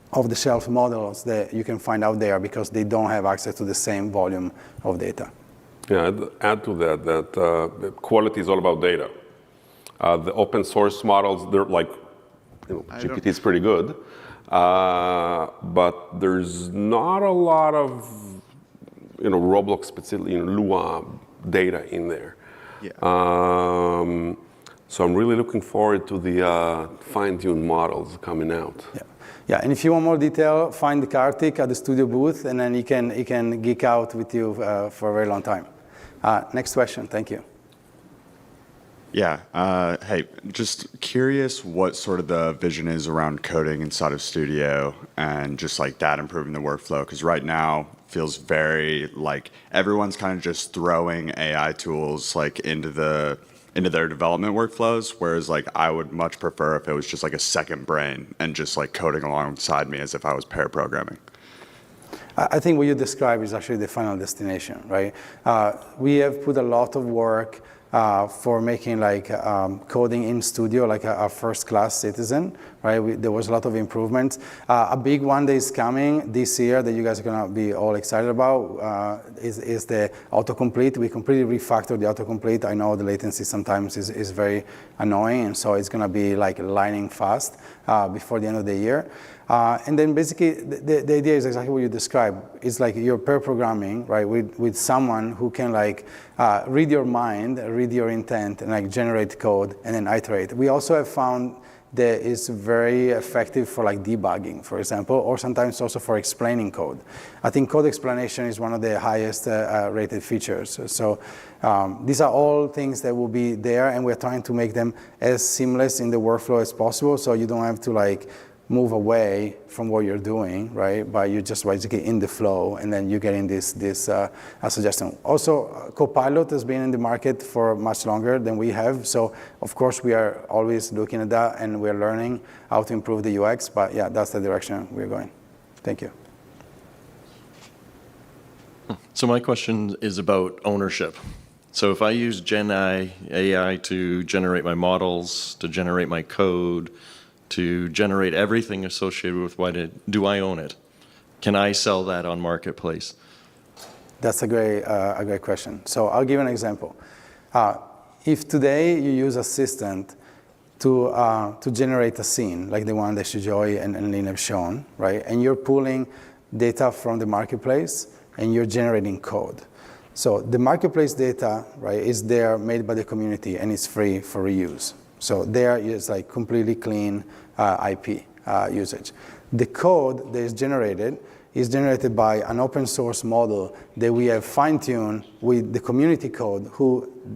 off-the-shelf models that you can find out there because they don't have access to the same volume of data. Yeah, I'd add to that quality is all about data. The open source models, they're like, GPT is pretty good, but there's not a lot of, ROBLOX specifically, Lua data in there. Yeah. So I'm really looking forward to the fine-tuned models coming out. Yeah, and if you want more detail, find Karthik at the studio booth, and then he can geek out with you for a very long time. Next question, thank you. Yeah, hey, just curious what sort of the vision is around coding inside of Studio and just like that improving the workflow, because right now feels very like everyone's kind of just throwing AI tools like into their development workflows, whereas like I would much prefer if it was just like a second brain and just like coding alongside me as if I was pair programming. I think what you described is actually the final destination, right? We have put a lot of work for making like coding in Studio like a first-class citizen, right? There was a lot of improvements. A big one that is coming this year that you guys are gonna be all excited about is the autocomplete. We completely refactored the autocomplete. I know the latency sometimes is very annoying, and so it's gonna be like lightning fast before the end of the year. And then basically the idea is exactly what you described. It's like you're pair programming, right, with someone who can like read your mind, read your intent, and like generate code and then iterate. We also have found that it's very effective for like debugging, for example, or sometimes also for explaining code. I think code explanation is one of the highest rated features. So these are all things that will be there, and we're trying to make them as seamless in the workflow as possible, so you don't have to like move away from what you're doing, right? But you're just basically in the flow, and then you're getting this suggestion. Also, Copilot has been in the market for much longer than we have. So, of course, we are always looking at that, and we're learning how to improve the UX. But yeah, that's the direction we're going. Thank you. So my question is about ownership. So if I use Gen AI to generate my models, to generate my code, to generate everything associated with do I own it? Can I sell that on Marketplace? That's a great question. So I'll give an example. If today you use Assistant to generate a scene, like the one that Joy and Lynn have shown, right? And you're pulling data from the Marketplace, and you're generating code. So the Marketplace data, right, is there, made by the community, and it's free for reuse. So there is like completely clean IP usage. The code that is generated by an open source model that we have fine-tuned with the community code,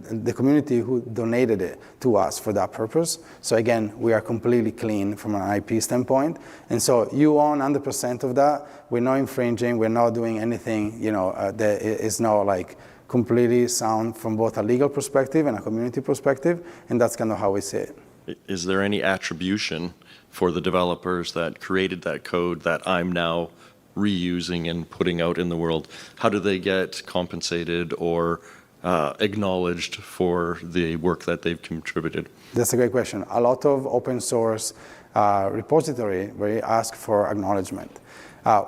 the community who donated it to us for that purpose. So again, we are completely clean from an IP standpoint. And so you own 100% of that. We're not infringing. We're not doing anything, that is not like completely sound from both a legal perspective and a community perspective. And that's kind of how we see it. Is there any attribution for the developers that created that code that I'm now reusing and putting out in the world? How do they get compensated or acknowledged for the work that they've contributed? That's a great question. A lot of open source repository where you ask for acknowledgement.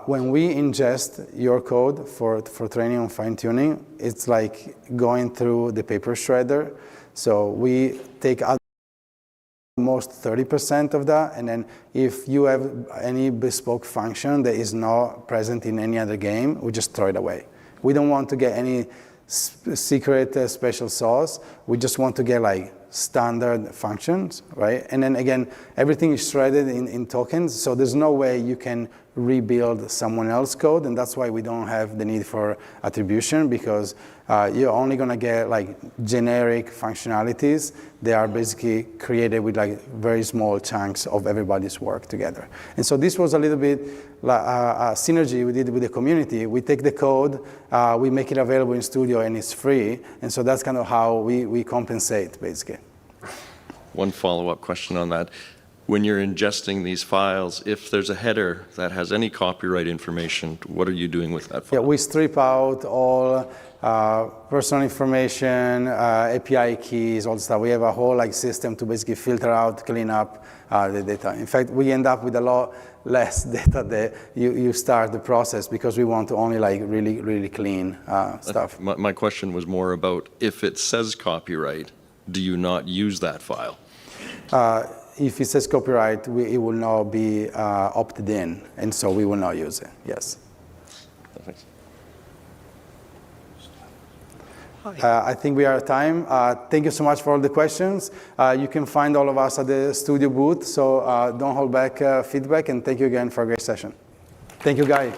When we ingest your code for training and fine-tuning, it's like going through the paper shredder. So we take out almost 30% of that, and then if you have any bespoke function that is not present in any other game, we just throw it away. We don't want to get any secret special sauce. We just want to get like standard functions, right? And then again, everything is shredded in tokens, so there's no way you can rebuild someone else's code, and that's why we don't have the need for attribution, because you're only going to get like generic functionalities. They are basically created with like very small chunks of everybody's work together. And so this was a little bit like a synergy we did with the community. We take the code, we make it available in Studio, and it's free. And so that's kind of how we compensate, basically. One follow-up question on that. When you're ingesting these files, if there's a header that has any copyright information, what are you doing with that file? Yeah, we strip out all personal information, API keys, all stuff. We have a whole like system to basically filter out, clean up the data. In fact, we end up with a lot less data that you start the process, because we want to only like really, really clean stuff. My question was more about, if it says copyright, do you not use that file? If it says copyright, it will not be opted in, and so we will not use it, yes. Thanks. I think we are at time. Thank you so much for all the questions. You can find all of us at the studio booth, so don't hold back feedback, and thank you again for a great session. Thank you, Guy.